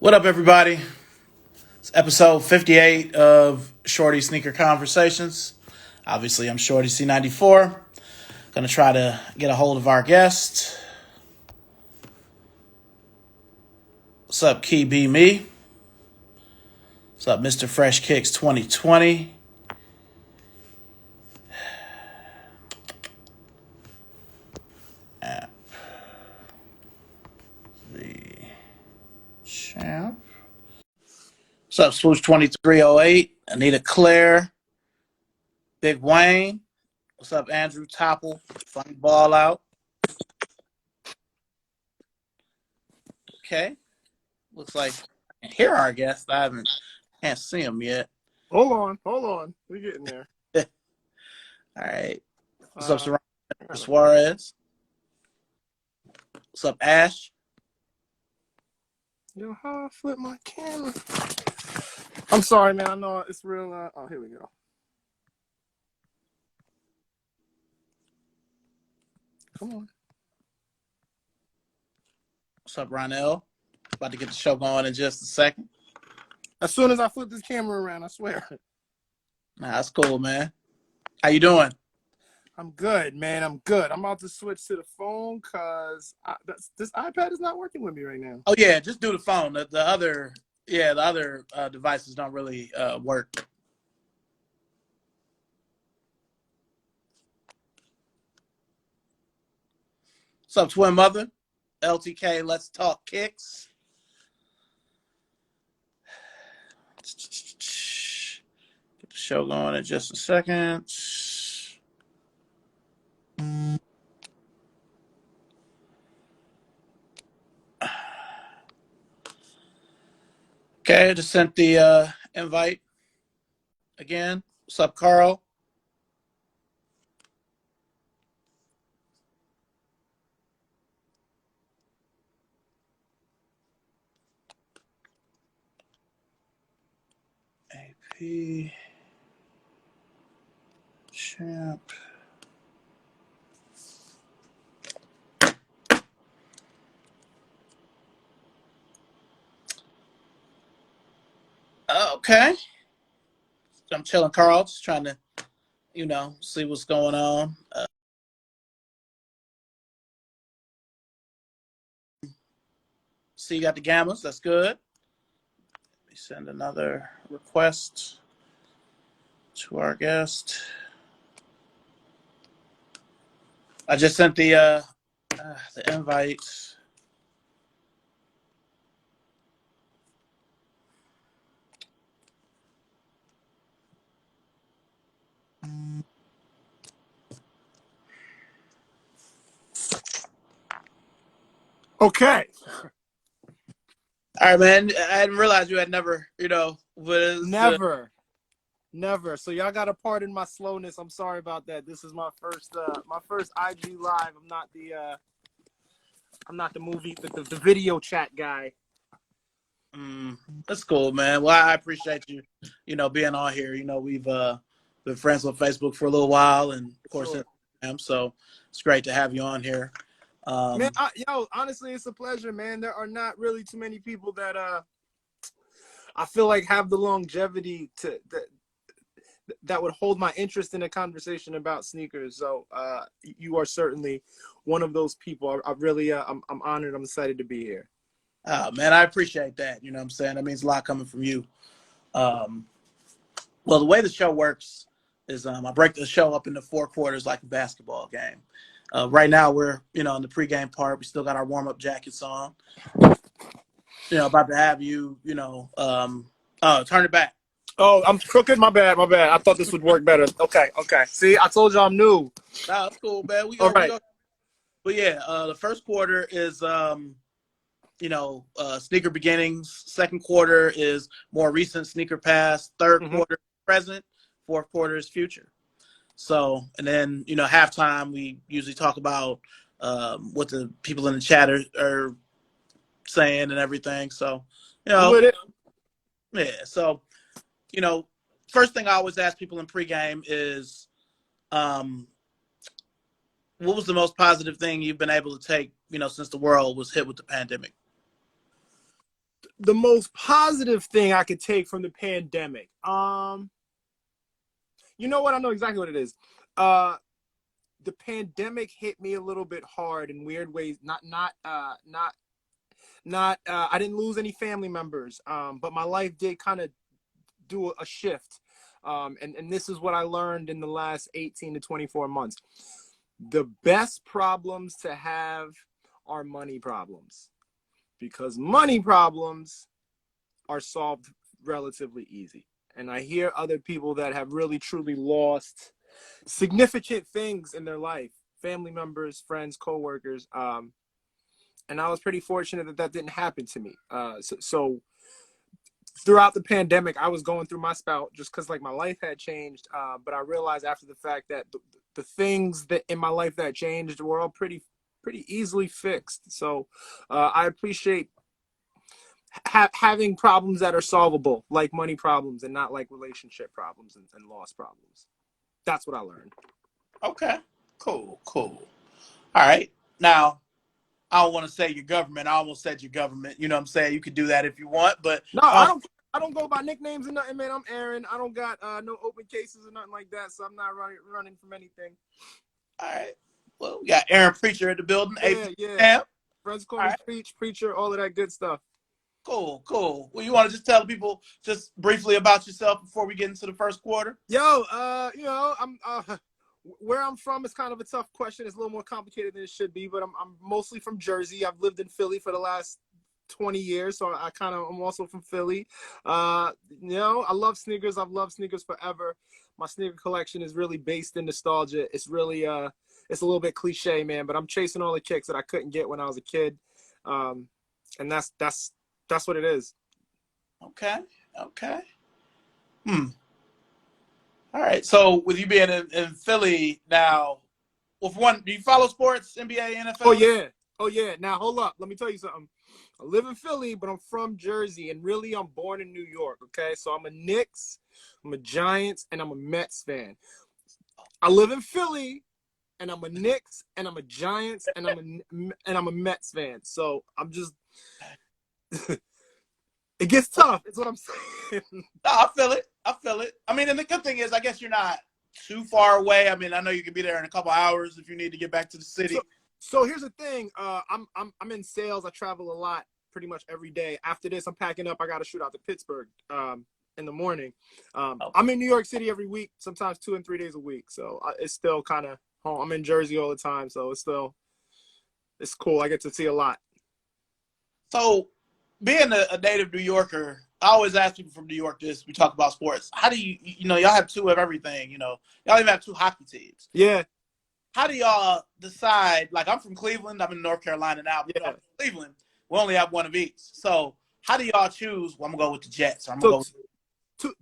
What up, everybody? It's episode 58 of Shorty Sneaker Conversations. Obviously, I'm Shorty C94. Gonna try to get a hold of our guest. What's up, Key B Me? What's up, Mr. Fresh Kicks 2020? The champ. What's up, Swoosh 2308? Anita Claire. Big Wayne. What's up, Andrew Topple? Funny ball out. Okay. Looks like I can hear our guest. Can't see him yet. Hold on. We're getting there. All right. What's up, Saran Suarez? What's up, Ash? Yo, how I flip my camera? I'm sorry, man. I know it's real. Oh, here we go. Come on. What's up, Ronell? About to get the show going in just a second. As soon as I flip this camera around, I swear. Nah, that's cool, man. How you doing? I'm good, man. I'm good. I'm about to switch to the phone because this iPad is not working with me right now. Oh yeah, just do the phone. The other devices don't really work. What's up, twin mother? LTK, let's talk kicks. Get the show going in just a second. Okay, just sent the invite again. What's up, Carl? AP champ. Okay. I'm chilling, Carl. Just trying to, see what's going on. See, you got the Gammas. That's good. Let me send another request to our guest. I just sent the invite. Okay. All right, man. I hadn't realized you had never, Never. So y'all gotta pardon my slowness. I'm sorry about that. This is my first IG live. I'm not the movie, the video chat guy. That's cool, man. Well, I appreciate you, being on here. We've been friends on Facebook for a little while, and of course, Sure. Instagram. So it's great to have you on here. Man, honestly, it's a pleasure, man. There are not really too many people that I feel like have the longevity that would hold my interest in a conversation about sneakers. So you are certainly one of those people. I really, I'm honored. I'm excited to be here. Oh, man, I appreciate that. You know what I'm saying? That means a lot coming from you. Well, the way the show works is I break the show up into 4 quarters like a basketball game. Right now, we're, in the pregame part. We still got our warm-up jackets on. About to have you, turn it back. Oh, I'm crooked. My bad. I thought this would work better. Okay. See, I told you I'm new. Nah, that's cool, man. All right. But yeah, the first quarter is, sneaker beginnings. Second quarter is more recent sneaker past. Third quarter, present. Fourth quarter is future. So, and then, halftime, we usually talk about what the people in the chat are saying and everything. So, With it. Yeah. So, first thing I always ask people in pregame is, what was the most positive thing you've been able to take, since the world was hit with the pandemic? The most positive thing I could take from the pandemic. You know what? I know exactly what it is. The pandemic hit me a little bit hard in weird ways. I didn't lose any family members, but my life did kind of do a shift. And this is what I learned in the last 18 to 24 months. The best problems to have are money problems, because money problems are solved relatively easy. And I hear other people that have really truly lost significant things in their life, family members, friends, coworkers. And I was pretty fortunate that that didn't happen to me. So throughout the pandemic, I was going through my spout just because like my life had changed. But I realized after the fact that the things that in my life that changed were all pretty easily fixed. So I appreciate having problems that are solvable, like money problems, and not like relationship problems and loss problems. That's what I learned. Okay. Cool. All right. Now, I don't want to say your government. I almost said your government. You know what I'm saying? You could do that if you want, but No, I don't go by nicknames or nothing, man. I'm Aaron. I don't got no open cases or nothing like that, so I'm not running from anything. all right. Well, we got Aaron Preacher in the building. Yeah. Friends call me Preacher, all of that good stuff. Cool. Well, you want to just tell the people just briefly about yourself before we get into the first quarter? Yo, I'm where I'm from is kind of a tough question. It's a little more complicated than it should be, but I'm mostly from Jersey. I've lived in Philly for the last 20 years, so I'm also from Philly. I love sneakers. I've loved sneakers forever. My sneaker collection is really based in nostalgia. It's really it's a little bit cliche, man, but I'm chasing all the kicks that I couldn't get when I was a kid. And that's what it is. Okay. All right. So with you being in Philly now, well, for one, do you follow sports, NBA, NFL? Oh yeah. Now hold up. Let me tell you something. I live in Philly, but I'm from Jersey, and really I'm born in New York. Okay, so I'm a Knicks, I'm a Giants, and I'm a Mets fan. I live in Philly, and I'm a Knicks, and I'm a Giants, and I'm a Mets fan. So I'm just it gets tough. Is what I'm saying. No, I feel it. I mean, and the good thing is, I guess you're not too far away. I mean, I know you could be there in a couple hours if you need to get back to the city. So here's the thing. I'm in sales. I travel a lot, pretty much every day. After this, I'm packing up. I got to shoot out to Pittsburgh in the morning. I'm in New York City every week, sometimes 2 and 3 days a week. So it's still kind of home. I'm in Jersey all the time, so it's cool. I get to see a lot. So being a native New Yorker, I always ask people from New York this. We talk about sports. How do y'all have two of everything? Y'all even have two hockey teams. Yeah. How do y'all decide? Like, I'm from Cleveland. I'm in North Carolina now. But I'm from Cleveland. We only have one of each. So how do y'all choose? Well, I'm gonna go with the Jets. Or I'm gonna go with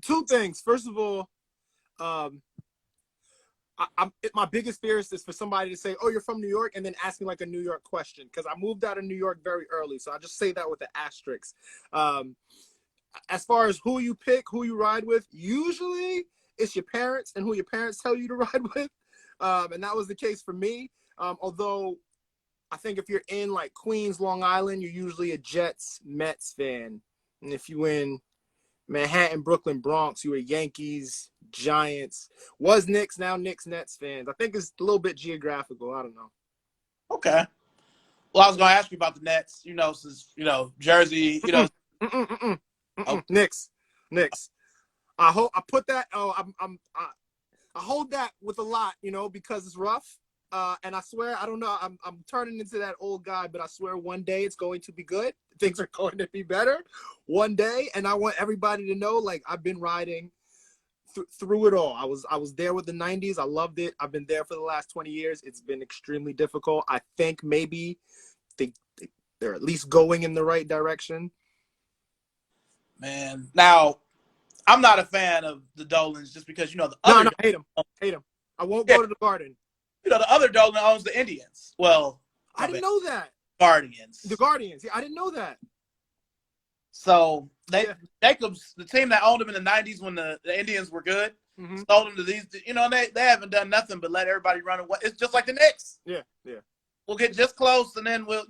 two things. First of all, my biggest fear is for somebody to say, "Oh, you're from New York," and then ask me like a New York question, because I moved out of New York very early. So I just say that with the asterisk. As far as who you pick, who you ride with, usually it's your parents and who your parents tell you to ride with. And that was the case for me. Although I think if you're in like Queens, Long Island, you're usually a Jets, Mets fan. And if you're in Manhattan, Brooklyn, Bronx, you're a Yankees, Giants, was Knicks, now Knicks, Nets fans. I think it's a little bit geographical. I don't know. Okay. Well, I was going to ask you about the Nets, since, Jersey, Oh. Knicks. I put that, I hold that with a lot, because it's rough. And I swear, I don't know, I'm turning into that old guy, but I swear one day it's going to be good. Things are going to be better one day. And I want everybody to know, like, I've been riding through it all. I was there with the 90s. I loved it. I've been there for the last 20 years. It's been extremely difficult. I think maybe they're at least going in the right direction. Man, now, I'm not a fan of the Dolans just because, the other... No, hate them. I won't go to the Garden. The other Dolan owns the Indians. Well, I didn't know that. Guardians. The Guardians. Yeah, I didn't know that. So Jacobs, the team that owned them in the 90s when the Indians were good, sold them to these. They haven't done nothing but let everybody run away. It's just like the Knicks. Yeah. We'll get just close, and then we'll.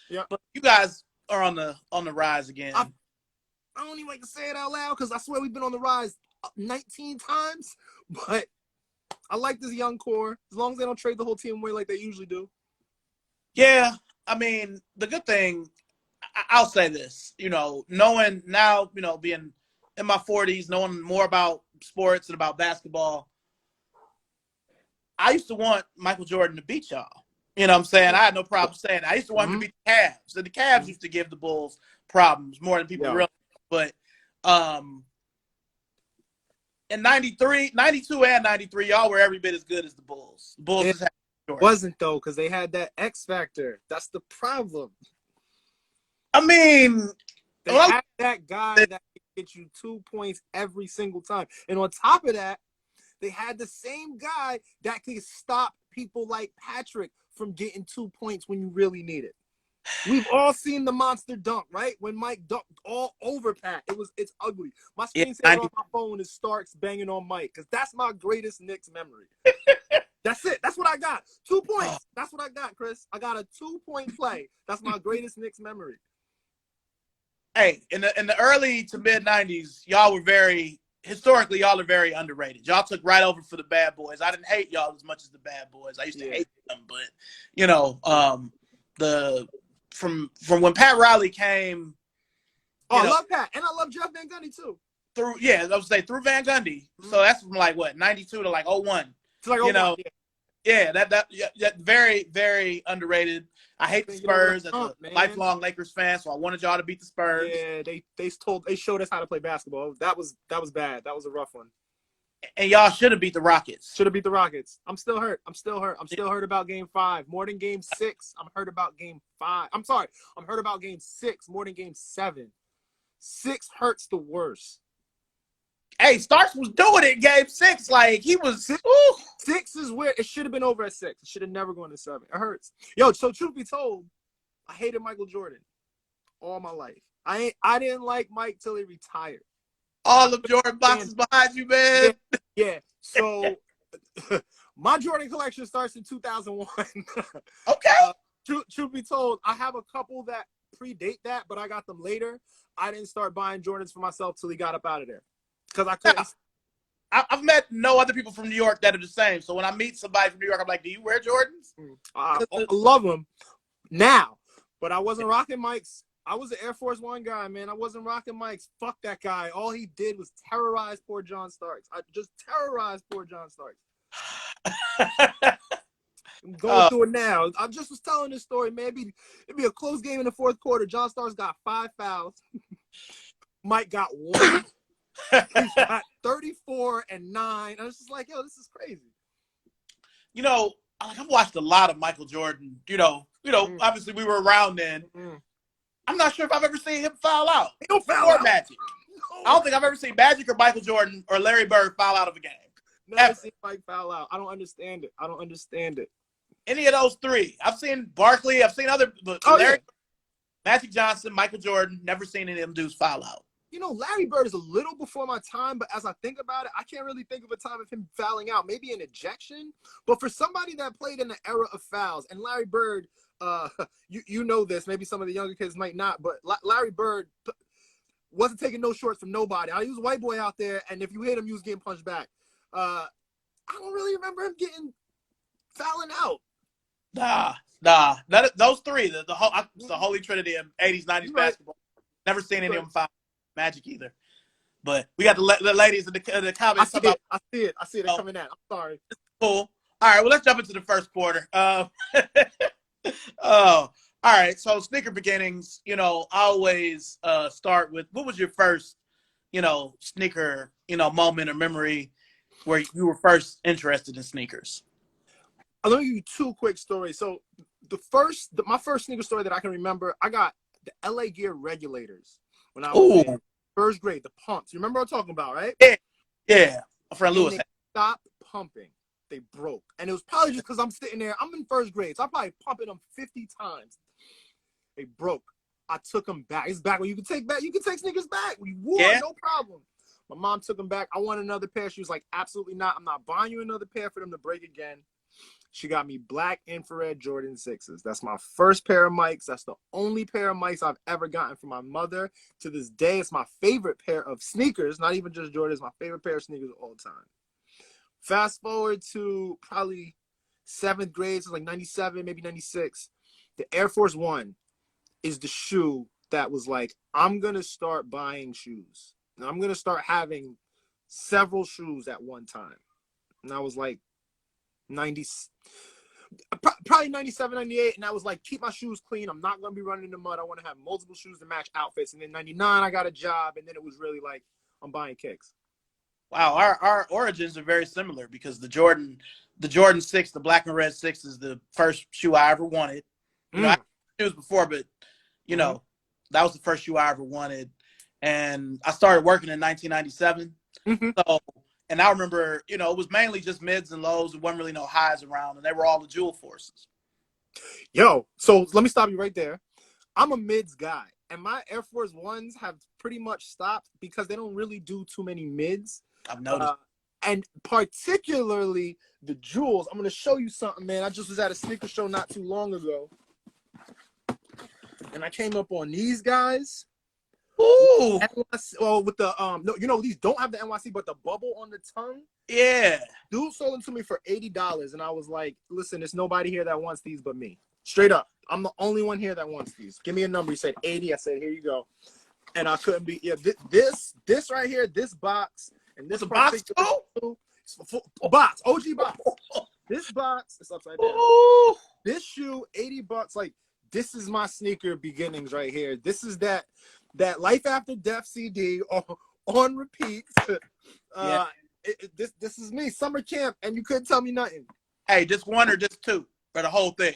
Yeah. But you guys are on the rise again. I don't even like to say it out loud because I swear we've been on the rise 19 times. But I like this young core as long as they don't trade the whole team away like they usually do. Yeah, I mean, the good thing, I'll say this, knowing now, being in my 40s, knowing more about sports and about basketball, I used to want Michael Jordan to beat y'all. You know what I'm saying? I had no problem saying that. I used to want him to beat the Cavs. And the Cavs used to give the Bulls problems more than people realize. But in 93, 92 and 93, y'all were every bit as good as the Bulls. The Bulls just had Jordan. Wasn't, though, because they had that X factor. That's the problem. I mean, they had that guy that could get you 2 points every single time. And on top of that, they had the same guy that could stop people like Patrick from getting 2 points when you really need it. We've all seen the monster dunk, right? When Mike dunked all over Pat. It's ugly. My screensaver on my phone is Starks banging on Mike because that's my greatest Knicks memory. That's it. That's what I got. 2 points. That's what I got, Chris. I got a 2-point play. That's my greatest Knicks memory. Hey, in the early to mid 90s, y'all were historically, y'all are very underrated. Y'all took right over for the bad boys. I didn't hate y'all as much as the bad boys. I used to hate them, but from when Pat Riley came. I love Pat, and I love Jeff Van Gundy too. Through Van Gundy. Mm-hmm. So that's from 92 to 01. To 01, that very, very underrated. I hate the Spurs as a lifelong Lakers fan, so I wanted y'all to beat the Spurs. Yeah, they showed us how to play basketball. That was bad. That was a rough one. And y'all should have beat the Rockets. Should have beat the Rockets. I'm still hurt. I'm still hurt about Game 5 more than Game 6. I'm hurt about Game 5. I'm sorry. I'm hurt about Game 6 more than Game 7. 6 hurts the worst. Hey, Starks was doing it in Game 6. Like, he was. 6 is where it should have been over at 6. It should have never gone to 7. It hurts. Yo, so truth be told, I hated Michael Jordan all my life. I didn't like Mike till he retired. All of Jordan boxes behind you, man. Yeah. So my Jordan collection starts in 2001. Okay. Truth be told, I have a couple that predate that, but I got them later. I didn't start buying Jordans for myself till he got up out of there. Because I couldn't. I've met no other people from New York that are the same. So when I meet somebody from New York, I'm like, do you wear Jordans? I love them now, but I wasn't rocking Mike's. I was an Air Force One guy, man. I wasn't rocking Mike's. Fuck that guy. All he did was terrorize poor John Starks. I just terrorized poor John Starks. I'm going through it now. I just was telling this story, man. It'd be a close game in the fourth quarter. John Starks got 5 fouls. Mike got 1. He's got 34 and 9. I was just like, yo, this is crazy. I've watched a lot of Michael Jordan. Obviously we were around then. I'm not sure if I've ever seen him foul out. He don't foul out. Magic. No. I don't think I've ever seen Magic or Michael Jordan or Larry Bird foul out of a game. Never seen Mike foul out. I don't understand it. Any of those three. I've seen Barkley. I've seen other. Larry, Magic Johnson, Michael Jordan. Never seen any of them dudes foul out. Larry Bird is a little before my time, but as I think about it, I can't really think of a time of him fouling out. Maybe an ejection. But for somebody that played in the era of fouls, and Larry Bird, you know this, maybe some of the younger kids might not, but Larry Bird wasn't taking no shorts from nobody. He was a white boy out there, and if you hit him, you was getting punched back. I don't really remember him getting fouling out. Nah. Those three, the holy trinity of 80s, 90s basketball. Never seen any of them foul Magic either. But we got the ladies in the comments. I see it. They're coming in. I'm sorry. Cool. All right, well, let's jump into the first quarter. All right, so sneaker beginnings, I always start with, what was your first, sneaker, moment or memory where you were first interested in sneakers? Let me give you 2 quick stories. So my first sneaker story that I can remember, I got the LA Gear regulators when I was in first grade, the pumps. You remember what I'm talking about, right? Yeah. My friend Lewis. They stopped pumping. They broke. And it was probably just because I'm sitting there. I'm in first grade, so I probably pumping them 50 times. They broke. I took them back. It's back when you can take sneakers back. We wore, no problem. My mom took them back. I want another pair. She was like, absolutely not. I'm not buying you another pair for them to break again. She got me black infrared Jordan 6s. That's my first pair of mics. That's the only pair of mics I've ever gotten from my mother. To this day, it's my favorite pair of sneakers, not even just Jordans, my favorite pair of sneakers of all time. Fast forward to probably 7th grade, so like 97, maybe 96. The Air Force One is the shoe that was like, I'm going to start buying shoes. And I'm going to start having several shoes at one time. And I was like 90, probably 97, 98. And I was like, keep my shoes clean. I'm not going to be running in the mud. I want to have multiple shoes to match outfits. And then 99, I got a job. And then it was really like, I'm buying kicks. Wow, our origins are very similar because the Jordan 6, the black and red 6 is the first shoe I ever wanted. You know, I had shoes before, but you know, that was the first shoe I ever wanted. And I started working in 1997. So, and I remember, you know, it was mainly just mids and lows. There wasn't really no highs around, and they were all the Jewel Forces. Yo, so let me stop you right there. I'm a mids guy, and my Air Force Ones have pretty much stopped because they don't really do too many mids. I've noticed. And particularly the Jewels. I'm going to show you something, man. I just was at a sneaker show not too long ago, and I came up on these guys. Ooh. Well, with the no, you know, these don't have the NYC, but the bubble on the tongue. Yeah. Dude sold them to me for $80, and I was like, listen, there's nobody here that wants these but me. Straight up. I'm the only one here that wants these. Give me a number. He said 80. I said, here you go. And I couldn't be, this right here, this box, and this box too? Box, OG box. This box is upside down. Ooh. This shoe, $80. Like, this is my sneaker beginnings right here. This is that Life After Death CD on repeat. This is me, summer camp, and you couldn't tell me nothing. Hey, just one or just two for the whole thing?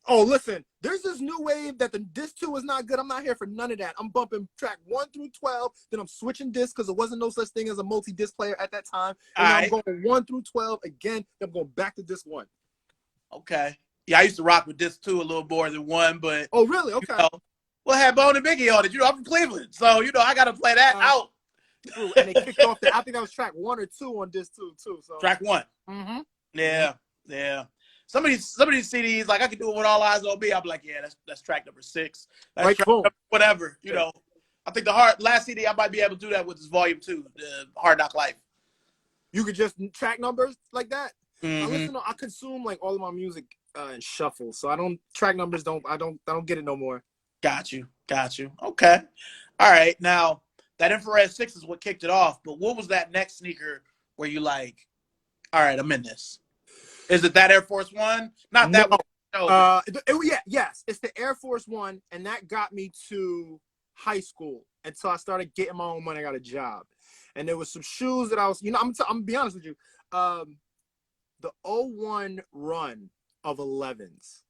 Oh, listen, there's this new wave that disc 2 is not good. I'm not here for none of that. I'm bumping track 1 through 12, then I'm switching discs because there wasn't no such thing as a multi-disc player at that time. And I'm going 1 through 12 again, then I'm going back to disc 1. Okay. Yeah, I used to rock with disc 2 a little more than 1, but... Oh, really? Okay. You know, well, I had Bone and Biggie on it. You know, I'm from Cleveland, so, you know, I got to play that out. True. And they kicked off I think that was track 1 or 2 on disc 2, too. So. Track 1. Mm-hmm. Yeah, yeah. Some of these CDs, like I could do it with All Eyes on Me. I'm like, yeah, that's track number 6. That's right, track number whatever. You know, I think the last CD I might be able to do that with is Volume 2, the Hard Knock Life. You could just track numbers like that. Mm-hmm. I consume like all of my music in shuffle, so I don't track numbers. I don't get it no more. Got you. Okay. All right. Now that infrared 6 is what kicked it off. But what was that next sneaker where you like? All right, I'm in this. Is it that Air Force One? Not that one. No, yes. It's the Air Force One, and that got me to high school until I started getting my own money. I got a job, and there was some shoes that I was, I'm gonna be honest with you. The 01 run of 11s,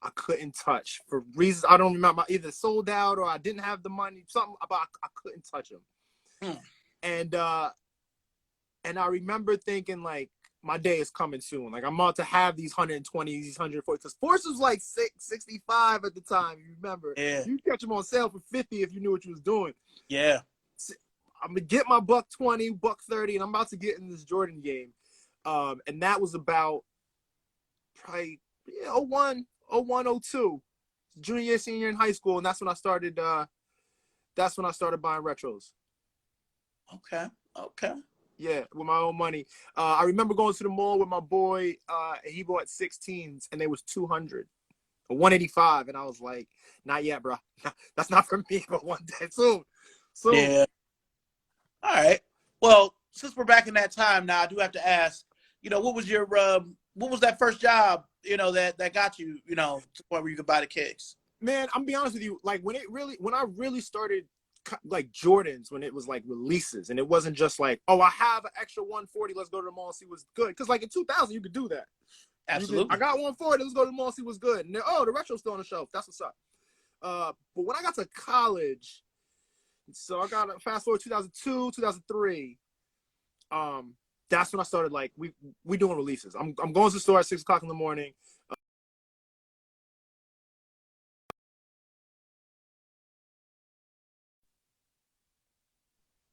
I couldn't touch for reasons I don't remember. Either sold out or I didn't have the money. Something about I couldn't touch them. And I remember thinking like, my day is coming soon. Like I'm about to have these 120s, these 140. Because Force was like 65 at the time. You remember? Yeah. You catch them on sale for 50 if you knew what you was doing. Yeah. I'm gonna get my $120, $130, and I'm about to get in this Jordan game. And that was about probably 01, 02, junior year, senior in high school, and that's when I started. That's when I started buying retros. Okay. Yeah, with my own money. I remember going to the mall with my boy. He bought 16s, and they was 200, 185, and I was like, "Not yet, bro. That's not for me, but one day soon." Yeah. All right. Well, since we're back in that time now, I do have to ask. What was that first job? That got you. To the point where you could buy the kicks. Man, I'm gonna be honest with you. Like when I really started. Like Jordans when it was like releases and it wasn't just like, oh, I have an extra 140, let's go to the mall and see what's good, because like in 2000 you could do that. Absolutely. I got 140, let's go to the mall and see what's good, and then, oh, the retro's still on the shelf, that's what's up. But when I got to college, so I got fast forward 2002 2003, that's when I started like we doing releases. I'm going to the store at 6 o'clock in the morning.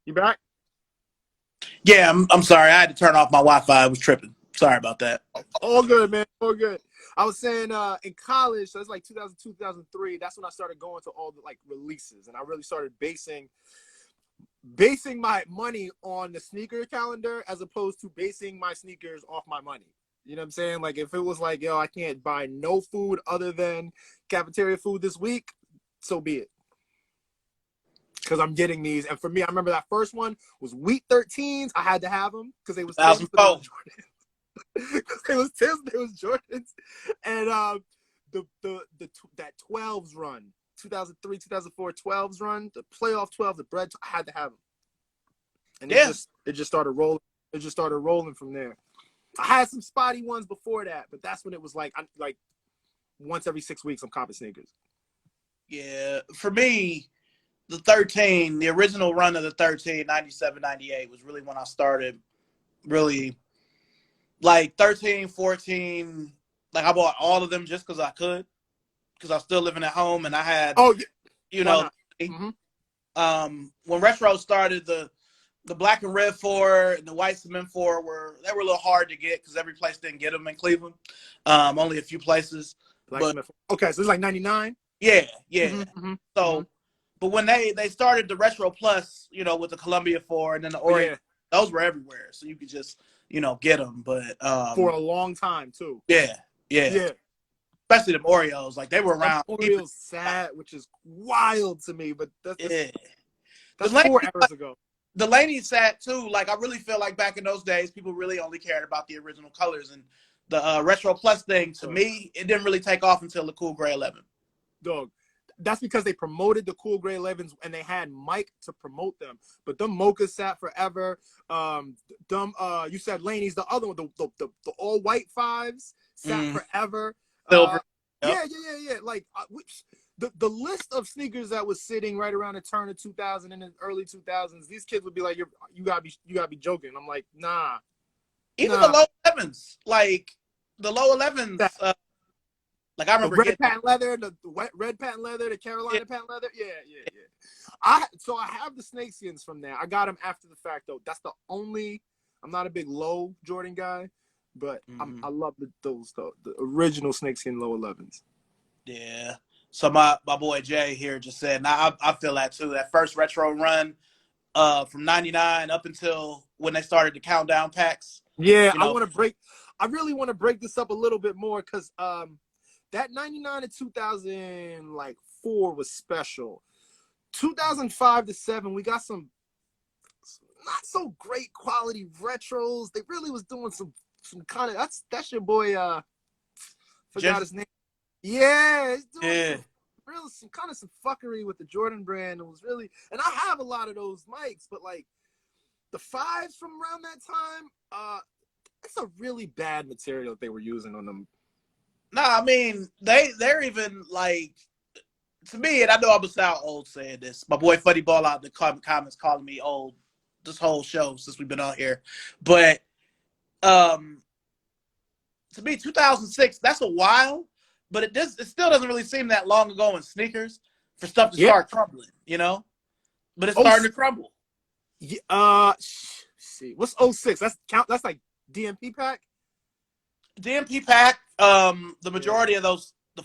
You back? Yeah, I'm sorry. I had to turn off my Wi-Fi. I was tripping. Sorry about that. All good, man. All good. I was saying in college, so it's like 2002, 2003. That's when I started going to all the like releases, and I really started basing my money on the sneaker calendar as opposed to basing my sneakers off my money. You know what I'm saying? Like if it was like, yo, I can't buy no food other than cafeteria food this week, so be it. Because I'm getting these. And for me, I remember that first one was Wheat 13s. I had to have them because they was Tim's, but they was Jordans. Because they was Tim's, they was Jordans. And that 12s run, 2003, 2004 12s run, the playoff 12, the bread, I had to have them. And it just started rolling. It just started rolling from there. I had some spotty ones before that, but that's when it was like once every 6 weeks I'm copping sneakers. Yeah, for me, the original run of the 13, 97, 98 was really when I started really like 13, 14. Like I bought all of them just because I could, because I was still living at home and I had, you know, when retro started, the black and red 4 and the white cement 4 were a little hard to get because every place didn't get them in Cleveland. Only a few places. Okay, so it's like 99. Yeah. So, but when they started the retro plus, you know, with the Columbia 4 and then the Orient, those were everywhere, so you could just, you know, get them. But for a long time too. Yeah. Especially the Oreos, like they were around. Oreos sat, which is wild to me, but that's 4 eras ago. The Laney sat too. Like I really feel like back in those days, people really only cared about the original colors, and the retro plus thing to me, it didn't really take off until the Cool Gray 11. Dog, that's because they promoted the Cool Gray 11s and they had Mike to promote them. But them mochas sat forever. You said Laney's, the other one, the all white 5s sat forever. Silver. Yeah. Like the list of sneakers that was sitting right around the turn of 2000 and the early 2000s, these kids would be like, you gotta be joking. I'm like, nah. Even the low 11s, like the low 11s. Like I remember the red patent leather, the red patent leather, the Carolina patent leather. Yeah. I have the snakeskins from there. I got them after the fact though. That's the only. I'm not a big low Jordan guy, but I love the original snakeskin low 11s. Yeah. So my boy Jay here just said, now I feel that too. That first retro run, from '99 up until when they started the countdown packs. Yeah, you know, I really want to break this up a little bit more because that 99 to 2004 was special. 2005 to 7, we got some not so great quality retros. They really was doing some kind of that's your boy forgot his name. Yeah, he's doing some fuckery with the Jordan brand. It was really, and I have a lot of those mics, but like the 5s from around that time, it's a really bad material that they were using on them. Nah, I mean they're even like, to me, and I know I'm gonna sound old saying this. My boy Funny Ball out in the comments calling me old this whole show since we've been on here, but to me, 2006, that's a while, but it still doesn't really seem that long ago in sneakers for stuff to start crumbling, you know. But it's starting to crumble. Yeah, see, what's 06? That's like DMP pack. DMP pack. The majority of those, the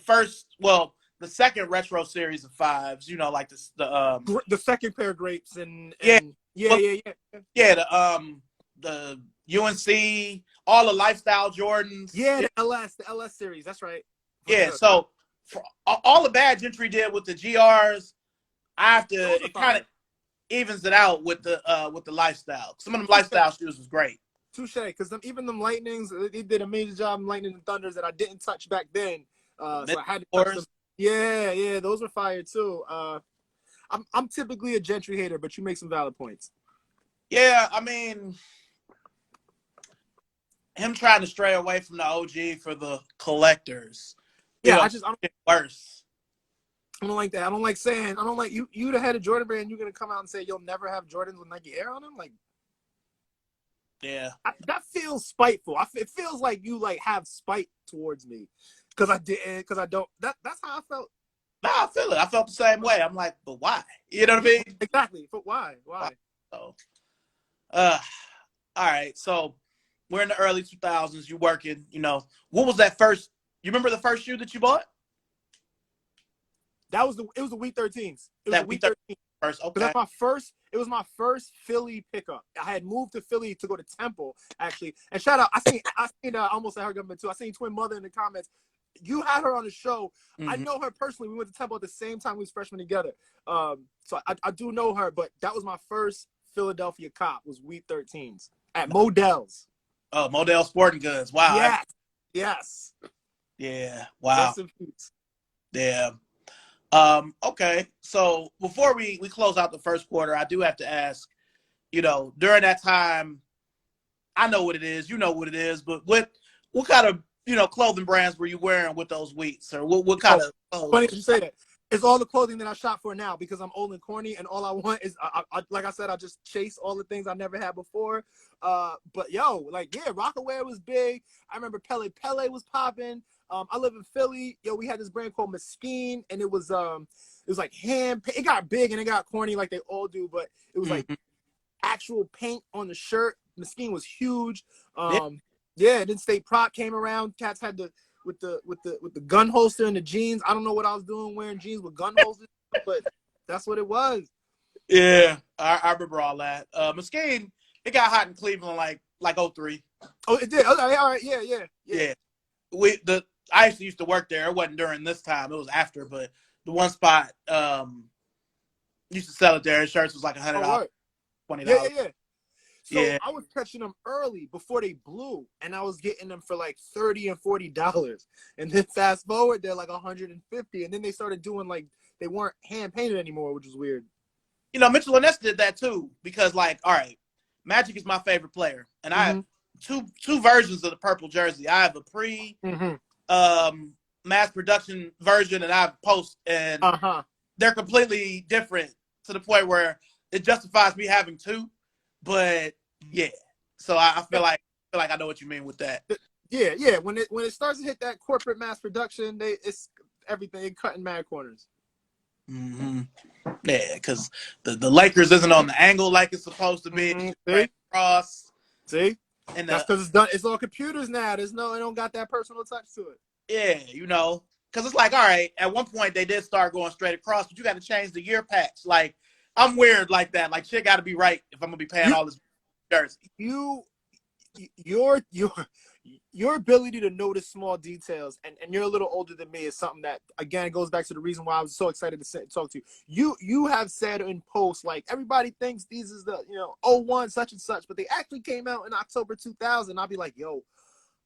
second retro series of 5s, you know, like the second pair of grapes and the UNC, all the lifestyle Jordans. Yeah, the LS series. That's right. Yeah, so for all the bad Gentry did with the GRs, it kind of evens it out with the lifestyle. Some of them lifestyle shoes was great. Touche, because even them Lightnings, they did a major job in Lightning and Thunders that I didn't touch back then. So I had to touch them. Yeah, those were fire too. I'm typically a Gentry hater, but you make some valid points. Yeah, I mean, him trying to stray away from the OG for the collectors. Yeah, I don't worse. I don't like that. I don't like you the head of Jordan brand, you're gonna come out and say you'll never have Jordans with Nike Air on them? Like, yeah. That feels spiteful. It feels like you like have spite towards me because I didn't, because I don't. That's how I felt. Nah, I feel it. I felt the same way. I'm like, but why? You know what I mean? Exactly. But why? So, all right. So we're in the early 2000s. You working, you know. What was that first? You remember the first shoe that you bought? It was the Wheat 13s. It was That the Wheat we 13s. first. Because Okay. it was my first Philly pickup. I had moved to Philly to go to Temple, actually. And shout out, I seen almost at her government too. I seen Twin Mother in the comments. You had her on the show. Mm-hmm. I know her personally. We went to Temple at the same time. We was freshmen together. So I do know her, but that was my first Philadelphia cop, was Wheat 13s at Modell's. Oh, Modell Sporting Goods. Wow. Yes. Yeah. Wow. Rest in peace. Yeah. Okay. So before we close out the first quarter, I do have to ask, you know, during that time, I know what it is, you know what it is, but what kind of, you know, clothing brands were you wearing with those Wheats, or what kind of clothes? Funny you say that. It's all the clothing that I shop for now because I'm old and corny, and all I want is, like I said, I just chase all the things I never had before. But yo, like, yeah, Rockaware was big. I remember Pele was popping. I live in Philly. Yo, we had this brand called Mesquite, and it was like it got big and it got corny like they all do, but it was like actual paint on the shirt. Mesquite was huge. Yeah, then State Prop came around. Cats had with the gun holster and the jeans. I don't know what I was doing wearing jeans with gun holsters, but that's what it was. Yeah, I remember all that. Mesquite, it got hot in Cleveland like 03. Oh, it did. Okay, all right, yeah. I actually used to work there. It wasn't during this time. It was after, but the one spot used to sell it there. His shirts was like $100, $20. Yeah. So yeah. I was catching them early before they blew, and I was getting them for like $30 and $40. And then fast forward, they're like $150, and then they started doing like they weren't hand painted anymore, which was weird. You know, Mitchell and Ness did that too, because like, all right, Magic is my favorite player, and I have two versions of the purple jersey. I have a pre mass production version, and I have post, and they're completely different to the point where it justifies me having two. But yeah, so I feel like I know what you mean with that. Yeah. When it starts to hit that corporate mass production, it's everything. They're cutting mad corners. Yeah, because the Lakers isn't on the angle like it's supposed to be. Right across. See, and that's because it's done. It's all computers now. It don't got that personal touch to it. Yeah, you know, because it's like, all right, at one point they did start going straight across, but you got to change the year patch. Like, I'm weird like that. Like, shit got to be right if I'm gonna be paying all this jersey. Your ability to notice small details, and you're a little older than me, is something that again goes back to the reason why I was so excited to talk to you. You have said in posts like everybody thinks these is the 01 such and such, but they actually came out in October 2000. I'll be like, yo,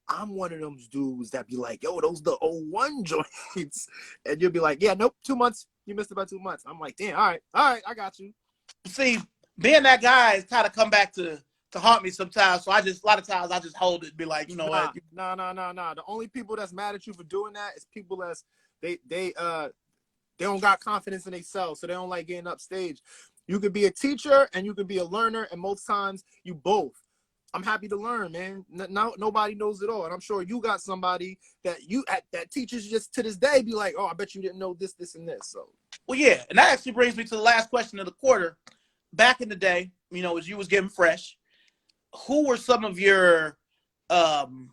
I'm one of those dudes that be like, yo, those the 01 joints, and you'll be like, yeah, nope, 2 months. You missed about 2 months. I'm like, damn, all right, I got you. See, being that guy has kind of come back to haunt me sometimes. So a lot of times I just hold it and be like, you know what? No. The only people that's mad at you for doing that is people that's they don't got confidence in themselves, so they don't like getting upstage. You could be a teacher and you could be a learner, and most times you both. I'm happy to learn, man. Nobody knows it all, and I'm sure you got somebody that that teachers just to this day be like, oh, I bet you didn't know this, and this. So, well, yeah, and that actually brings me to the last question of the quarter. Back in the day, as you was getting fresh, who were some of your, who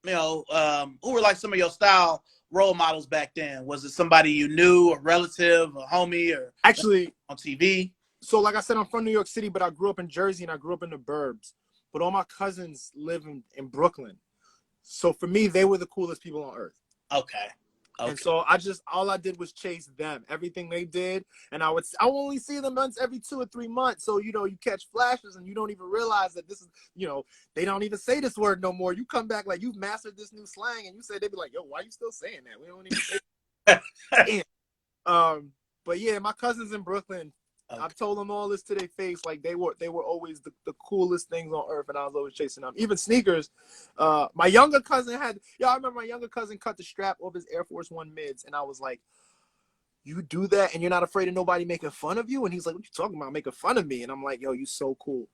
were like some of your style role models back then? Was it somebody you knew, a relative, a homie, or actually on TV? So, like I said, I'm from New York City, but I grew up in Jersey and I grew up in the burbs. But all my cousins live in Brooklyn. So for me, they were the coolest people on earth. Okay. And so all I did was chase them, everything they did. And I only see them once every 2 or 3 months. So, you catch flashes and you don't even realize that this is, they don't even say this word no more. You come back like you've mastered this new slang and they'd be like, yo, why are you still saying that? We don't even say but yeah, my cousins in Brooklyn, okay. I've told them all this to their face. Like they were always the coolest things on earth, and I was always chasing them. Even sneakers. My younger cousin I remember my younger cousin cut the strap off his Air Force One mids, and I was like, you do that and you're not afraid of nobody making fun of you? And he's like, what you talking about, making fun of me? And I'm like, yo, you so cool.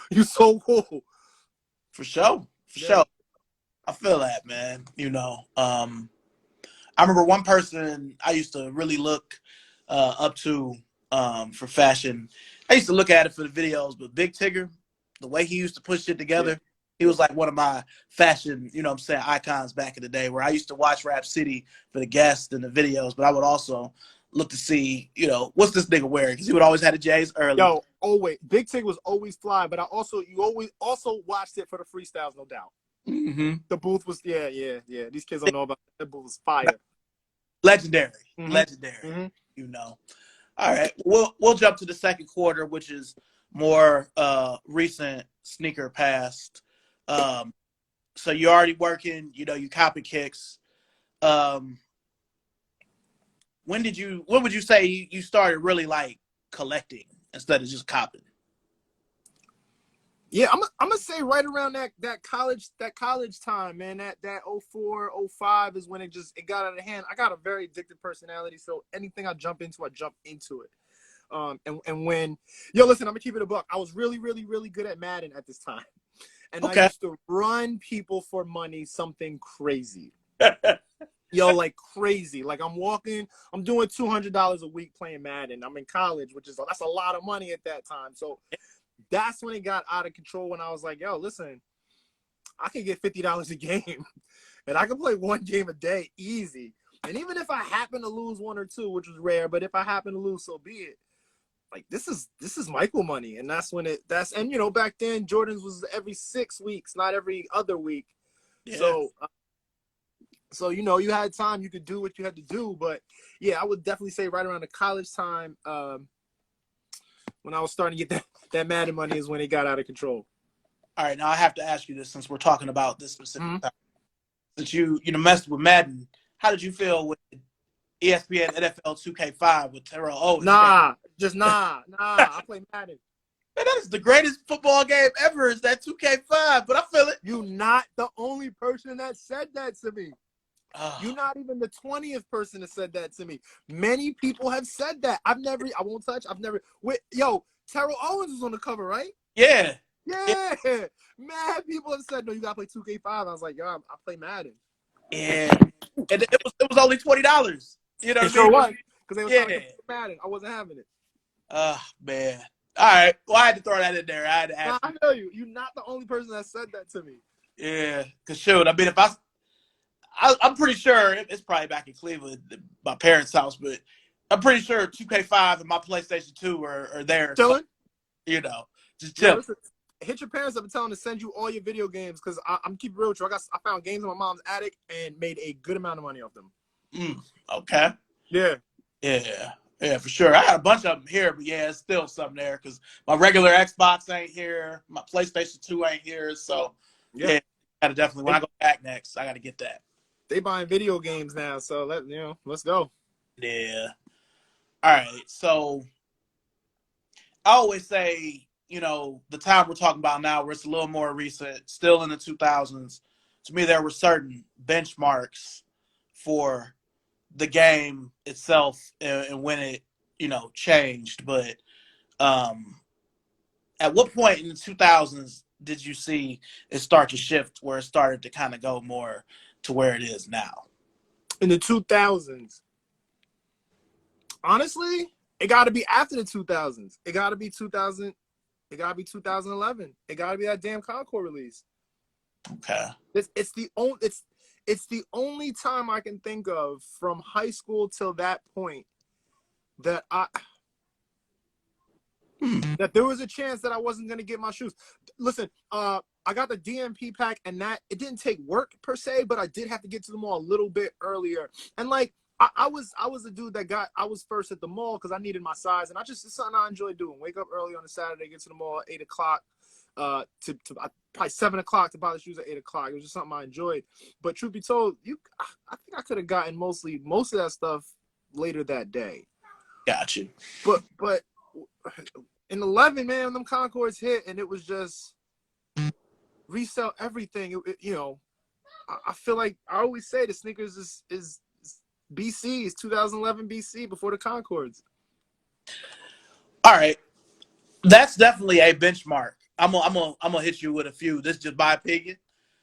You so cool. For sure. Sure. I feel that, man. I remember one person I used to really look up to for fashion. I used to look at it for the videos, but Big Tigger, the way he used to put shit together, He was like one of my fashion, you know what I'm saying, icons back in the day, where I used to watch Rap City for the guests and the videos, but I would also look to see, you know, what's this nigga wearing? Because he would always have the J's early. Yo, always Big Tig was always fly, but you always also watched it for the freestyles, no doubt. Mm-hmm. The booth was yeah. These kids don't know about it. The booth was fire. Legendary. Mm-hmm. Legendary. Mm-hmm. You know. All right. We'll jump to the second quarter, which is more recent sneaker past. So you're already working, you know, you copy kicks. When would you say you started really like collecting instead of just copying? Yeah, I'm gonna say right around that college time, man. That 04, 05 is when it got out of hand. I got a very addictive personality, so anything I jump into it. And when listen, I'm gonna keep it a buck. I was really, really, really good at Madden at this time, and I Okay. used to run people for money, something crazy. Like crazy. Like I'm doing $200 a week playing Madden. I'm in college, that's a lot of money at that time. So that's when it got out of control, when I was like, yo, listen, I can get $50 a game and I can play one game a day easy. And even if I happen to lose one or two, which was rare, but if I happen to lose, so be it. Like this is Michael money. And that's when and back then Jordan's was every 6 weeks, not every other week. Yeah. So you had time, you could do what you had to do. But yeah, I would definitely say right around the college time, when I was starting to get that Madden money is when it got out of control. All right, now I have to ask you this since we're talking about this specific time. Since you messed with Madden, how did you feel with ESPN NFL 2K5 with Terrell Owens? Nah. I play Madden. Man, that is the greatest football game ever, is that 2K5, but I feel it. You're not the only person that said that to me. You're not even the 20th person that said that to me. Many people have said that. Terrell Owens was on the cover, right? Yeah. Yeah. Mad people have said, no, you got to play 2K5. I was like, yo, I play Madden. Yeah. And it was only $20. You know what I mean? Sure was. Because they were trying to Yeah. play Madden. I wasn't having it. Man. All right. Well, I had to throw that in there. I had to ask. I know you. You're not the only person that said that to me. Yeah. Because, shoot, I mean, if I'm pretty sure it's probably back in Cleveland, my parents' house, but I'm pretty sure 2K5 and my PlayStation 2 are there. Chilling? So, just chill. Listen, hit your parents up and tell them to send you all your video games, because I'm keeping real with you. I found games in my mom's attic and made a good amount of money off them. Okay. Yeah. Yeah, for sure. I got a bunch of them here, but yeah, it's still something there because my regular Xbox ain't here. My PlayStation 2 ain't here. So, yeah, gotta definitely, when I go back next, I got to get that. They buying video games now, so let's go. Yeah. All right. So, I always say, the time we're talking about now, where it's a little more recent, still in the 2000s, to me, there were certain benchmarks for the game itself and when it, changed. But at what point in the 2000s did you see it start to shift, where it started to kind of go more to where it is now? In the 2000s, honestly, it got to be after the 2000s. It got to be 2000. It got to be 2011. It got to be that damn Concord release. Okay. It's the only time I can think of from high school till that point that that there was a chance that I wasn't gonna get my shoes. Listen, I got the DMP pack, and that it didn't take work per se, but I did have to get to the mall a little bit earlier. And like I was a dude I was first at the mall because I needed my size, and it's something I enjoy doing. Wake up early on a Saturday, get to the mall at 8:00. To probably 7:00 to buy the shoes at 8:00. It was just something I enjoyed. But truth be told, I think I could have gotten most of that stuff later that day. Got you. But in 11, man, when them Concords hit, and it was just resell everything. I feel like I always say the sneakers is BC, is 2011 BC, before the Concords. All right, that's definitely a benchmark. I'm gonna hit you with a few. This is just my opinion.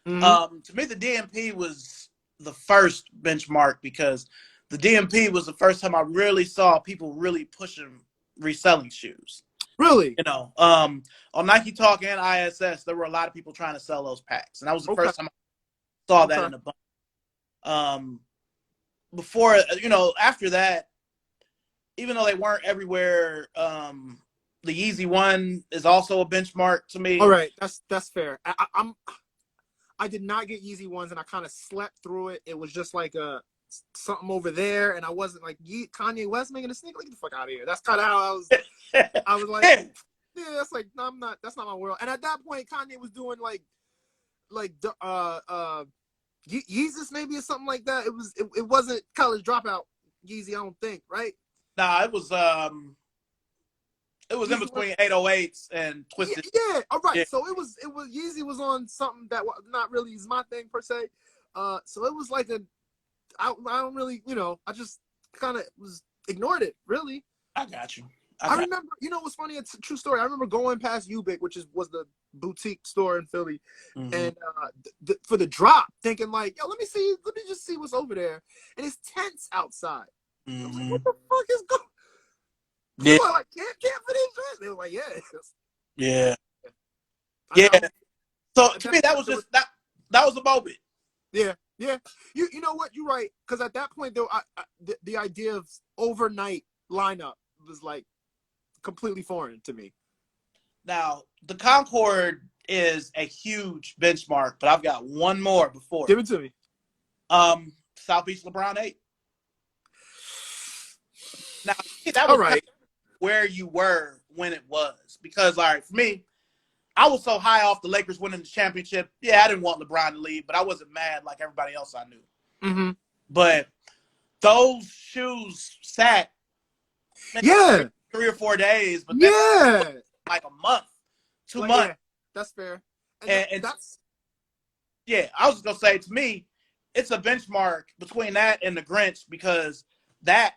To me, the DMP was the first benchmark because the DMP was the first time I really saw people really pushing reselling shoes. Really? You know, on Nike Talk and ISS, there were a lot of people trying to sell those packs, and that was the Okay. first time I saw that Okay. in a bunch. Um, Before, after that, even though they weren't everywhere, the Yeezy one is also a benchmark to All me. right. That's fair. I did not get Yeezy ones, and I kind of slept through it. It was just like something over there, and I wasn't like Kanye West making a sneaker. Get the fuck out of here. That's kind of how I was. I was like, Yeah. yeah, that's like, no, I'm not. That's not my world. And at that point, Kanye was doing like Yeezus maybe or something like that. It wasn't College Dropout Yeezy. I don't think, right? Nah, it was in Yeezy was, between 808s and Twisted. yeah. All right. Yeah, So it was Yeezy was on something that not really is my thing per se. So it was like I don't really, I just kind of ignored it, really. I got you. I remember, what's funny? It's a true story. I remember going past Ubik, which was the boutique store in Philly, Mm-hmm. and for the drop, thinking like, yo, let me just see what's over there, and it's tents outside. Mm-hmm. I was like, what the fuck is going? Yeah, People are like, can't fit in. They were like, yeah, I yeah. know. So to me, that was just that. That was a moment. Yeah. You know what? You're right. Because at that point, though, the idea of overnight lineup was like completely foreign to me. Now, the Concorde is a huge benchmark, but I've got one more before. Give it to me. South Beach LeBron 8. Now, that was All right. where you were when it was. Because, all right, for me, I was so high off the Lakers winning the championship. Yeah, I didn't want LeBron to leave, but I wasn't mad like everybody else I knew. Mm-hmm. But those shoes sat 3 or 4 days, but then like a month, 2 months. Yeah, that's fair. And that's yeah, I was just gonna say, to me, it's a benchmark between that and the Grinch, because that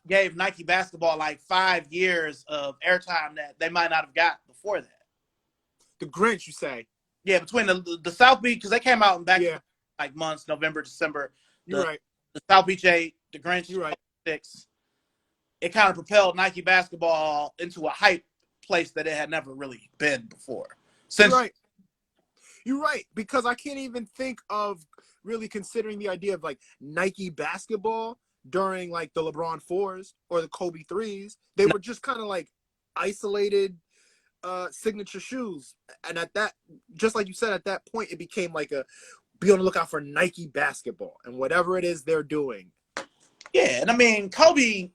gave Nike basketball like 5 years of airtime that they might not have got before that. the Grinch, you say? Yeah, between the South Beach, because they came out in back like months, November, December. You're right. The South Beach 8, the Grinch, You're right. 6. It kind of propelled Nike basketball into a hype place that it had never really been before. You're right, because I can't even think of really considering the idea of like Nike basketball during like the LeBron 4s or the Kobe 3s. They were just kind of like isolated signature shoes. And at that, just like you said, at that point, it became like be on the lookout for Nike basketball and whatever it is they're doing. Yeah, and I mean, Kobe,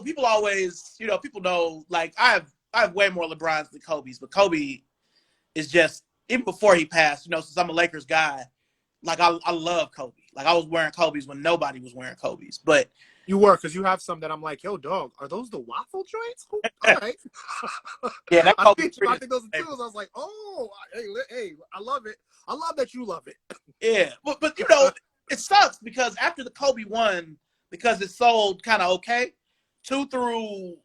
people always, people know, like, I have way more LeBrons than Kobe's, but Kobe is just, even before he passed, since I'm a Lakers guy, like, I love Kobe. Like, I was wearing Kobe's when nobody was wearing Kobe's, but you were, because you have some that I'm like, yo, dog, are those the waffle joints? All right. Yeah, that I Kobe. think those are twos. I was like, oh, hey, I love it. I love that you love it. Yeah, but it sucks because after the Kobe one, because it sold kind of okay, 2 through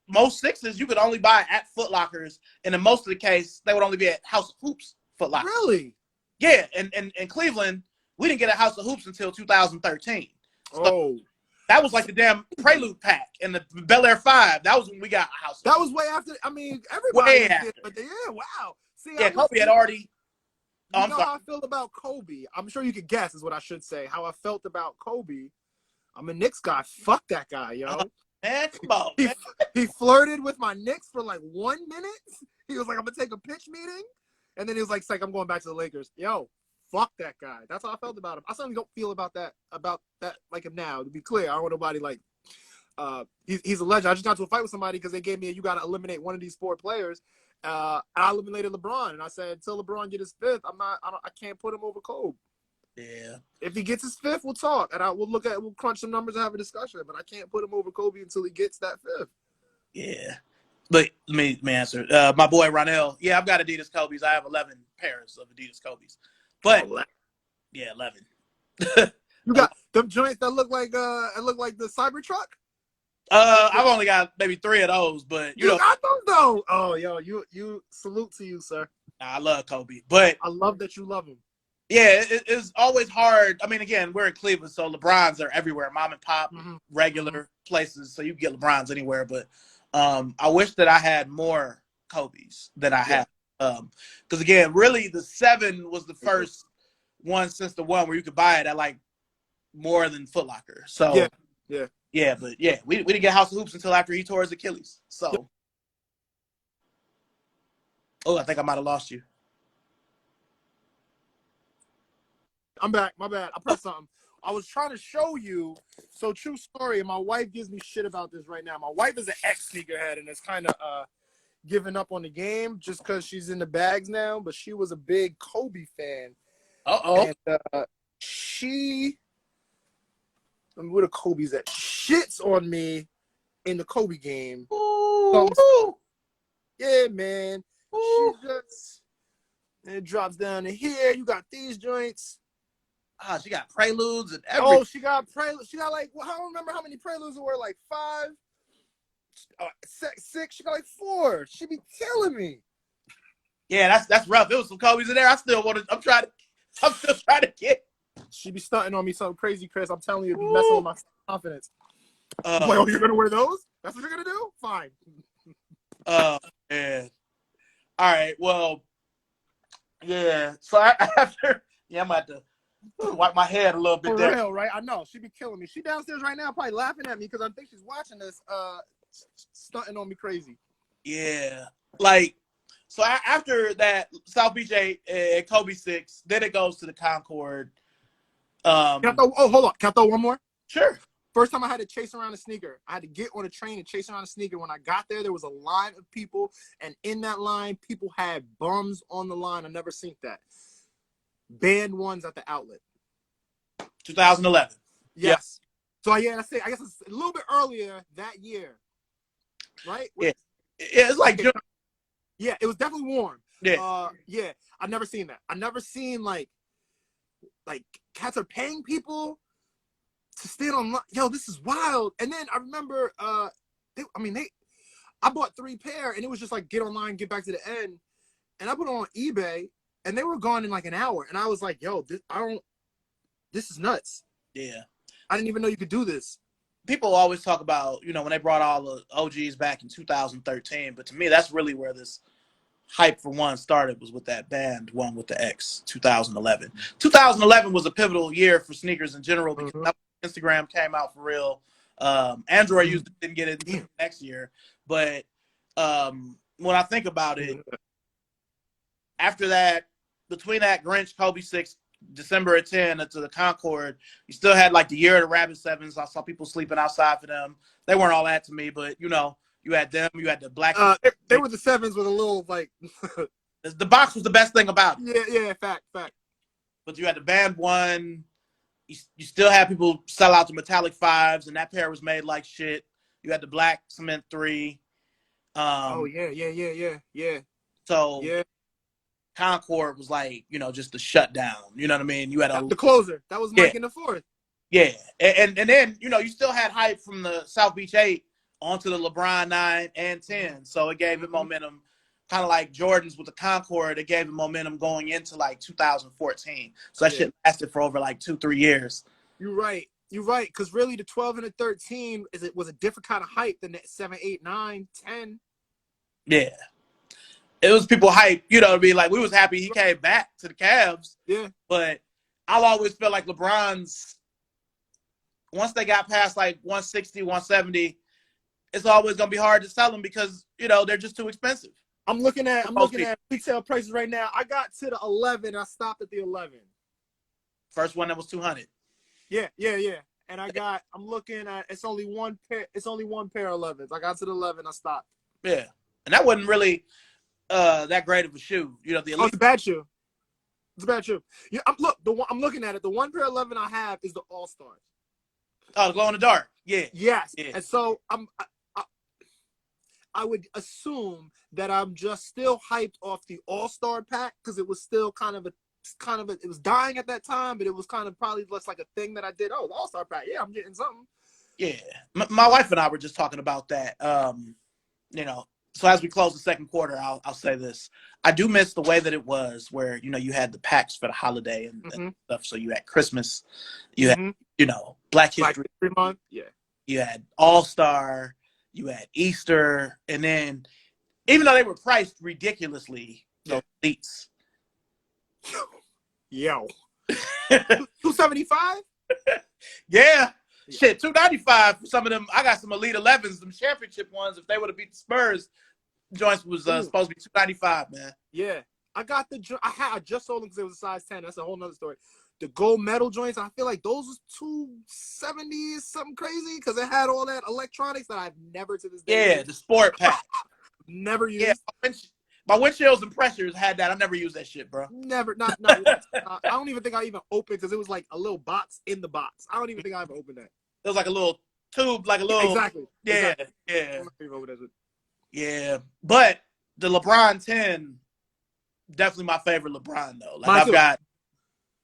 most 6s you could only buy at Foot Lockers, and in most of the case they would only be at House of Hoops Foot Locker. Really? Yeah, and in Cleveland we didn't get a House of Hoops until 2013. So that was like the damn Prelude pack and the Bel Air 5. That was when we got a House of That Hoops. was way after. I mean, everybody did, but wow. See, Kobe had already. You know how I feel about Kobe. I'm sure you could guess is what I should say. How I felt about Kobe. I'm a Knicks guy. Fuck that guy, yo. Man, come on. He flirted with my Knicks for like 1 minute. He was like, I'm gonna take a pitch meeting, and then he was like, I'm going back to the Lakers. Yo, fuck that guy. That's how I felt about him. I certainly don't feel about that like him now. To be clear, I don't want nobody like. He's a legend. I just got to a fight with somebody because they gave me you got to eliminate one of these 4 players. I eliminated LeBron, and I said until LeBron get his 5th, I can't put him over Kobe. Yeah. If he gets his 5th, we'll talk, and we'll crunch some numbers and have a discussion. But I can't put him over Kobe until he gets that 5th. Yeah. But let me answer. My boy Ronell. Yeah, I've got Adidas Kobe's. I have 11 pairs of Adidas Kobe's. But 11. Yeah, 11. You got them joints that look like the Cybertruck? I've only got maybe 3 of those, but you got those though. Oh, yo, you salute to you, sir. I love Kobe, but I love that you love him. Yeah, it's always hard. I mean, again, we're in Cleveland, so LeBrons are everywhere, mom and pop, regular places, so you can get LeBrons anywhere. But I wish that I had more Kobe's than I Yeah. have. Because again, really, the 7 was the first one since the one where you could buy it at like more than Foot Locker. Yeah. So Yeah. yeah, but yeah, we didn't get House of Hoops until after he tore his Achilles. So, oh, I think I might have lost you. I'm back. My bad. I pressed something. I was trying to show you. So true story. And my wife gives me shit about this right now. My wife is an ex-sneakerhead and is kind of giving up on the game just because she's in the bags now. But she was a big Kobe fan. Uh-oh. And she, I mean, where the Kobe's at? Shits on me in the Kobe game. Ooh. Yeah, man. Ooh. She just, and it drops down to here. You got these joints. Ah, she got Preludes and everything. Oh, she got Preludes. She got like, I don't remember how many Preludes there were, like 5, 6. She got like 4. She be killing me. Yeah, that's rough. There was some Kobe's in there. I'm still trying to get. She be stunting on me something crazy, Chris. I'm telling you, it be messing with my confidence. Like, oh, you're gonna wear those? That's what you're gonna do? Fine. Man. All right. Well, yeah. So after, I'm about to wipe my head a little bit For there. real, right? I know. She be killing me. She downstairs right now probably laughing at me because I think she's watching this, stunting on me crazy. Yeah. Like, so after that South Beach 8 and Kobe 6, then it goes to the Concord. Hold on. Can I throw one more? Sure. First time I had to chase around a sneaker. I had to get on a train and chase around a sneaker. When I got there was a line of people, and in that line, people had bums on the line. I never seen that. Banned ones at the outlet. 2011. Yes. Yep. So yeah, I guess it's a little bit earlier that year, right? Yeah. It's like June. Yeah, it was definitely warm. Yeah. Yeah. I've never seen that. I've never seen like cats are paying people to stand on. Yo, this is wild. And then I remember, I bought 3 pair, and it was just like get online, get back to the end, and I put it on eBay, and they were gone in like an hour, and I was like, yo, this is nuts. Yeah. I didn't even know you could do this. People always talk about, when they brought all the OGs back in 2013, but to me, that's really where this hype for one started, was with that band one with the X, 2011. 2011 was a pivotal year for sneakers in general because Instagram came out for real. Android users didn't get it until next year. But when I think about it, after that, between that Grinch, Kobe 6, December of 10 to the Concord, you still had like the year of the Rabbit 7s. I saw people sleeping outside for them. They weren't all that to me, but you had them, you had the black. They were the 7s with a little like. The box was the best thing about it. Yeah, fact. But you had the band 1. You still had people sell out the metallic 5s, and that pair was made like shit. You had the black cement 3. Oh yeah. So yeah. Concord was like, just the shutdown. You know what I mean? You had the closer. That was Mike in the 4th. Yeah. And then, you still had hype from the South Beach 8 onto the LeBron 9 and 10. So it gave it momentum, kind of like Jordan's with the Concord. It gave it momentum going into like 2014. So that shit lasted for over like 2-3 years. You're right. Because really the 12 and the 13 was a different kind of hype than the 7, 8, 9, 10. Yeah. It was people hype, to be like, we was happy he came back to the Cavs. Yeah. But I'll always feel like LeBron's, once they got past like 160, 170, it's always going to be hard to sell them because, they're just too expensive. I'm looking at retail prices right now. I got to the 11. I stopped at the 11. First one that was 200. Yeah. And I'm looking at, it's only one pair of 11s. I got to the 11. I stopped. Yeah. And that wasn't really that great of a shoe. The Elite. Oh, it's a bad shoe. It's a bad shoe. Yeah, I'm looking at it. The one pair of 11 I have is the All-Stars. Oh, the glow in the dark. Yeah. Yes. Yeah. And so I would assume that I'm just still hyped off the All-Star pack because it was still it was dying at that time, but it was kind of probably just like a thing that I did. Oh, the All-Star pack. Yeah, I'm getting something. Yeah. My wife and I were just talking about that. So as we close the second quarter, I'll say this. I do miss the way that it was where, you had the packs for the holiday and stuff. So you had Christmas, you had, Black History Month. Yeah. You had All-Star, you had Easter, and then even though they were priced ridiculously, those elites. Yo. 275? Yeah. Shit, 295 for some of them. I got some Elite 11s, some championship ones. If they would have beat the Spurs, joints was supposed to be 295, man. Yeah. I just sold them because it was a size 10. That's a whole nother story. The gold medal joints, I feel like those was 270 something crazy because it had all that electronics that I've never to this day. Yeah, the sport pack. Never used. Yeah, my windshields and pressures had that. I never used that shit, bro. Never, not once. I don't even think I even opened because it was like a little box in the box. I don't even think I ever opened that. It was like a little tube, like a little. Exactly. Yeah, exactly. yeah. That. Yeah, but the LeBron 10, definitely my favorite LeBron though. Like I've got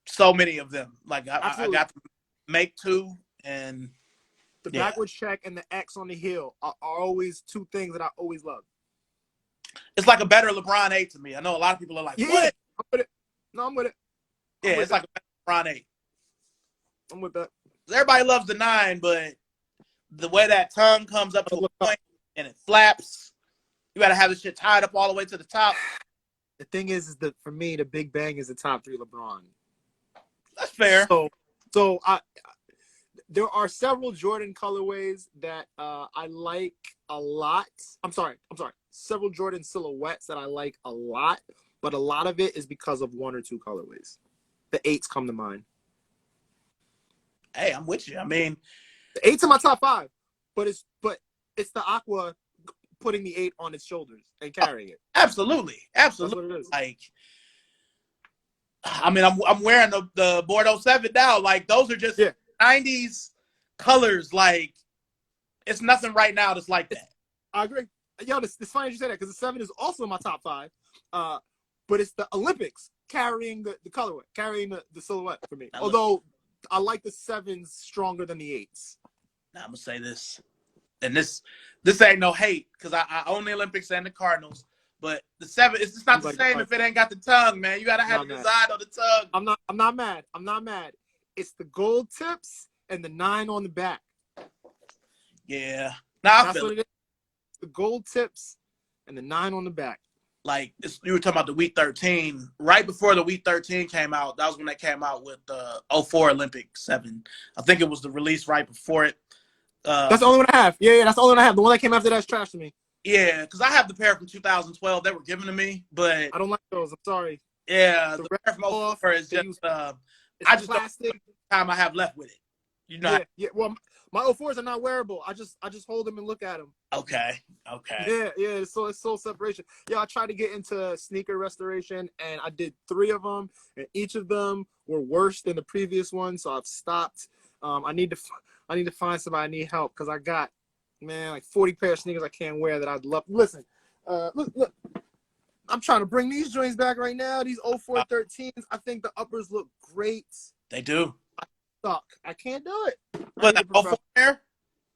so many of them. Like I got to make two, and the backwards check and the X on the heel are always two things that I always love. It's like a better LeBron 8 to me. I know a lot of people are like, what? I'm with it. No, I'm with it. It's like a better LeBron 8. I'm with that. Everybody loves the 9, but the way that tongue comes up to a point and it flaps, you got to have the shit tied up all the way to the top. The thing is that for me, the Big Bang is the top 3 LeBron. That's fair. So there are several Jordan colorways that I like a lot. I'm sorry. Several Jordan silhouettes that I like a lot, but a lot of it is because of 1 or 2 colorways. The 8s come to mind. Hey, I'm with you. I mean, the 8's in my top 5, but it's the Aqua putting the 8 on its shoulders and carrying it. Absolutely. That's what it is. Like, I mean, I'm wearing the Bordeaux 7 now. Like, those are just 90s colors. Like, it's nothing right now that's like that. I agree. Yo, it's funny you say that because the 7 is also in my top 5. But it's the Olympics carrying the colorway, carrying the silhouette for me. Although I like the 7s stronger than the 8s. Now, I'm going to say this. And this ain't no hate because I own the Olympics and the Cardinals. But the 7, it's just not the same if it ain't got the tongue, man. You got to have the design on the tongue. I'm not mad. It's the gold tips and the 9 on the back. Yeah. Now That's what it is. The gold tips and the 9 on the back. Like, you were talking about the Wheat 13. Right before the Wheat 13 came out, that was when they came out with the 04 Olympic 7. I think it was the release right before it. That's the only one I have. Yeah, that's the only one I have. The one that came after that's trash to me. Yeah, because I have the pair from 2012 that were given to me, but I don't like those. I'm sorry. Yeah, the pair from 04 is just I just plastic. don't know time I have left with it. You know. Yeah. Well, my 04s are not wearable. I just hold them and look at them. Okay. Yeah. It's soul separation. Yeah, I tried to get into sneaker restoration, and I did 3 of them, and each of them were worse than the previous one, so I've stopped. I need to find somebody. I need help because I got, man, like 40 pair of sneakers I can't wear that I'd love. Listen, look. I'm trying to bring these joints back right now. These 04 13s. I think the uppers look great. They do. I suck. I can't do it. What, the 04 pair?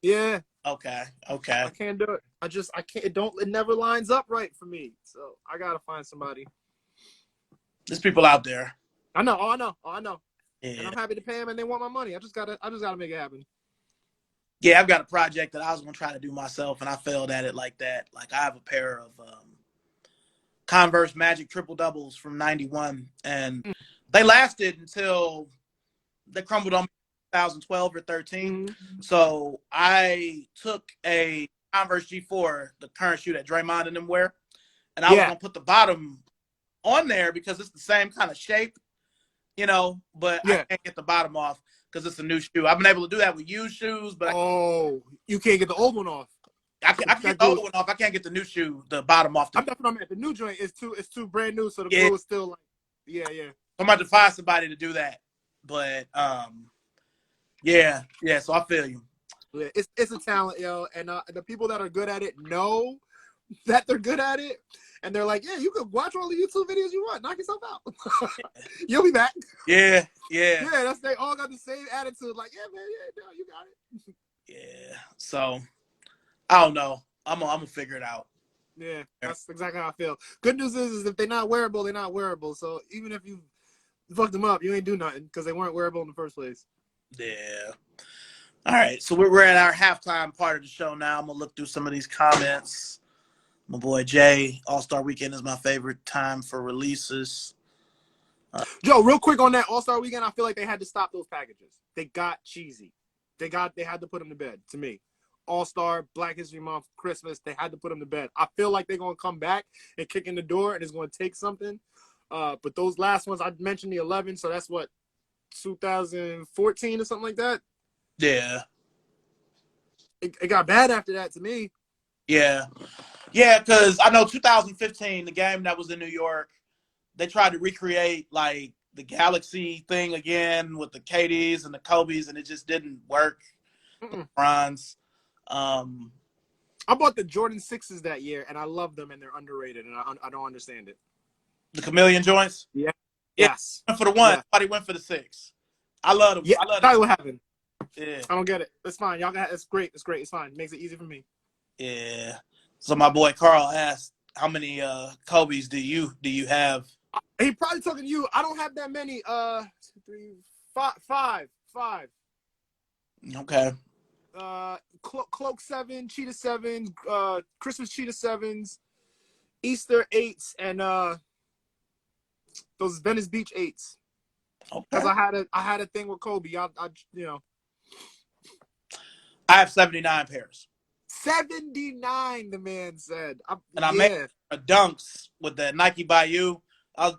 Yeah. Okay. I can't do it. I can't. It never lines up right for me. So I gotta find somebody. There's people out there. I know. I know. Yeah. And I'm happy to pay them, and they want my money. I just gotta make it happen. Yeah, I've got a project that I was gonna try to do myself, and I failed at it like that. Like, I have a pair of Converse Magic triple doubles from '91, and they lasted until they crumbled on me in 2012 or 13. Mm-hmm. So I took a Converse G4, the current shoe that Draymond and them wear, and I was gonna put the bottom on there because it's the same kind of shape, you know, but I can't get the bottom off because it's a new shoe. I've been able to do that with used shoes, but you can't get the old one off. I can get the old one off. I can't get the new shoe, the bottom off. That's what I meant. The new joint is too brand new, so the glue is still like, yeah. I'm about to find somebody to do that, but yeah. So I feel you. Yeah, it's a talent, yo, and the people that are good at it know that they're good at it, and they're like, yeah, you can watch all the YouTube videos you want, knock yourself out. You'll be back. Yeah. They all got the same attitude, like, yeah, man, no, you got it. Yeah. So I don't know. I'm gonna figure it out. Yeah, that's exactly how I feel. Good news is if they're not wearable, they're not wearable. So even if you fucked them up, you ain't do nothing because they weren't wearable in the first place. Yeah. All right, so we're at our halftime part of the show now. I'm gonna look through some of these comments. My boy Jay, All-Star Weekend is my favorite time for releases. Joe, real quick on that All-Star Weekend, I feel like they had to stop those packages. They got cheesy. They had to put them to bed, to me. All-Star, Black History Month, Christmas, they had to put them to bed. I feel like they're going to come back and kick in the door, and it's going to take something. But those last ones, I mentioned the 11, so that's what, 2014 or something like that? Yeah. It got bad after that to me. Yeah. Yeah, because I know 2015, the game that was in New York, they tried to recreate like the Galaxy thing again with the KDs and the Kobe's, and it just didn't work. Mm-mm. Bronze. I bought the Jordan 6s that year, and I love them, and they're underrated, and I don't understand it. The chameleon joints? Yeah. Yeah. Yes. Went for the one. Yeah. Somebody went for the 6. I love them. Yeah, I love that's them. what happened. Yeah. I don't get it. It's fine. Y'all got it's great. It's great. It's fine. It makes it easy for me. Yeah. So my boy Carl asked, how many Kobe's do you have? He probably talking to you. I don't have that many. 2, 3, 5. Okay. Cloak 7, Cheetah 7, Christmas Cheetah 7s, Easter 8s, and those Venice Beach 8s. Okay. Because I had a thing with Kobe. I I have 79 pairs. 79, the man said. I made a dunks with the Nike Bayou. I was,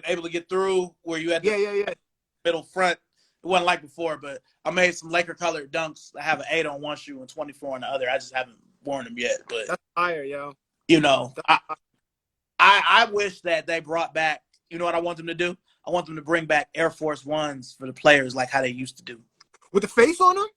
able to get through where you had the middle front. It wasn't like before, but I made some Laker colored dunks. I have an 8 on one shoe and 24 on the other. I just haven't worn them yet. But that's fire, yo. I wish that they brought back. You know what I want them to do? I want them to bring back Air Force Ones for the players, like how they used to do. With the face on them?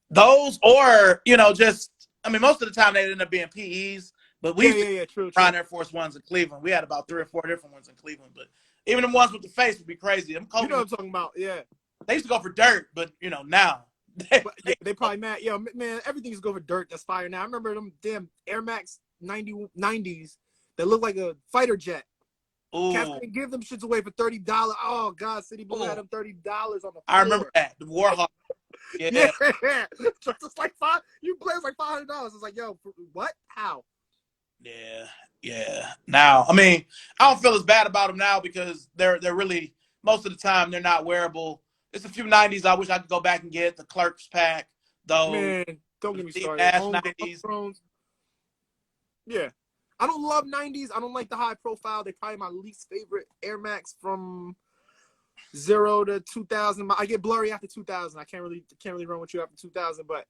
Those, or most of the time they end up being PEs. But we true. Air Force Ones in Cleveland. We had about 3 or 4 different ones in Cleveland. But even the ones with the face would be crazy. You know what I'm talking about? Yeah. They used to go for dirt, but now. They probably mad. Yo, man, everything used to go for dirt. That's fire. Now I remember them damn Air Max 90s that looked like a fighter jet. Ooh. Cats couldn't give them shits away for $30. Oh God, City Blue had them $30 on the floor. I remember that. The Warhawk. Yeah. It's like you play it's like $500. It's like, yo, what? How? Yeah. Now, I don't feel as bad about them now because they're really, most of the time they're not wearable. It's a few 90s I wish I could go back and get. The Clerks pack, though. Man, don't get me started. 90s. Yeah. I don't love 90s. I don't like the high profile. They're probably my least favorite Air Max from 0 to 2000. I get blurry after 2000. I can't really run with you after 2000, but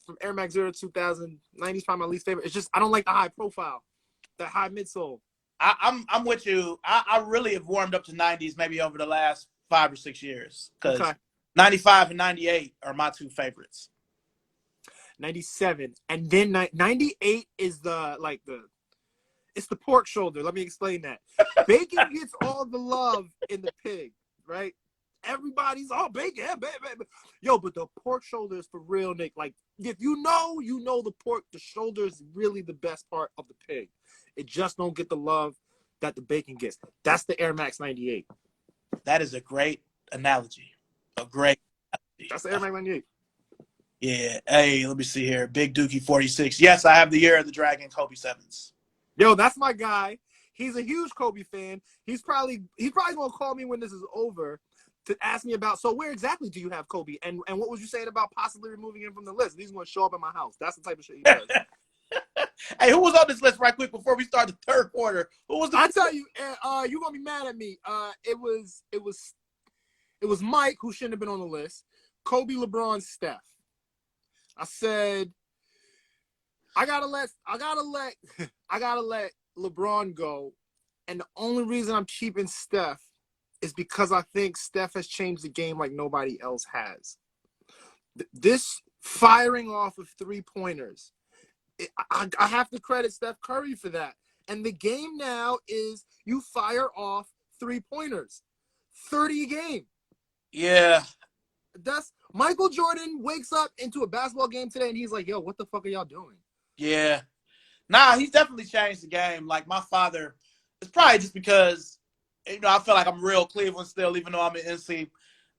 from Air Max 0 to 2000, 90s probably my least favorite. It's just I don't like the high profile, that high midsole. I'm with you. I really have warmed up to 90s maybe over the last 5 or 6 years because 95 and 98 are my 2 favorites. 97 and then 98 is it's the pork shoulder. Let me explain that. Bacon gets all the love in the pig, right? Everybody's all bacon, baby. Yo, but the pork shoulder is for real, Nick. Like, if you know the pork, the shoulder is really the best part of the pig. It just don't get the love that the bacon gets. That's the Air Max 98. That is a great analogy. That's the Air Max 98. Yeah. Hey, let me see here. Big Dookie 46. Yes, I have the Year of the Dragon Kobe 7s. Yo, that's my guy. He's a huge Kobe fan. He's probably gonna call me when this is over to ask me about, so where exactly do you have Kobe? And what was you saying about possibly removing him from the list? He's gonna show up at my house. That's the type of shit he does. Hey, who was on this list right quick before we start the third quarter? Who was I tell you, you're gonna be mad at me. It was Mike, who shouldn't have been on the list. Kobe, LeBron, Steph. I said I gotta let LeBron go, and the only reason I'm keeping Steph is because I think Steph has changed the game like nobody else has. This firing off of 3-pointers, I have to credit Steph Curry for that. And the game now is you fire off 3-pointers, 30 a game. Yeah. That's Michael Jordan wakes up into a basketball game today and he's like, yo, what the fuck are y'all doing? Yeah. Nah, he's definitely changed the game. Like my father, it's probably just because, I feel like I'm real Cleveland still, even though I'm in NC.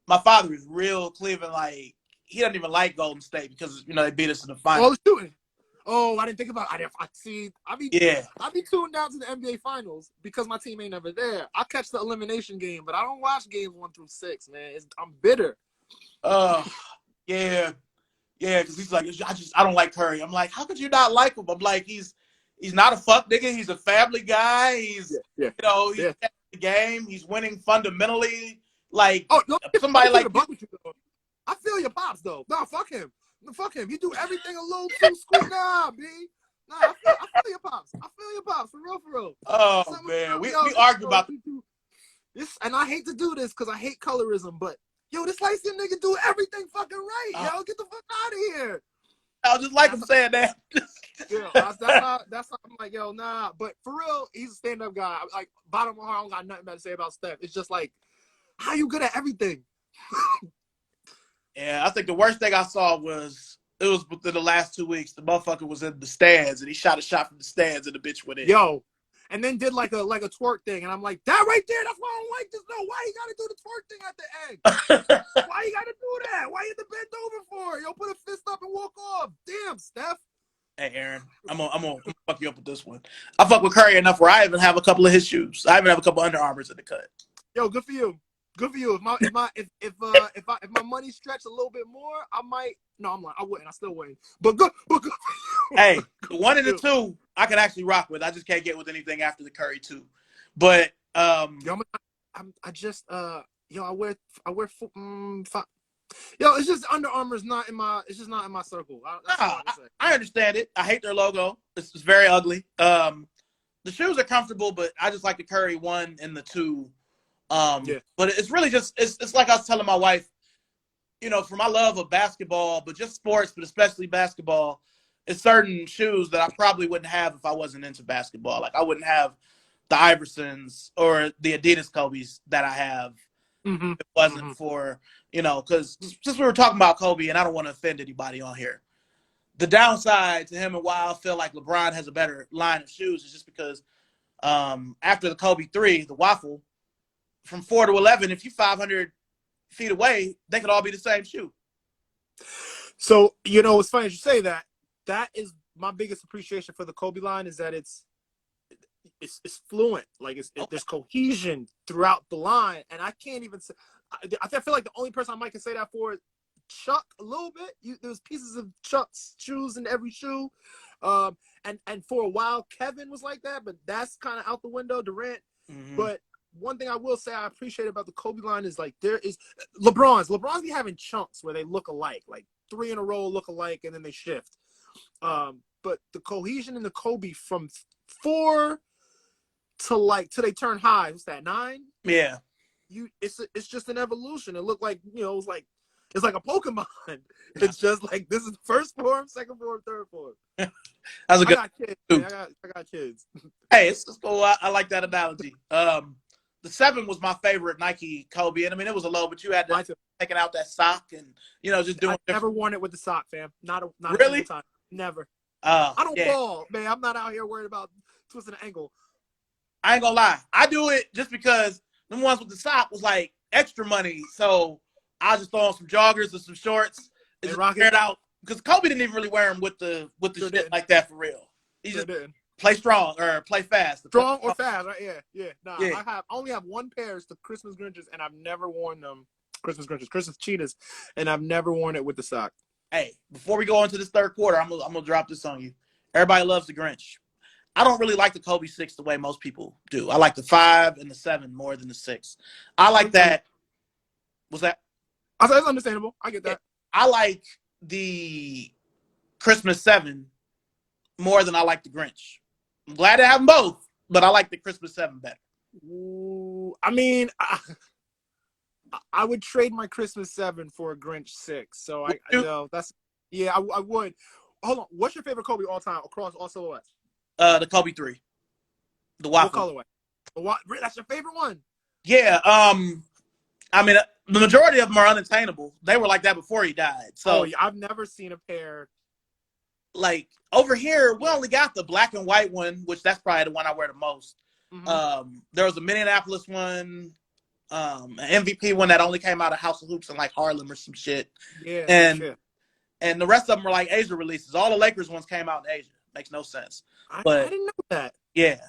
My father is real Cleveland. Like he doesn't even like Golden State because they beat us in the final. All the shooting. Oh, I didn't think about it. I be tuned down to the NBA Finals because my team ain't never there. I catch the elimination game, but I don't watch games 1 through 6, man. I'm bitter. Yeah, because he's like, I don't like Curry. I'm like, how could you not like him? I'm like, he's not a fuck nigga. He's a family guy. He's he's at the game. He's winning fundamentally. Like somebody like I feel your pops though. No, fuck him. He do everything a little too sweet. Nah, B. Nah, I feel your pops. For real. Oh man, we argue about this, and I hate to do this because I hate colorism, but yo, this light skinned nigga do everything fucking right. Yo, get the fuck out of here. I was just like him saying that. That's how I'm like, yo, nah. But for real, he's a stand-up guy. Like, bottom of my heart, I don't got nothing bad to say about Steph. It's just like, how you good at everything? Yeah, I think the worst thing I saw was within the last 2 weeks. The motherfucker was in the stands and he shot a shot from the stands and the bitch went in. Yo, and then did like a twerk thing, and I'm like, that right there, that's why I don't like this. No, why you gotta do the twerk thing at the end? Why you gotta do that? Why you had to bend over for? Yo, put a fist up and walk off. Damn, Steph. Hey, Aaron, I'm gonna fuck you up with this one. I fuck with Curry enough where I even have a couple of his shoes. I even have a couple Under Armours in the cut. Yo, good for you. Good for you. If my money stretched a little bit more, I might. No, I'm like, I wouldn't. I still wouldn't. But good. Hey, the 1 and the 2, I can actually rock with. I just can't get with anything after the Curry 2. But I wear five. Yo, it's just Under Armour's not in my. It's just not in my circle. I understand it. I hate their logo. It's very ugly. The shoes are comfortable, but I just like the Curry 1 and the 2. But it's really just it's like I was telling my wife, for my love of basketball, but just sports, but especially basketball, it's certain shoes that I probably wouldn't have if I wasn't into basketball. Like I wouldn't have the Iversons or the Adidas Kobe's that I have if it wasn't for, because since we were talking about Kobe, and I don't want to offend anybody on here, the downside to him and why I feel like LeBron has a better line of shoes is just because after the Kobe 3, the waffle, from 4 to 11, if you're 500 feet away, they could all be the same shoe. So, it's funny you say that. That is my biggest appreciation for the Kobe line is that it's fluent. Like there's cohesion throughout the line, and I can't even say. I feel like the only person I might can say that for is Chuck a little bit. There's pieces of Chuck's shoes in every shoe, and for a while Kevin was like that, but that's kind of out the window. Durant, but. One thing I will say I appreciate about the Kobe line is like there is LeBron's be having chunks where they look alike, like 3 in a row look alike and then they shift. But the cohesion in the Kobe from 4 to they turn high. What's that, 9? Yeah. It's just an evolution. It looked like it's like a Pokemon. It's just like this is the first form, second form, third form. That's a good. I got kids. Man. I got kids. Hey, it's cool. I like that analogy. The 7 was my favorite Nike Kobe, and I mean it was a low, but you had to taking out that sock and just doing. I never worn it with the sock, fam. Not really. A time. Never. I don't fall, man. I'm not out here worried about twisting an ankle. I ain't gonna lie. I do it just because the ones with the sock was like extra money, so I just throw on some joggers and some shorts and just wear it out. Because Kobe didn't even really wear them with the shit like that for real. He just didn't. Play strong or play fast. Strong or fast, right? Yeah. Nah, yeah. I only have one pair. It's the Christmas Grinches, and I've never worn them. Christmas Cheetahs, and I've never worn it with the sock. Hey, before we go into this third quarter, I'm gonna drop this on you. Everybody loves the Grinch. I don't really like the Kobe 6 the way most people do. I like the 5 and the 7 more than the 6. I like that. What's that? I said it's understandable. I get that. I like the Christmas 7 more than I like the Grinch. I'm glad to have them both, but I like the Christmas 7 better. Ooh, I mean, I would trade my Christmas 7 for a Grinch 6. So I would. Hold on. What's your favorite Kobe all time across all silhouettes? The Kobe 3. The waffle. What colorway? That's your favorite one? Yeah. I mean, the majority of them are unattainable. They were like that before he died. So I've never seen a pair. Like over here, we only got the black and white one, which that's probably the one I wear the most. There was a Minneapolis one. an MVP one that only came out of House of Hoops in like Harlem or some shit. Yeah, And shit. and the rest of them were like Asia releases. All the Lakers ones came out in Asia. Makes no sense. I But didn't know that. yeah,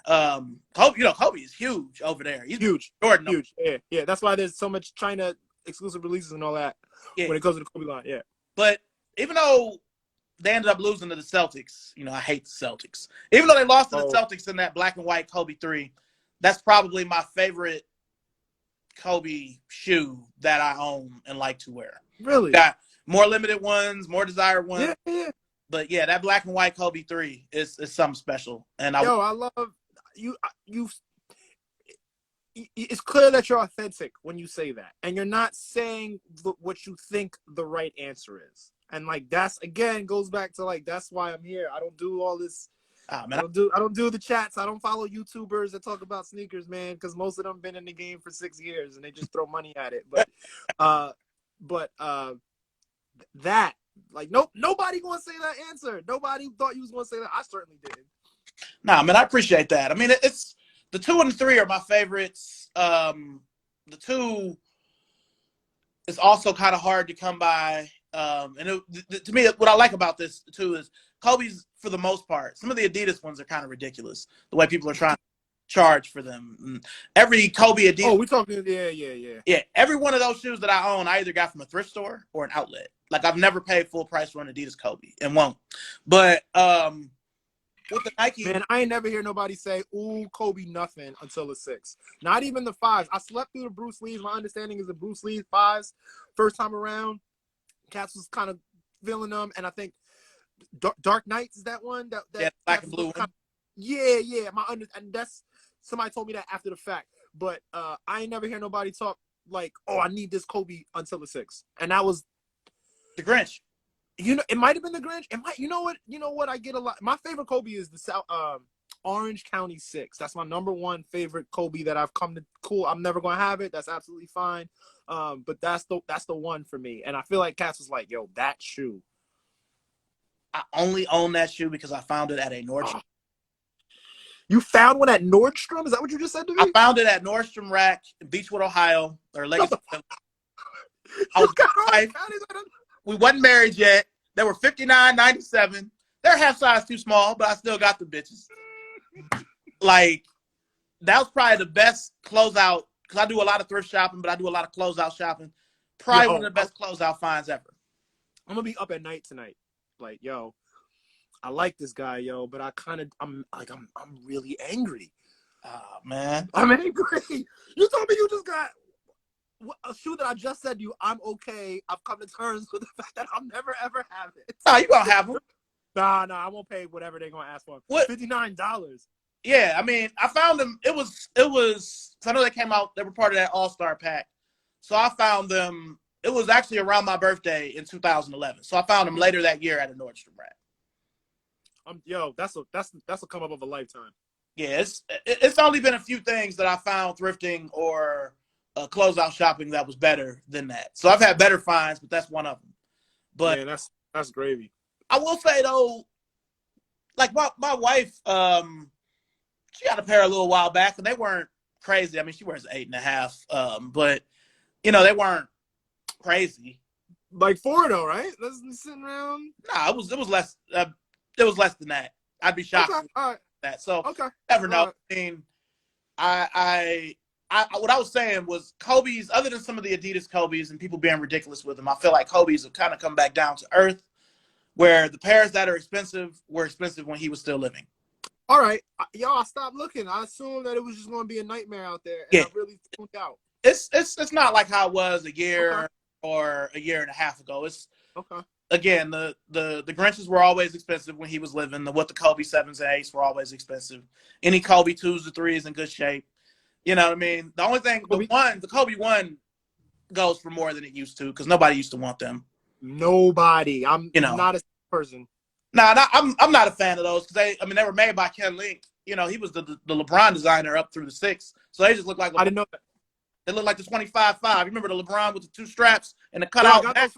Kobe is huge over there. He's Huge, Jordan. huge. Yeah, yeah. That's why there's so much China exclusive releases and all that Yeah. when it comes to the Kobe line. Yeah. But even though they ended up losing to the Celtics, I hate the Celtics. Even though they lost to the Celtics in that black and white Kobe 3, that's probably my favorite Kobe shoe that I own and like to wear. Really? Got more limited ones, more desired ones. Yeah, yeah. But yeah, that black and white Kobe 3 is something special. And I love you. It's clear that you're authentic when you say that, and you're not saying what you think the right answer is. And like that's again goes back to like that's why I'm here. I don't do all this. I don't do the chats. I don't follow YouTubers that talk about sneakers, man, because most of them been in the game for 6 years and they just throw money at it. But that like nobody gonna say that answer. Nobody thought you was gonna say that. I certainly did. Nah, man, I appreciate that. I mean, it's the 2 and the 3 are my favorites. The 2 is also kind of hard to come by. To me, what I like about this too is Kobe's, for the most part, some of the Adidas ones are kind of ridiculous. The way people are trying to charge for them. And every Kobe Adidas. Oh, we talking? Yeah. Yeah, every one of those shoes that I own, I either got from a thrift store or an outlet. Like I've never paid full price for an Adidas Kobe and won't. But with the Nike, man, I ain't never hear nobody say, "Ooh, Kobe nothing" until the 6. Not even the 5s. I slept through the Bruce Lee's. My understanding is the Bruce Lee 5s. First time around, Cats was kind of feeling them, and I think Dark Knights is that one. That black and blue one. Yeah. And that's somebody told me that after the fact. But I ain't never hear nobody talk like, "Oh, I need this Kobe" until the 6. And that was the Grinch. It might have been the Grinch. It might. You know what? I get a lot. My favorite Kobe is the Orange County 6. That's my number one favorite Kobe that I've come to. Cool. I'm never gonna have it. That's absolutely fine. But that's the one for me. And I feel like Cass was like, "Yo, that shoe." I only own that shoe because I found it at a Nordstrom. You found one at Nordstrom? Is that what you just said to me? I found it at Nordstrom Rack in Beechwood, Ohio, or Legacy. We wasn't married yet. They were $59.97. They're half size too small, but I still got the bitches. Like, that was probably the best closeout, because I do a lot of thrift shopping, but I do a lot of closeout shopping. Probably one of the best closeout finds ever. I'm gonna be up at night tonight. Like, yo, I like this guy, yo, but I'm really angry. Oh, man. I'm angry. You told me you just got a shoe that I just said to you, I'm okay. I've come to terms with the fact that I'll never, ever have it. Nah, you gonna have them. Nah, I won't pay whatever they're gonna ask for. What? $59. Yeah, I mean, I found them. It was. I know they came out. They were part of that All-Star pack. So I found them. It was actually around my birthday in 2011. So I found them later that year at a Nordstrom Rack. Yo, that's a come up of a lifetime. Yeah, it's only been a few things that I found thrifting or closeout shopping that was better than that. So I've had better finds, but that's one of them. But yeah, that's gravy. I will say though, like my wife, she got a pair a little while back, and they weren't crazy. I mean, she wears 8.5, but they weren't crazy. Like 4 though, right? Let's be sitting around. Nah, it was less. It was less than that. I'd be shocked. Okay, all right. That so okay. Never know. Right. I mean, I what I was saying was Kobe's, other than some of the Adidas Kobe's and people being ridiculous with them, I feel like Kobe's have kind of come back down to earth, where the pairs that are expensive were expensive when he was still living. All right, y'all, I stopped looking. I assumed that it was just going to be a nightmare out there, and I really tuned out. It's not like how it was a year or a year and a half ago. It's again, the Grinches were always expensive when he was living. The Kobe 7s and 8s were always expensive. Any Kobe 2s or 3s in good shape. You know what I mean? The only thing, the Kobe 1 goes for more than it used to because nobody used to want them. Nobody. I'm not a person. Nah, I'm not a fan of those because they were made by Ken Link. He was the LeBron designer up through the 6. So they just look like LeBron. I didn't know that. They look like the 25-5. You remember the LeBron with the 2 straps and the cutout? Yeah, it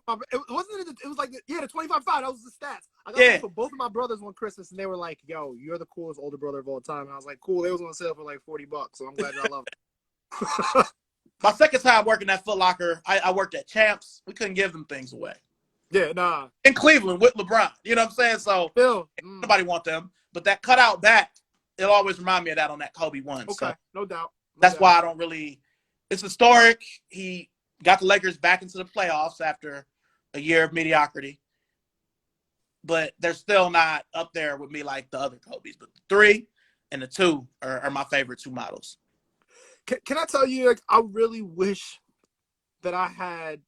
was like the 25-5. That was the stats. I got those for both of my brothers one Christmas, and they were like, "Yo, you're the coolest older brother of all time." And I was like, "Cool." They was on sale for like $40, so I'm glad y'all love it. My second time working at Foot Locker, I worked at Champs. We couldn't give them things away. Yeah, nah. In Cleveland with LeBron. You know what I'm saying? So Bill. nobody want them. But that cutout back, it'll always remind me of that on that Kobe one. Okay, So no doubt. that's why I don't really – it's historic. He got the Lakers back into the playoffs after a year of mediocrity. But they're still not up there with me like the other Kobe's. But the 3 and the 2 are my favorite 2 models. Can I tell you, like, I really wish that I had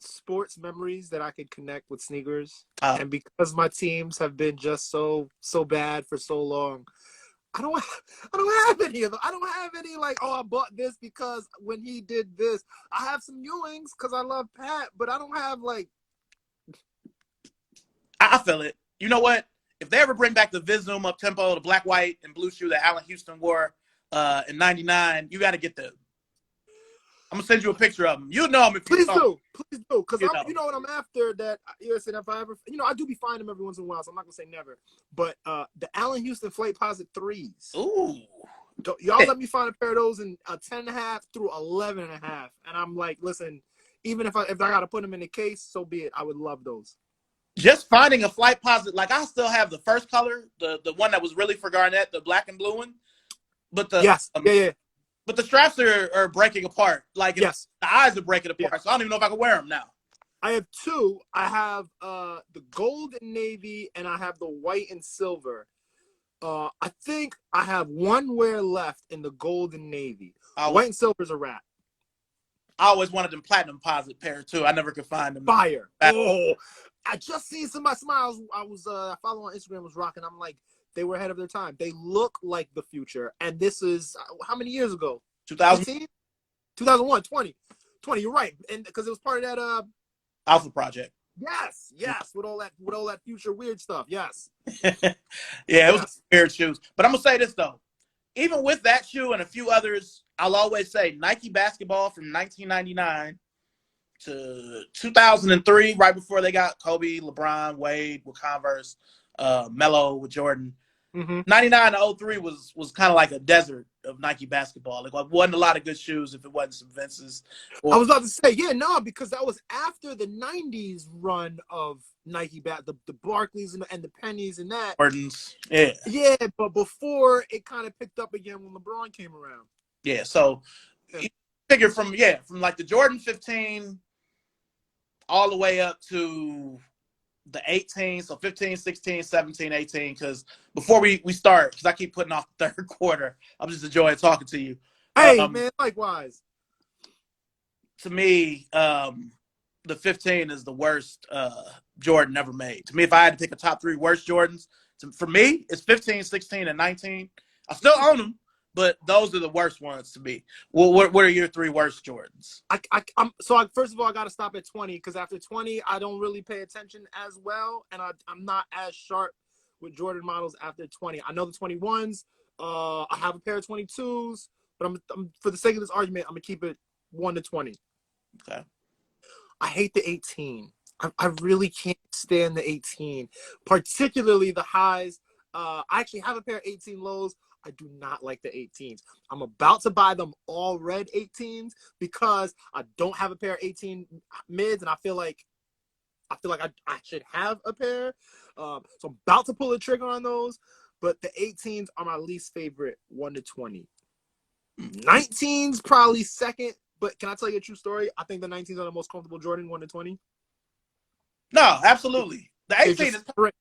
sports memories that I could connect with sneakers. And because my teams have been just so bad for so long, I don't have any of them. I don't have any like, oh, I bought this because when he did this. I have some Ewings because I love Pat, but I don't have like. I feel it. You know what? If they ever bring back the Vizum up tempo, the black, white, and blue shoe that Allen Houston wore in '99, you got to get them. I'm gonna send you a picture of them. You know them if Please you do, because you know what I'm after. That listen, if I ever, I do be finding them every once in a while, so I'm not gonna say never. But the Allen Houston Flight Posit 3s. Ooh, y'all let me find a pair of those in a 10.5 through 11.5, and I'm like, listen, even if I gotta put them in the case, so be it. I would love those. Just finding a Flight Posit, like I still have the first color, the one that was really for Garnett, the black and blue one. But the yes, yeah. But the straps are breaking apart. Like yes, the eyes are breaking apart. Yeah. So I don't even know if I can wear them now. I have 2. I have the gold and navy, and I have the white and silver. I think I have 1 wear left in the gold and navy. White and silver's a wrap. I always wanted them platinum posit pair too. I never could find them. Fire. Oh, I just seen somebody smile. I was following on Instagram, was rocking. I'm like, they were ahead of their time. They look like the future. And this is how many years ago? 2000? 2001, 20. You're right. And because it was part of that Alpha Project. Yes, with all that future weird stuff. Yes. Yeah, it was weird shoes. But I'm gonna say this though. Even with that shoe and a few others, I'll always say Nike basketball from 1999 to 2003, right before they got Kobe, LeBron, Wade with Converse, Melo with Jordan. Mm-hmm. 99 to 03 was kind of like a desert of Nike basketball. Like, wasn't a lot of good shoes if it wasn't some Vince's. I was about to say, because that was after the 90s run of Nike the Barclays and the Pennies and that. Jordans, yeah. Yeah, but before it kind of picked up again when LeBron came around. Yeah, so you figure from like the Jordan 15 all the way up to the 18, so 15, 16, 17, 18, because before we start, because I keep putting off the third quarter, I'm just enjoying talking to you. Hey, man, likewise. To me, the 15 is the worst Jordan ever made. To me, if I had to pick a top 3 worst Jordans, for me, it's 15, 16, and 19. I still own them, but those are the worst ones to me. Well, what are your 3 worst Jordans? First of all, I got to stop at 20 because after 20, I don't really pay attention as well, and I'm not as sharp with Jordan models after 20. I know the 21s. I have a pair of 22s, but I'm for the sake of this argument, I'm gonna keep it 1 to 20. Okay. I hate the 18. I really can't stand the 18, particularly the highs. I actually have a pair of 18 lows. I do not like the 18s. I'm about to buy them all red 18s because I don't have a pair of 18 mids, and I feel like I should have a pair. So I'm about to pull the trigger on those. But the 18s are my least favorite, 1 to 20. 19s probably second. But can I tell you a true story? I think the 19s are the most comfortable Jordan, 1 to 20. No, absolutely. The 18 is great.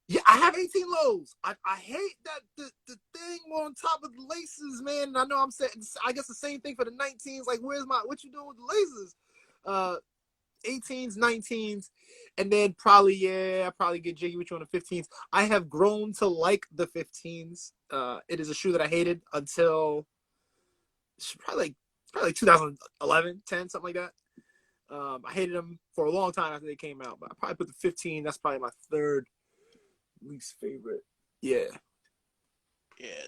Yeah, I have 18 lows. I hate that the thing on top of the laces, man. And I know I'm saying, I guess the same thing for the 19s. Like, what you doing with the laces? 18s, 19s, and then probably get jiggy with you on the 15s. I have grown to like the 15s. It is a shoe that I hated until probably 2011, 10, something like that. I hated them for a long time after they came out, but I probably put the 15. That's probably my 3rd least favorite. Yeah.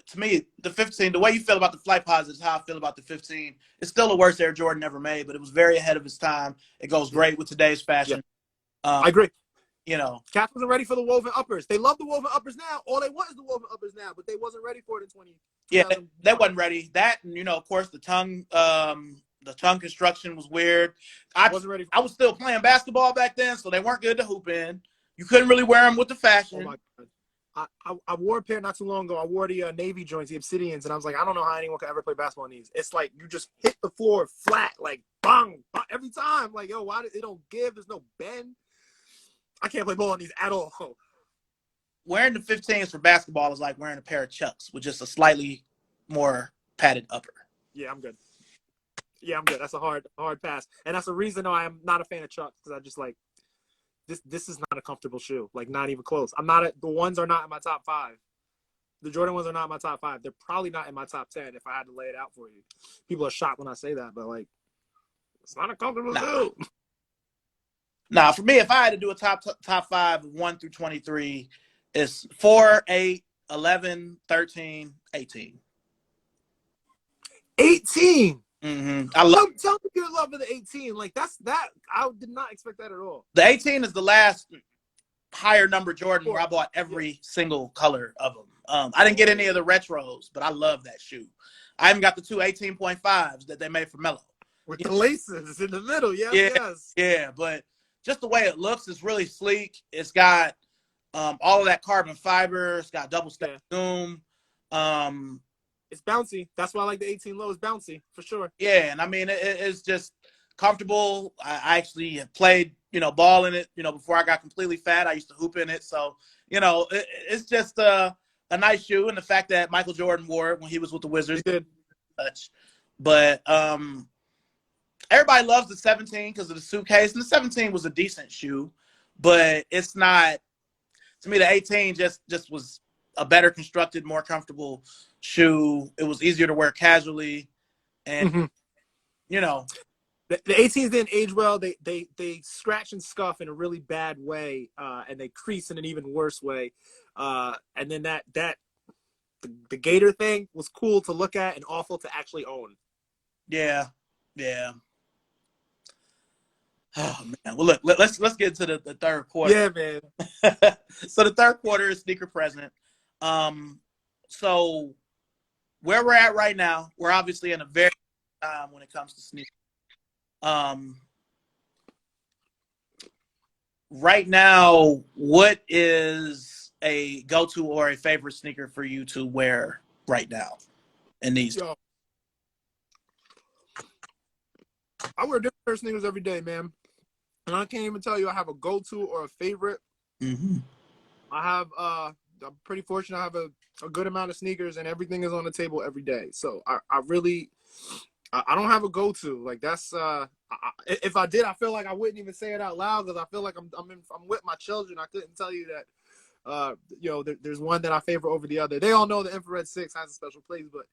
To me, the 15, the way you feel about the Flight Posit is how I feel about the 15. It's still the worst Air Jordan ever made, but it was very ahead of its time. It goes great with today's fashion. I agree. You know, Cats wasn't ready for the woven uppers. They love the woven uppers now. All they want is the woven uppers now, but they wasn't ready for it in 20. yeah, they wasn't ready. That, and of course, the tongue construction was weird. Wasn't ready. I was still playing basketball back then, so they weren't good to hoop in. You couldn't really wear them with the fashion. Oh my god. I wore a pair not too long ago. I wore the Navy joints, the Obsidians, and I was like, I don't know how anyone could ever play basketball in these. It's like you just hit the floor flat, like bang, bang every time. Like, yo, why it don't give? There's no bend. I can't play ball in these at all. Wearing the 15s for basketball is like wearing a pair of Chucks with just a slightly more padded upper. Yeah, I'm good. That's a hard pass, and that's the reason why I'm not a fan of Chucks, because I just like this is not a comfortable shoe. Like, not even close. The ones are not in my top 5. The Jordan ones are not in my top 5. They're probably not in my top 10 if I had to lay it out for you. People are shocked when I say that, but like, it's not a comfortable shoe. Nah, for me, if I had to do a top 5 of 1 through 23, it's 4, 8, 11, 13, 18. 18. Mm-hmm. Tell me your love of the 18. Like, that. I did not expect that at all. The 18 is the last higher number Jordan where I bought every single color of them. I didn't get any of the retros, but I love that shoe. I even got the 2 18.5s that they made for Melo. With the laces in the middle, yes. Yeah, but just the way it looks is really sleek. It's got all of that carbon fiber. It's got double step zoom. It's bouncy. That's why I like the 18 low. It's bouncy, for sure. Yeah, and I mean, it's just comfortable. I actually have played, ball in it, before I got completely fat. I used to hoop in it. So, it's just a nice shoe. And the fact that Michael Jordan wore it when he was with the Wizards. He did. But everybody loves the 17 because of the suitcase. And the 17 was a decent shoe. But it's not, to me, the 18 just was a better constructed, more comfortable shoe. It was easier to wear casually. And, The 18s didn't age well. They scratch and scuff in a really bad way, and they crease in an even worse way. And then the Gator thing was cool to look at and awful to actually own. Yeah. Oh man. Well, look, let's get to the third quarter. Yeah, man. So the third quarter is sneaker present. So where we're at right now, we're obviously in a very time when it comes to sneakers. Right now, what is a go-to or a favorite sneaker for you to wear right now in these? Yo, I wear different pair of sneakers every day, man. And I can't even tell you I have a go-to or a favorite. Mm-hmm. I'm pretty fortunate. I have a good amount of sneakers, and everything is on the table every day. So I don't have a go-to. Like, that's if I did, I feel like I wouldn't even say it out loud, because I feel like I'm with my children. I couldn't tell you that there's one that I favor over the other. They all know the Infrared 6 has a special place, but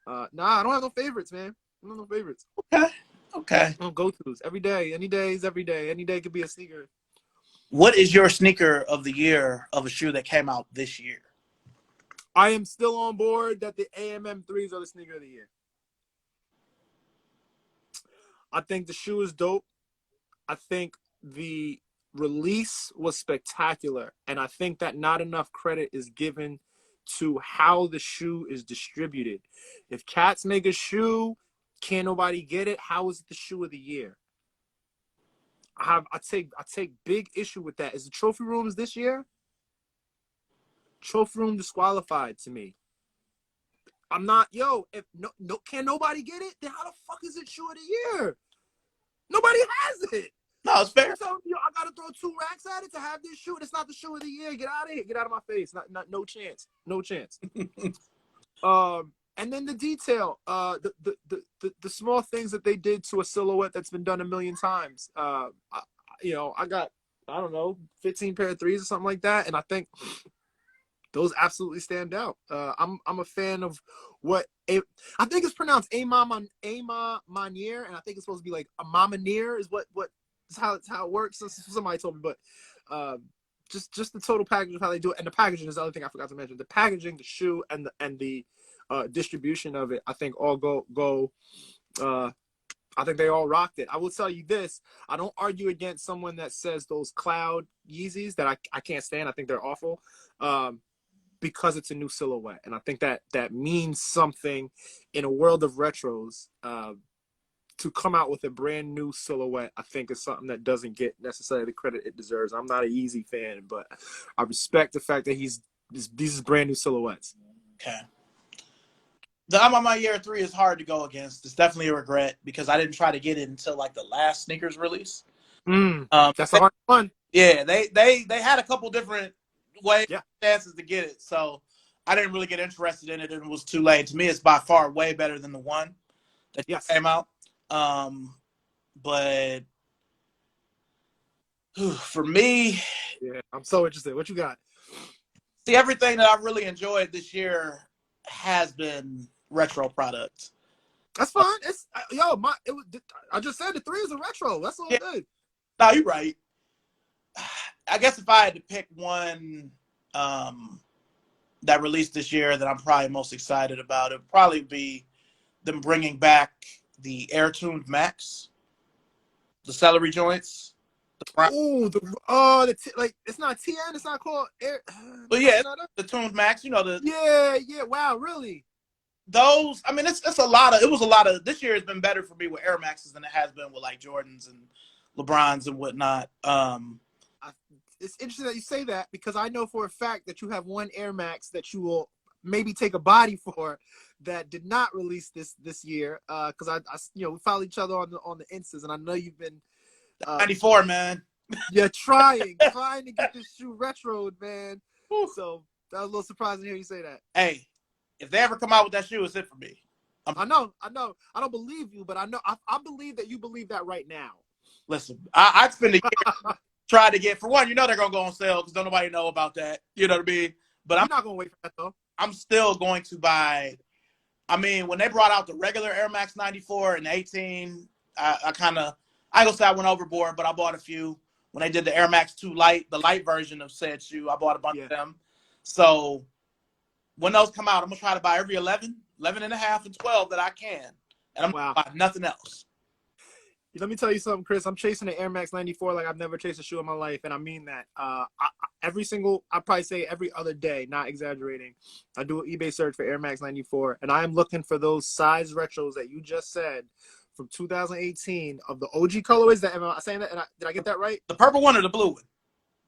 I don't have no favorites, man. I don't have no favorites. Okay. No go-tos. Every day. Any day is every day. Any day could be a sneaker. What is your sneaker of the year of a shoe that came out this year? I am still on board that the AMM3s are the sneaker of the year. I think the shoe is dope. I think the release was spectacular. And I think that not enough credit is given to how the shoe is distributed. If cats make a shoe, can't nobody get it? How is it the shoe of the year? I take big issue with that. Is the trophy rooms this year? Trophy room disqualified to me. I'm not, if no can nobody get it, then how the fuck is it shoe of the year? Nobody has it. No, it's fair. So, I gotta throw 2 racks at it to have this shoe. It's not the shoe of the year. Get out of here. Get out of my face. No chance. No chance. And then the detail, the small things that they did to a silhouette that's been done a million times. I got, I don't know, 15 pair of 3s or something like that, and I think those absolutely stand out. I'm a fan of I think it's pronounced Ama Manier, and I think it's supposed to be like a Mamanier is what is how it works. Somebody told me, but just the total package of how they do it, and the packaging is the other thing I forgot to mention. The packaging, the shoe, and the distribution of it, I think all go I think they all rocked it. I will tell you this. I don't argue against someone that says those cloud Yeezys that I can't stand. I think they're awful because it's a new silhouette. And I think that means something in a world of retros. To come out with a brand new silhouette, I think is something that doesn't get necessarily the credit it deserves. I'm not a Yeezy fan, but I respect the fact that these is brand new silhouettes. Okay. The I'm on my year 3 is hard to go against. It's definitely a regret because I didn't try to get it until like the last sneakers release. That's a hard one. Yeah, they had a couple different ways, Yeah. chances to get it, so I didn't really get interested in it, and it was too late. To me, it's by far way better than the one that came out. But for me, yeah, I'm so interested. What you got? See, everything that I've really enjoyed this year has been retro products. That's fine. It's I just said the 3 is a retro. That's all good. No, you're right. I guess if I had to pick one that released this year that I'm probably most excited about, it'd probably be them bringing back the Air Tuned Max, the celery joints. It's not TN. It's not called Air. But yeah, the Tuned Max. You know the. Yeah. Wow, really? Those. I mean, it's a lot of. It was a lot of. This year has been better for me with Air Maxes than it has been with like Jordans and LeBrons and whatnot. It's interesting that you say that because I know for a fact that you have one Air Max that you will maybe take a body for that did not release this year. Because I we follow each other on the Instas, and I know you've been 94, man. Yeah, trying to get this shoe retroed, man. So that was a little surprising to hear you say that. Hey, if they ever come out with that shoe, it's it for me. I know. I don't believe you, but I know I believe that you believe that right now. Listen, I'd spend a year trying to get, for one, they're gonna go on sale because don't nobody know about that. You know what I mean? But I'm not gonna wait for that though. I'm still going to buy. I mean, when they brought out the regular Air Max 94 and 18, I ain't gonna say I went overboard, but I bought a few. When they did the Air Max 2 Light, the light version of said shoe, I bought a bunch of them. So when those come out, I'm gonna try to buy every 11 and a half, and 12 that I can, and I'm gonna buy nothing else. Let me tell you something, Chris. I'm chasing the Air Max 94 like I've never chased a shoe in my life, and I mean that. I'd probably say every other day, not exaggerating, I do an eBay search for Air Max 94, and I am looking for those size retros that you just said from 2018 of the OG colorways. Am I saying that? Did I get that right? The purple one or the blue one?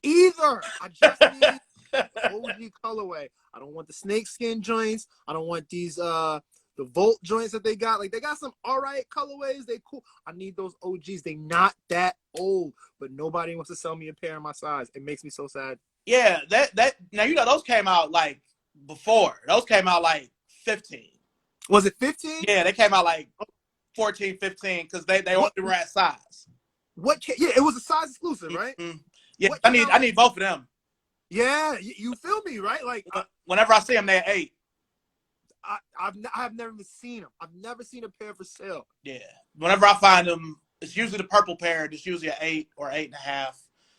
Either. I just need OG colorway. I don't want the snakeskin joints. I don't want these the Volt joints that they got. Like, they got some all right colorways. They cool. I need those OGs. They not that old, but nobody wants to sell me a pair of my size. It makes me so sad. Yeah, that now those came out like before. Those came out like 15. Was it 15? Yeah, they came out like 14, 15 because they only were at size. Yeah, it was a size exclusive, right? Mm-hmm. Yeah, I need both of them. Yeah, you feel me, right? Like whenever I see them, they're 8. I've never even seen them. I've never seen a pair for sale. Yeah, whenever I find them, it's usually the purple pair. It's usually an 8 or 8.5.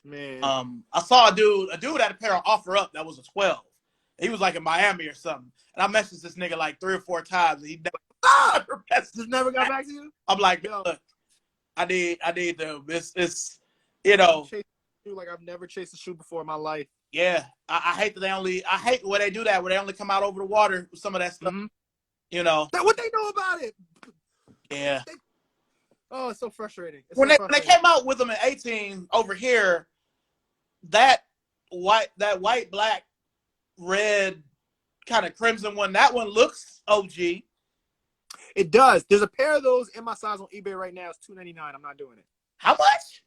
Man, I saw a dude had a pair on offer up that was a 12. He was like in Miami or something, and I messaged this nigga like 3 or 4 times, and he never got back to you. I'm like, look, I need them. It's like I've never chased a shoe before in my life. Yeah, I hate that I hate the way they do that, where they only come out over the water with some of that stuff. Mm-hmm. What they know about it. Yeah. It's so frustrating. When they came out with them in 18 over here, that white, black, red, kind of crimson one, that one looks OG. It does. There's a pair of those in my size on eBay right now. It's $2.99. I'm not doing it. How much?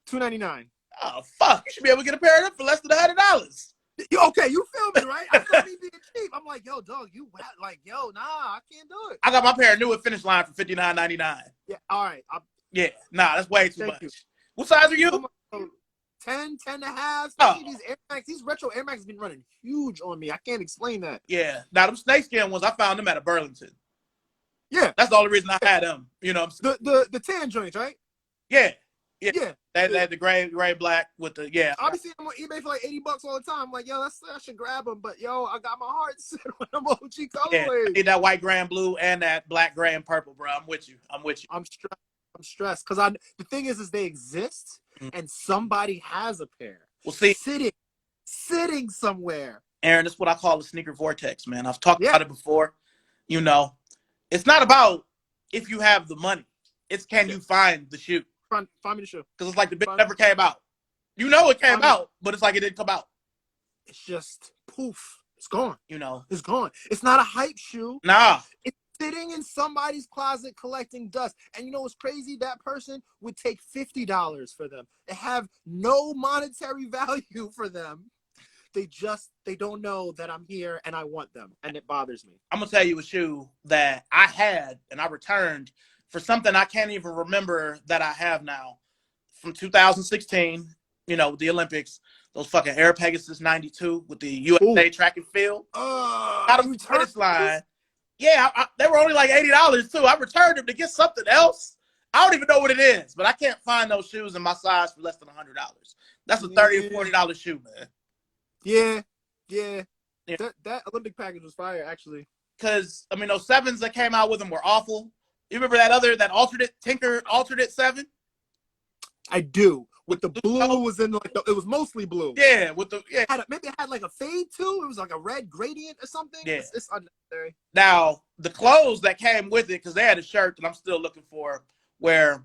$2.99. Oh, fuck. You should be able to get a pair of them for less than $100. Okay, you feel me, right? I feel me being cheap. I'm like, yo, dog, nah, I can't do it. I got my pair new at Finish Line for $59.99. Yeah, all right. That's way too much. You. What size are you? 10 and a half. These Air Max, these retro Air Max have been running huge on me. I can't explain that. Yeah. Now, them snakeskin ones, I found them at a Burlington. Yeah. That's the only reason I had them. The tan joints, right? Yeah. Yeah. They had the gray black with the, I be seeing them on eBay for like $80 all the time. I'm like, yo, I should grab them. But, yo, I got my heart set on them OG colorways. Yeah, I need that white, gray, and blue and that black, gray, and purple, bro. I'm with you. I'm I'm stressed because the thing is they exist and somebody has a pair. Well, see, sitting somewhere. Aaron, that's what I call a sneaker vortex, man. I've talked Yeah. about it before. You know, it's not about if you have the money. It's can you find the shoe? Find me the shoe. Because it's like the bitch never came out. You know it came out, but it's like it didn't come out. It's just poof. It's gone. You know. It's gone. It's not a hype shoe. Nah. It's sitting in somebody's closet collecting dust. And you know what's crazy? That person would take $50 for them. They have no monetary value for them. They don't know that I'm here and I want them. And it bothers me. I'm going to tell you a shoe that I had and I returned for something I can't even remember that I have now. From 2016, you know, the Olympics, those fucking Air Pegasus 92 with the USA track and field. Out of the finish line. Yeah, they were only like $80 too. I returned them to get something else. I don't even know what it is, but I can't find those shoes in my size for less than $100. That's a $30 or $40 shoe, man. Yeah. That Olympic package was fire, actually. Because, I mean, those 7s that came out with them were awful. You remember that alternate 7? I do. With the blue was in like it was mostly blue. Yeah, Maybe it had like a fade too. It was like a red gradient or something. Yeah. It's unnecessary. Now, the clothes that came with it, because they had a shirt that I'm still looking for where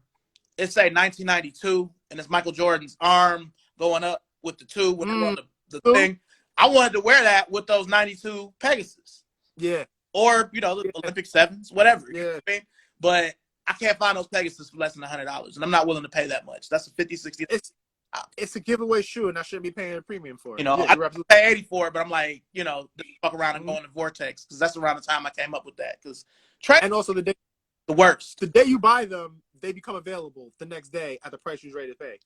it say 1992 and it's Michael Jordan's arm going up with the 2 when they were on the thing. I wanted to wear that with those 92 Pegasus. Yeah. Or, you know, the Olympic 7s, whatever. Yeah. You know what I mean? But I can't find those Pegasus for less than $100, and I'm not willing to pay that much. That's a $50, $60. It's a giveaway shoe, and I shouldn't be paying a premium for it. You know, I pay $80 for it, but I'm like, you know, fuck around and go in the vortex because that's around the time I came up with that. And also the worst. The day you buy them, they become available the next day at the price you're ready to pay.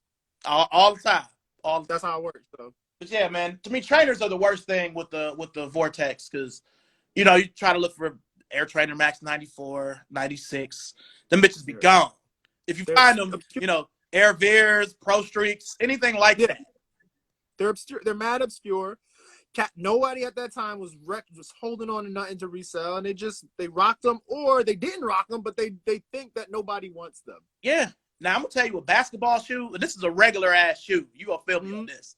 All the time. That's how it works. So. But yeah, man, to me, trainers are the worst thing with the vortex because, you know, you try to look for Air Trainer Max 94, 96. Them bitches be gone. If you find them, you know, Air Veers, Pro Streaks, anything like that. They're obscure. They're mad obscure. Nobody at that time was holding on to nothing to resell, and they rocked them, or they didn't rock them, but they think that nobody wants them. Yeah. Now I'm gonna tell you a basketball shoe, and this is a regular ass shoe. You gonna feel me on this?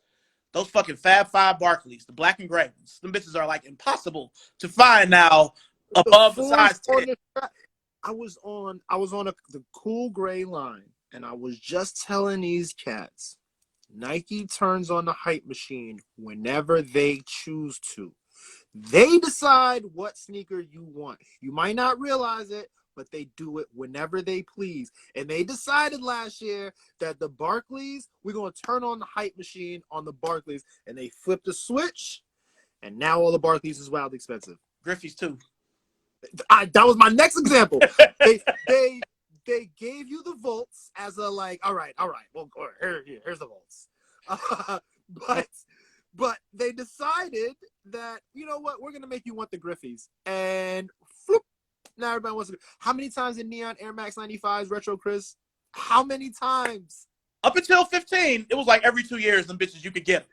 Those fucking Fab Five Barclays, the black and gray ones. Them bitches are like impossible to find now above the size 10. I was on the cool gray line, and I was just telling these cats, Nike turns on the hype machine whenever they choose to. They decide what sneaker you want. You might not realize it, but they do it whenever they please. And they decided last year that the Barclays, we're going to turn on the hype machine on the Barclays, and they flipped the switch, and now all the Barclays is wildly expensive. Griffey's too. That was my next example. They gave you the volts as a like, all right, well, here's the volts. But they decided that, you know what, we're gonna make you want the Griffies, and floop, now everybody wants to. How many times did Neon Air Max 95s retro, Chris? How many times? Up until 15, it was like every 2 years, them bitches you could get them.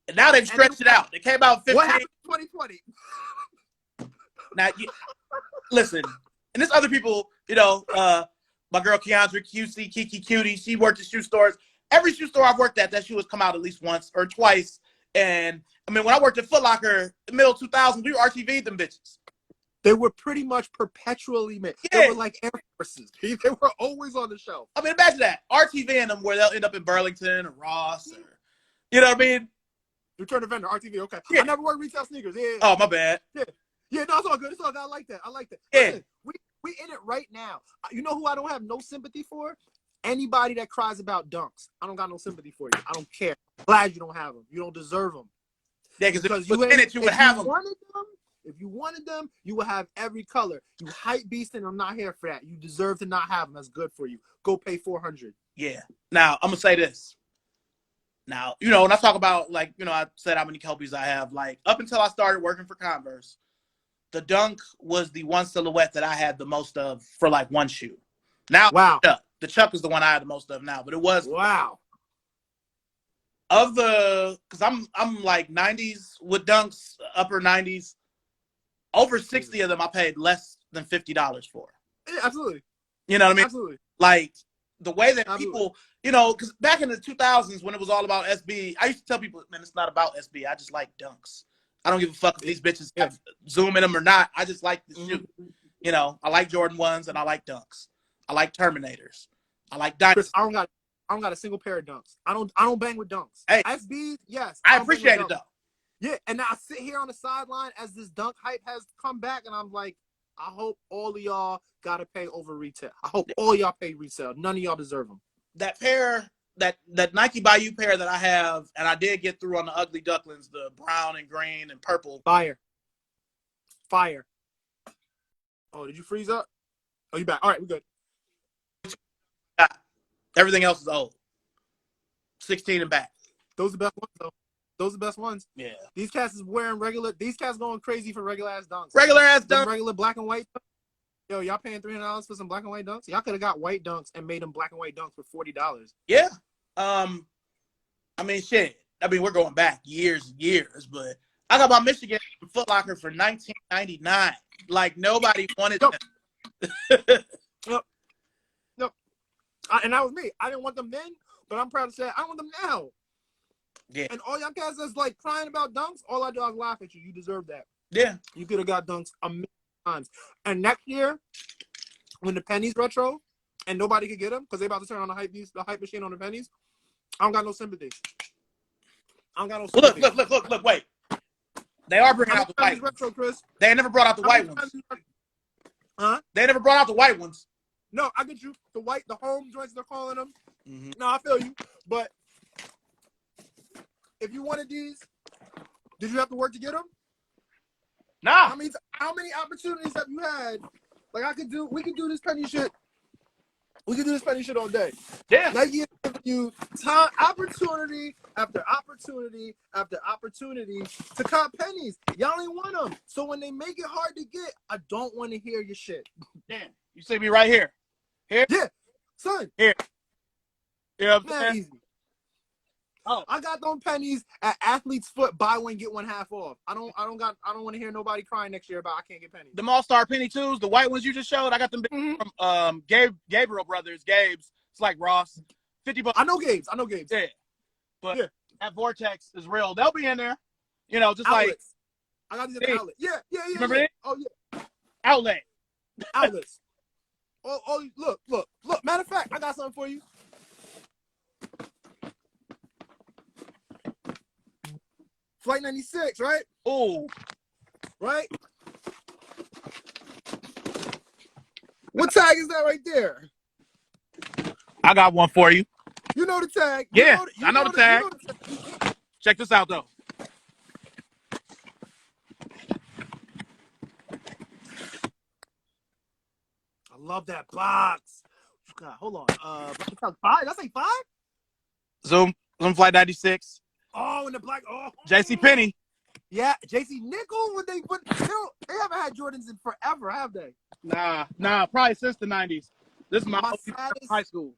And now they've stretched it out. They came out 15. What happened in 2020? Now, listen, and there's other people, you know, my girl Keandra QC, Kiki Cutie, she worked at shoe stores. Every shoe store I've worked at, that shoe has come out at least once or twice. And, I mean, when I worked at Foot Locker in the middle 2000s, we were RTV'd them bitches. They were pretty much perpetually made. Yeah. They were like Air Forces. They were always on the shelf. I mean, imagine that. RTVing them where they'll end up in Burlington or Ross or, you know what I mean? Return to vendor, RTV, okay. Yeah. I never worked retail sneakers. Yeah. Oh, my bad. Yeah, no, it's all good. It's all good. I like that. Yeah. Listen, we in it right now. You know who I don't have no sympathy for? Anybody that cries about dunks. I don't got no sympathy for you. I don't care. Glad you don't have them. You don't deserve them. Yeah, because you in it, you would have them. If you wanted them, you would have every color. You hype beast, and I'm not here for that. You deserve to not have them. That's good for you. Go pay $400. Yeah. Now, I'm going to say this. Now, you know, when I talk about, like, you know, I said how many Kelpies I have, like, up until I started working for Converse, the Dunk was the one silhouette that I had the most of for, like, one shoe. Now, wow. The Chuck is the one I had the most of now, but it was. Wow. Of the, because I'm like 90s with Dunks, upper 90s, over 60 of them I paid less than $50 for. Yeah, absolutely. You know what I mean? Absolutely. Like the way that Absolutely. people, you know, because back in the 2000s when it was all about SB, I used to tell people, man, it's not about SB. I just like dunks. I don't give a fuck if these bitches have zoom in them or not. I just like the shoe. You know, I like Jordan 1s and I like dunks. I like Terminators. I like Chris, Dynasty. I don't got a single pair of dunks. I don't bang with dunks. Hey, SB, yes. I appreciate it though. Yeah, and now I sit here on the sideline as this dunk hype has come back, and I'm like, I hope all of y'all gotta pay over retail. I hope all y'all pay retail. None of y'all deserve them. That pair, that Nike Bayou pair that I have, and I did get through on the Ugly Ducklings, the brown and green and purple. Fire. Oh, did you freeze up? Oh, you back? All right, we're good. Everything else is old. 16 and back. Those are the best ones, though. Those are the best ones. Yeah. These cats is wearing regular. These cats going crazy for regular ass dunks. Regular ass dunks. Regular black and white. Yo, y'all paying $300 for some black and white dunks? Y'all could have got white dunks and made them black and white dunks for $40. Yeah. I mean, shit. I mean, we're going back years and years, but I got my Michigan Foot Locker for $19.99. Like nobody wanted them. Yep. And that was me. I didn't want them then, but I'm proud to say I want them now. Yeah. And all y'all guys that's like crying about dunks, all I do is laugh at you. You deserve that. Yeah. You could have got dunks a million times. And next year, when the pennies retro, and nobody could get them because they about to turn on the hype machine on the pennies, I don't got no sympathy. Look, wait. They are bringing out the white retro, Chris. They never brought out the white ones. Huh? They never brought out the white ones. No, I get you. The home joints they're calling them. Mm-hmm. No, I feel you. But if you wanted these, did you have to work to get them? Nah. I mean, how many opportunities have you had? Like we could do this penny shit. We could do this penny shit all day. Yeah. Nike is giving you time, opportunity after opportunity after opportunity to cop pennies. Y'all ain't want them. So when they make it hard to get, I don't want to hear your shit. Damn. You see me right here. Here? Yeah. Son. Here. You know what I'm saying? Easy. Oh, I got them pennies at Athlete's Foot, buy one get one half off. I don't want to hear nobody crying next year about I can't get pennies. The All-Star Penny 2s, the white ones you just showed, I got them from Gabriel Brothers, Gabe's. It's like Ross. $50. I know Gabe's. Yeah. But that Vortex is real. They'll be in there. You know, just outlets. I got these at the outlet. Yeah. Remember that? Oh yeah. Outlets. Oh, look. Matter of fact, I got something for you. Flight 96, right? Oh. Right? What tag is that right there? I got one for you. You know the tag. Yeah, I know the tag. Check this out, though. I love that box. God, hold on. 5? That's like 5? Zoom Flight 96. Oh, and the black. Oh, JC Penney. Yeah, JC Nickel. They haven't had Jordans in forever, have they? Nah, probably since the 90s. This is my high school.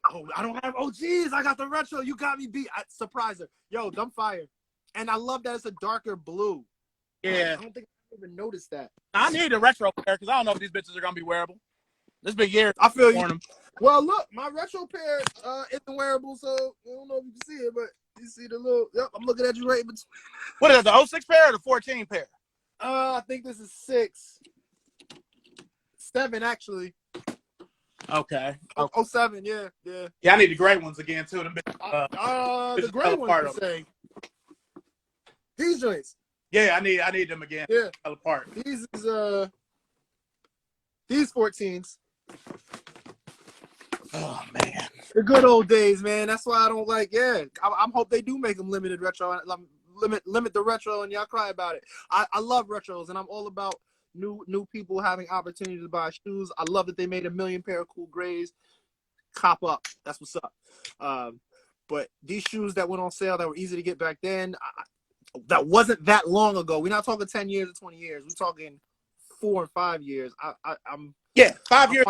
Oh, I don't have. Oh, geez, I got the retro. You got me beat. Surpriser. Yo, dumb fire. And I love that it's a darker blue. Yeah. I don't think I even noticed that. I need a retro pair because I don't know if these bitches are gonna be wearable. This big year. I feel you. Well, look, my retro pair isn't wearable, so I don't know if you can see it, but you see the little. Yep, I'm looking at you right. But what is it? The 06 pair or the 14 pair? I think this is 7 actually. Okay. 07, yeah. Yeah, I need the gray ones again too. The gray ones. Say these joints. Yeah, I need them again. Yeah, fell apart. These is these 14s. Oh man, the good old days, man. That's why I don't like. Yeah, I hope they do make them limited retro. Limit the retro, and y'all cry about it. I love retros, and I'm all about new people having opportunity to buy shoes. I love that they made a million pair of cool grays. Cop up. That's what's up. But these shoes that went on sale that were easy to get back then, that wasn't that long ago. We're not talking 10 years or 20 years. We're talking 4 and 5 years. I'm 5 years.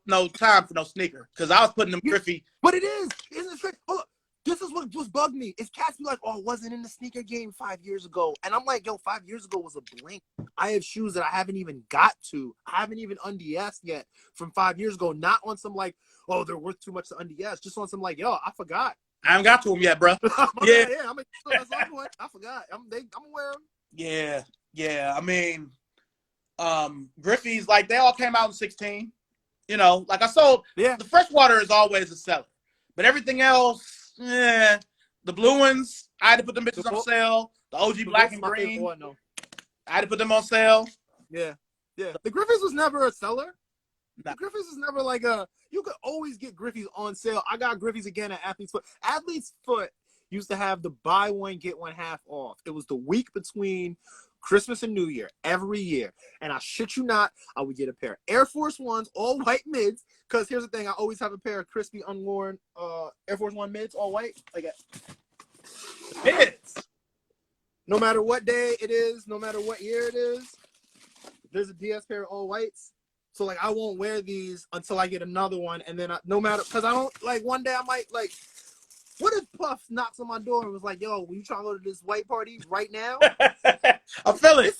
No time for no sneaker because I was putting them Griffey. But it is. Isn't it straight? Hold up. This is what just bugged me. Is cats be like, oh, it wasn't in the sneaker game 5 years ago. And I'm like, yo, 5 years ago was a blink. I have shoes that I haven't even got to. I haven't even unds yet from 5 years ago. Not on some like, oh, they're worth too much to unds. Just on some like, yo, I forgot. I haven't got to them yet, bro. My Yeah. bad, yeah. I'm like, that's all point. I forgot. I'm aware of them. Yeah. I mean, Griffey's, like, they all came out in 16. You know, like I sold. Yeah. The freshwater is always a seller, but everything else, the blue ones, I had to put them bitches on sale. The OG black and green, one, no. I had to put them on sale. Yeah. The Griffey's was never a seller. Nah. The Griffey's was never like a. You could always get Griffey's on sale. I got Griffey's again at Athlete's Foot. Athlete's Foot used to have the buy one get one half off. It was the week between Christmas and New Year every year. And I shit you not, I would get a pair of Air Force Ones, all white mids. Because here's the thing, I always have a pair of crispy, unworn Air Force One mids, all white. Like Mids. No matter what day it is, no matter what year it is, there's a DS pair of all whites. So, like, I won't wear these until I get another one. And then, no matter, because I don't, like, one day I might, like, what if Puff knocks on my door and was like, yo, will you trying to go to this white party right now? I feel it.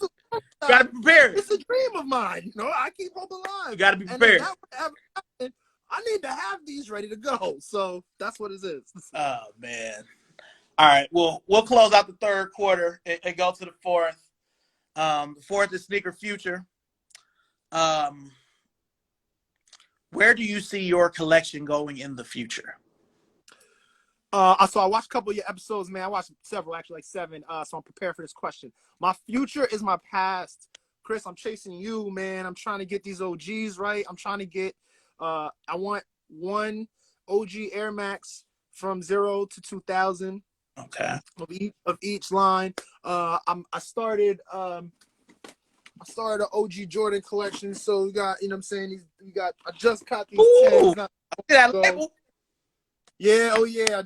Gotta be prepared. It's a dream of mine. You know, I keep hope alive. You gotta be prepared. And if that would ever happen, I need to have these ready to go. So that's what it is. Oh, man. All right. Well, we'll close out the third quarter and go to the fourth. The fourth is Sneaker Future. Where do you see your collection going in the future? So I watched a couple of your episodes, man. I watched several, actually, like 7. So I'm prepared for this question. My future is my past. Chris, I'm chasing you, man. I'm trying to get these OGs right. I'm trying to get, I want one OG Air Max from 0 to 2000. Okay. Of each line. I started an OG Jordan collection. So we got, you know what I'm saying? I just caught these 10s. That label. Yeah, oh yeah.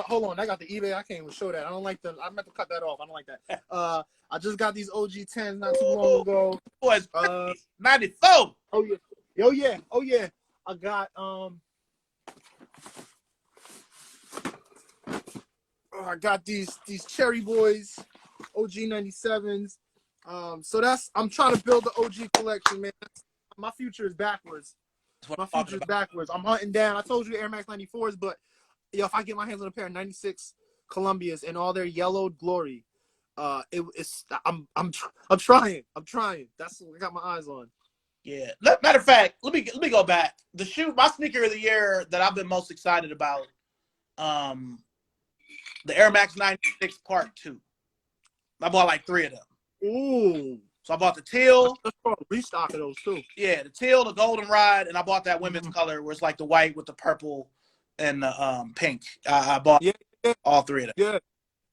Hold on. I got the eBay. I can't even show that. I meant to cut that off. I don't like that. I just got these OG 10s not too long ago. Boys, 94. Oh yeah. Oh yeah. I got I got these Cherry Boys, OG 97s. So I'm trying to build the OG collection, man. My future is backwards. My future is backwards. I'm hunting down. I told you Air Max 94s, but if I get my hands on a pair of 96 Columbias in all their yellowed glory, I'm trying. That's what I got my eyes on. Yeah. Matter of fact, let me go back. My sneaker of the year that I've been most excited about, the Air Max 96 Part 2. I bought like 3 of them. Ooh. So I bought the teal. Let's a restock of those too. Yeah, the teal, the goldenrod, and I bought that women's color where it's like the white with the purple and the pink. I bought all 3 of them. Yeah.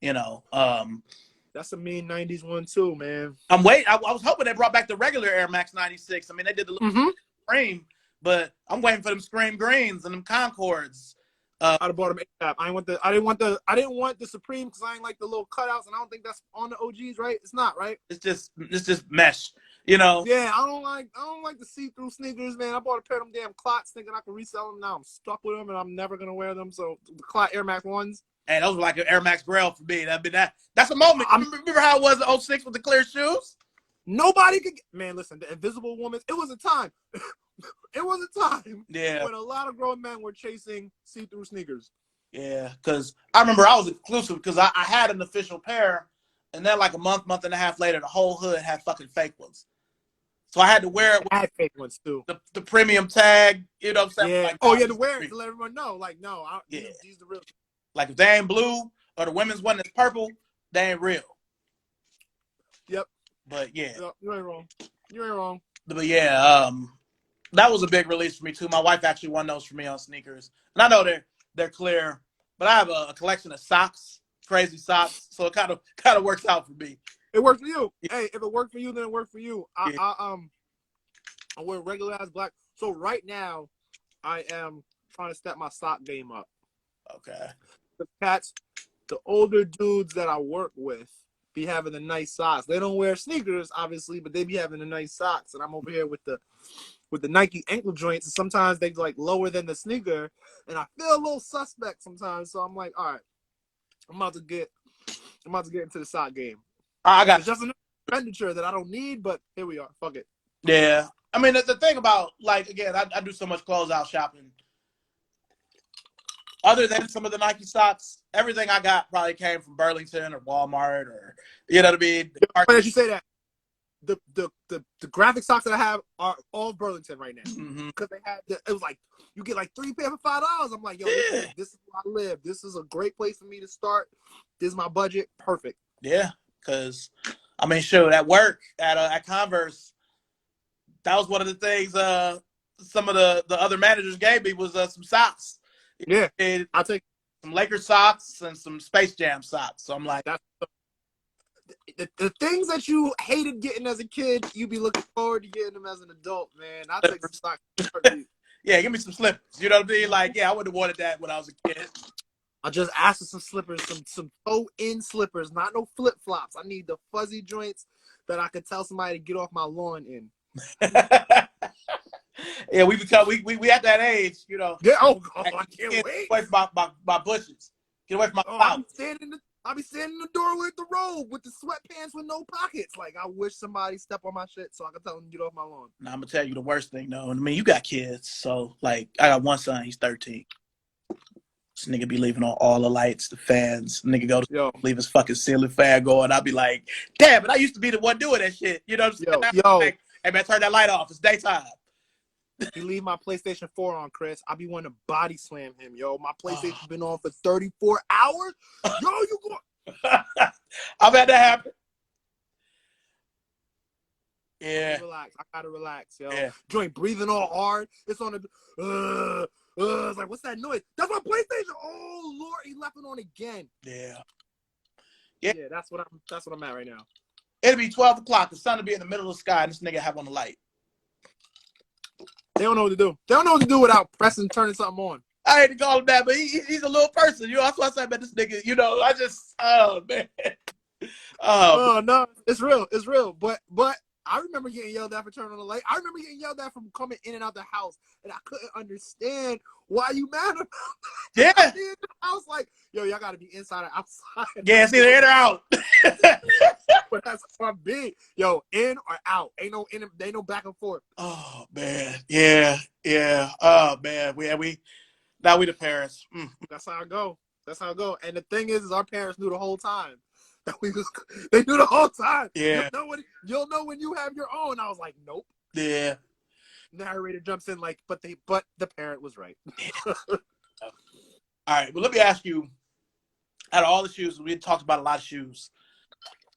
You know. That's a mean 90s one too, man. I'm waiting. I was hoping they brought back the regular Air Max 96. I mean, they did the little Scream, but I'm waiting for them Scream Greens and them Concords. I'd have bought them ASAP. I didn't want the Supreme because I ain't like the little cutouts, and I don't think that's on the OGs, right? It's not, right? It's just mesh, you know. Yeah, I don't like the see-through sneakers, man. I bought a pair of them damn clots thinking I could resell them. Now I'm stuck with them, and I'm never gonna wear them. So the clot Air Max 1s. Hey, those were like an Air Max Grail for me. That's a moment. Remember how it was in 06 with the clear shoes? Nobody could man, listen, the Invisible Woman, it was a time. It was a time when a lot of grown men were chasing see-through sneakers. Yeah, because I remember I was exclusive because I had an official pair, and then like a month and a half later, the whole hood had fucking fake ones. So I had to wear it. I had fake ones too. The premium tag, you know what I'm saying? Yeah. Like, oh, you had to wear it to let everyone know. Like, no, these the real. Like if they ain't blue or the women's one is purple, they ain't real. Yep. But yeah. You ain't wrong. But yeah, that was a big release for me too. My wife actually won those for me on sneakers. And I know they're clear, but I have a collection of socks, crazy socks. So it kind of works out for me. It worked for you. Yeah. Hey, if it worked for you, then it worked for you. Yeah. I wear regular ass black. So right now, I am trying to step my sock game up. Okay. The older dudes that I work with be having the nice socks. They don't wear sneakers, obviously, but they be having the nice socks. And I'm over here with the Nike ankle joints, and sometimes they like lower than the sneaker, and I feel a little suspect sometimes. So I'm like, all right, I'm about to get into the sock game. I got just enough. expenditure that I don't need, but here we are. Fuck it. Yeah. I mean, the thing about, like, again, I do so much closeout shopping. Other than some of the Nike socks, everything I got probably came from Burlington or Walmart or, you know what I mean? Funny that you say that. The graphic socks that I have are all Burlington right now because they had it was like you get like 3 pairs for $5. I'm like, yo, this is where I live. This is a great place for me to start. This is my budget. Perfect. Yeah, because I mean, sure, at work at Converse, that was one of the things. Some of the other managers gave me was some socks. Yeah, I'll take some Lakers socks and some Space Jam socks. So I'm like, that's the things that you hated getting as a kid, you be looking forward to getting them as an adult, man. I'll take some socks. Yeah, give me some slippers. You know what I mean? Like, yeah, I would have wanted that when I was a kid. I just asked for some slippers, some toe-in slippers, not no flip-flops. I need the fuzzy joints that I could tell somebody to get off my lawn in. Yeah, we at that age, you know. Yeah, I can't wait. Away from my bushes. Get away from my I'll be standing in the doorway with the robe with the sweatpants with no pockets. Like, I wish somebody step on my shit so I can tell them to get off my lawn. Now, I'm going to tell you the worst thing, though. I mean, you got kids. So, like, I got one son. He's 13. This nigga be leaving on all the lights, the fans. Nigga go to leave his fucking ceiling fan going. I'll be like, damn, but I used to be the one doing that shit. You know what I'm saying? Like, hey, man, turn that light off. It's daytime. You leave my PlayStation 4 on, Chris. I be wanting to body slam him, yo. My PlayStation's been on for 34 hours. Yo, you go. I've had that happen. Yeah. Relax. I gotta relax, yo. Yeah. Joint breathing all hard. It's on the. It's like, what's that noise? That's my PlayStation. Oh Lord, he left it on again. Yeah. Yeah, that's what I'm at right now. It'll be 12 o'clock. The sun will be in the middle of the sky, and this nigga have on the light. They don't know what to do. They don't know what to do without pressing, turning something on. I hate to call him that, but he's a little person. You know, that's why I said about this nigga. You know, oh man. Oh no, it's real. It's real. But I remember getting yelled at for turning on the light. I remember getting yelled at from coming in and out the house, and I couldn't understand why you mad about that. Yeah. I was like, yo, y'all got to be inside or outside. Yeah, it's either in or out. But that's my big. Yo, in or out. Ain't no back and forth. Oh man, yeah. Oh man, now we the parents. That's how I go. And the thing is our parents knew the whole time. They knew the whole time. Yeah. You'll know when you have your own. I was like, nope. Yeah. Narrator jumps in like, but the parent was right. All right, well, let me ask you, out of all the shoes, we talked about a lot of shoes.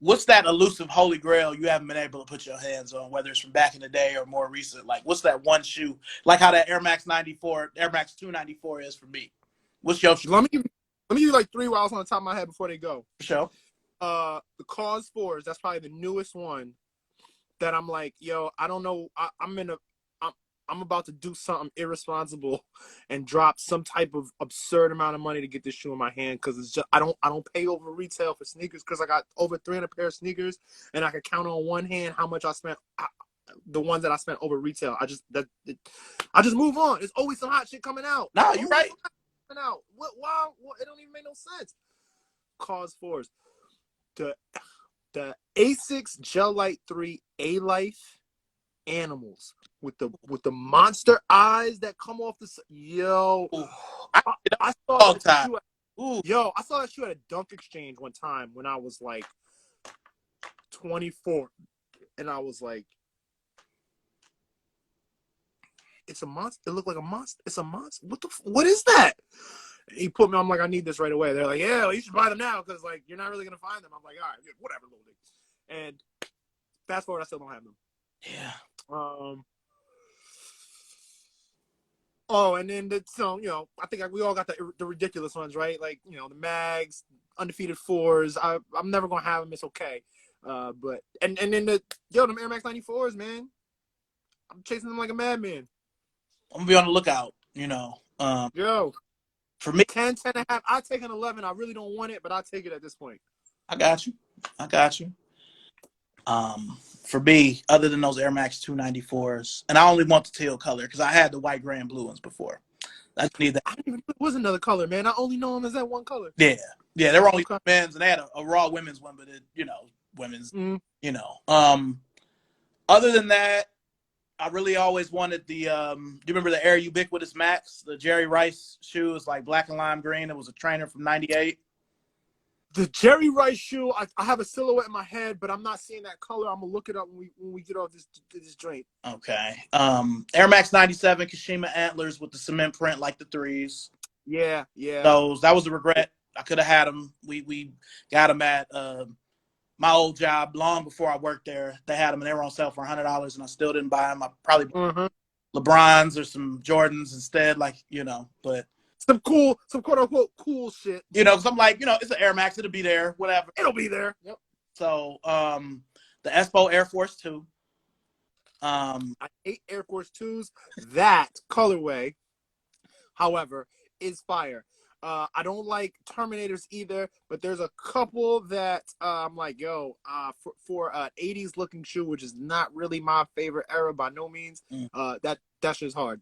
What's that elusive holy grail you haven't been able to put your hands on, whether it's from back in the day or more recent? Like, what's that one shoe? Like how that Air Max 294 is for me. What's your shoe? Let me give you like 3 while I was on the top of my head before they go. For sure. The Cause 4s, that's probably the newest one that I'm like, yo, I don't know. I'm about to do something irresponsible and drop some type of absurd amount of money to get this shoe in my hand because it's just I don't pay over retail for sneakers because I got over 300 pair of sneakers and I can count on one hand how much I spent. The ones that I spent over retail, I just move on. There's always some hot shit coming out. No, you're right. Out. What? Wow. It don't even make no sense. Cause 4s. The Asics Gel Light 3 A-Life Animals with the monster eyes that come off the yo. I saw that I saw that shoe at a Dunk Exchange one time when I was like 24, and I was like, it's a monster. It looked like a monster. It's a monster. What is that? He put me on, I'm like, I need this right away. They're like, yeah, well, you should buy them now because like you're not really gonna find them. I'm like, all right, whatever, little nigga. And fast forward, I still don't have them. Yeah. Oh, and then I think we all got the ridiculous ones, right? Like, the mags, undefeated 4s. I'm never gonna have them. It's okay. But and then them Air Max 94s, man. I'm chasing them like a madman. I'm gonna be on the lookout. For me, 10 and a half. I take an 11. I really don't want it, but I'll take it at this point. I got you. For me, other than those Air Max 294s, and I only want the teal color because I had the white, gray, and blue ones before. I need that. I didn't even know it was another color, man. I only know them as that one color. Yeah. There were only men's, and they had a raw women's one, but women's, Mm. you know. Other than that, I really always wanted the. Do you remember the Air Ubiquitous Max, the Jerry Rice shoes, like black and lime green? It was a trainer from '98. The Jerry Rice shoe, I have a silhouette in my head, but I'm not seeing that color. I'm gonna look it up when we get off this joint. Okay. Air Max 97 Kashima Antlers with the cement print like the threes. Yeah, yeah. Those, that was a regret. I could have had them. We got them at my old job long before I worked there. They had them and they were on sale for $100, and I still didn't buy them. I probably bought LeBrons or some Jordans instead, like, you know. But some quote unquote cool shit. You know, because I'm like, you know, it's an Air Max. It'll be there, whatever. It'll be there. Yep. So the Espo Air Force 2. I hate Air Force 2s. That colorway, however, is fire. I don't like Terminators either, but there's a couple that I'm like, yo, for an 80s looking shoe, which is not really my favorite era by no means. That shit's hard.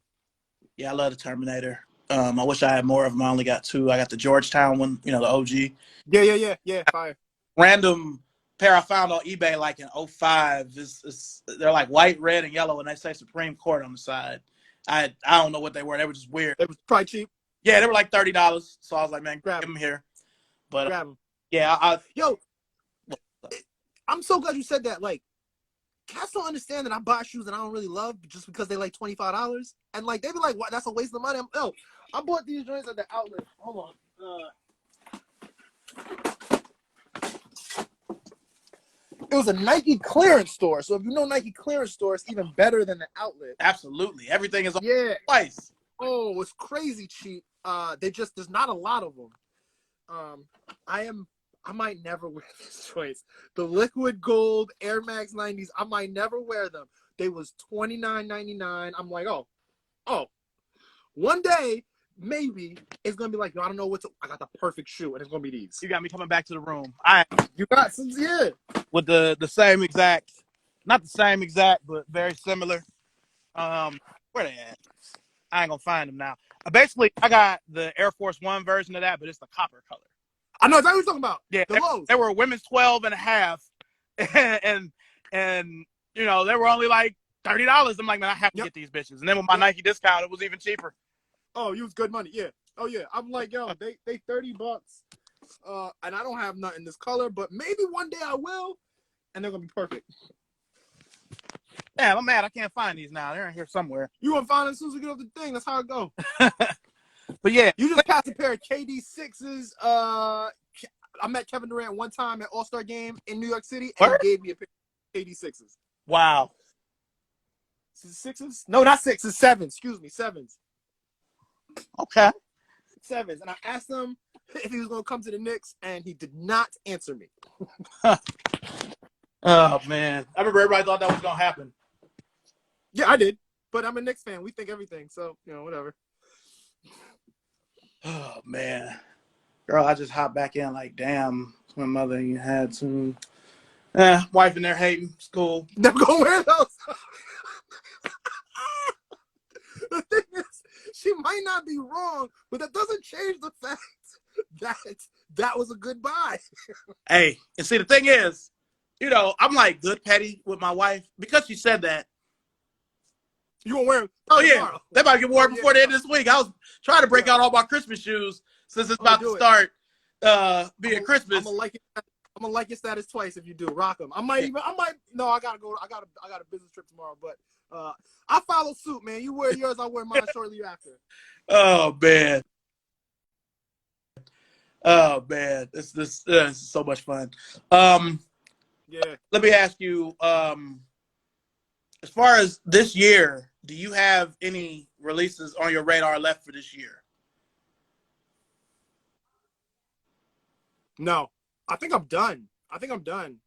Yeah, I love the Terminator. I wish I had more of them. I only got 2. I got the Georgetown one, you know, the OG. Yeah, fire. Random pair I found on eBay like in 05. They're like white, red, and yellow, and they say Supreme Court on the side. I don't know what they were. They were just weird. It was probably cheap. Yeah, they were like $30. So I was like, man, grab them here. But grab them. Yeah, I'm so glad you said that. Like, cats don't understand that I buy shoes that I don't really love just because they like $25, and like they be like, "What? That's a waste of money." I bought these joints at the outlet. Hold on. It was a Nike clearance store. So if you know Nike clearance store, it's even better than the outlet. Absolutely, everything is twice. Oh, it's crazy cheap. There's not a lot of them. I might never wear this choice. The liquid gold Air Max 90s, I might never wear them. They was $29.99. I'm like, oh, one day, maybe it's going to be like, yo, I don't know I got the perfect shoe, and it's going to be these. You got me coming back to the room. You got some, yeah. With the same exact, not the same exact, but very similar. Where they at? I ain't going to find them now. Basically, I got the Air Force One version of that, but it's the copper color. I know exactly what you're talking about. Yeah, the lows. They were women's 12 and a half, and you know, they were only like $30. I'm like, man, I have to get these bitches. And then with my Nike discount, it was even cheaper. Oh, you was good money, yeah. Oh yeah, I'm like, yo, they $30, and I don't have nothing in this color, but maybe one day I will, and they're gonna be perfect. Damn, I'm mad I can't find these now. They're in here somewhere. You gonna find them as soon as we get off the thing. That's how it go. But yeah, you just passed a pair of KD6s. I met Kevin Durant one time at All-Star Game in New York City, and he gave me a pair of KD6s. Wow. Sixes? No, not sixes. Sevens. Excuse me, sevens. Okay. Sevens. And I asked him if he was gonna come to the Knicks, and he did not answer me. Oh man, I remember everybody thought that was gonna happen. Yeah, I did, but I'm a Knicks fan. We think everything, so you know, whatever. Oh man, girl, I just hopped back in like, damn, my mother you had to. Wife in there hating. It's cool. Never gonna wear those. The thing is, she might not be wrong, but that doesn't change the fact that was a good buy. Hey, and see, the thing is, you know, I'm like good petty with my wife because she said that. You gonna wear them? Oh yeah, they about to get worn before the end of this week. I was trying to break out all my Christmas shoes since it's about to start being Christmas. I'm gonna like your status twice if you do. Rock them. I might. No, I gotta go. I got a business trip tomorrow, but I follow suit, man. You wear yours, I wear mine shortly after. Oh man. Oh man, this is so much fun. Yeah. Let me ask you, as far as this year, do you have any releases on your radar left for this year? No, I think I'm done. I don't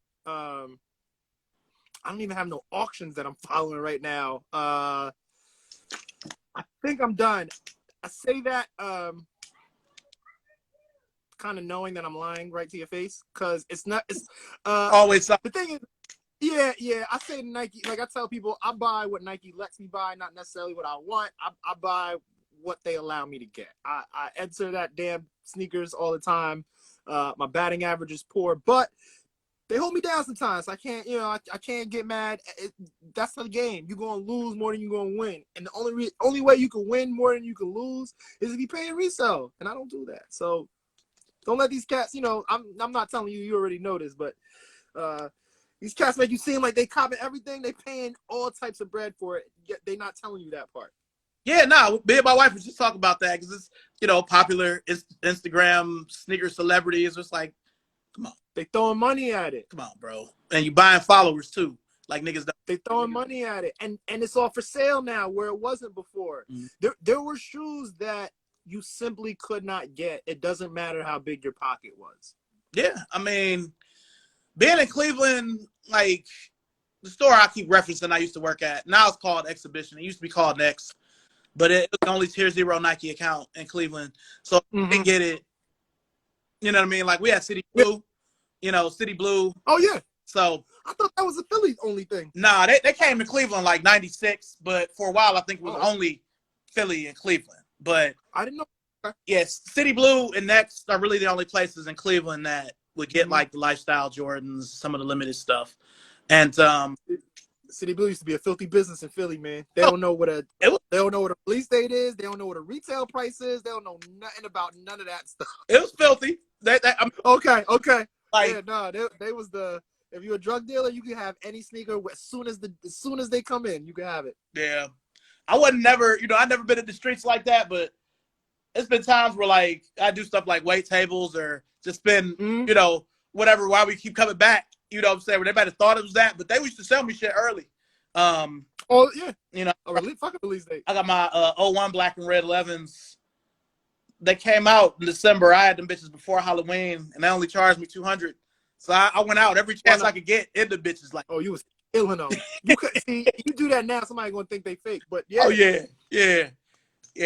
even have no auctions that I'm following right now. I think I'm done. I say that kind of knowing that I'm lying right to your face, because it's always something. The thing is, yeah. I say Nike, like I tell people, I buy what Nike lets me buy, not necessarily what I want. I buy what they allow me to get. I enter that damn sneakers all the time. My batting average is poor, but They hold me down sometimes. I can't, I can't get mad. That's the game. You're gonna lose more than you're gonna win, and the only way you can win more than you can lose is if you pay a resale, and I don't do that. So don't let these cats. I'm not telling you. You already know this, but these cats make you seem like they copping everything. They paying all types of bread for it. Yet they not telling you that part. Yeah, no, me and my wife was just talking about that because it's popular Instagram sneaker celebrities. It's like, come on, they throwing money at it. Come on, bro, and you buying followers too. Like niggas, they throwing money at it, and it's all for sale now where it wasn't before. Mm-hmm. There were shoes that you simply could not get. It doesn't matter how big your pocket was. Yeah, I mean, being in Cleveland, like the store I keep referencing, I used to work at. Now it's called Exhibition. It used to be called Next. But it was only Tier 0 Nike account in Cleveland. So I didn't get it. You know what I mean? Like, we had City Blue. City Blue. Oh, yeah. So I thought that was a Philly only thing. Nah, they came to Cleveland like 96. But for a while, I think it was only Philly and Cleveland. But I didn't know. Yes, City Blue and Next are really the only places in Cleveland that would get, like, the lifestyle Jordans, some of the limited stuff. And City Blue used to be a filthy business in Philly, man. They don't know what a release date is. They don't know what a retail price is. They don't know nothing about none of that stuff. It was filthy. Okay. Like, yeah, no, they was the. If you're a drug dealer, you can have any sneaker as soon as they come in, you can have it. Yeah, I never been in the streets like that, but it's been times where, like, I do stuff like wait tables or just spend whatever while we keep coming back. You know what I'm saying? Where they might have thought it was that, but they used to sell me shit early. Oh, yeah. Fucking release date. I got my 01 black and red 11s. They came out in December. I had them bitches before Halloween, and they only charged me $200. So I went out every chance I could get in the bitches. Like, oh, you was killing them. You could see you do that now, somebody gonna think they fake. But yeah. Oh yeah.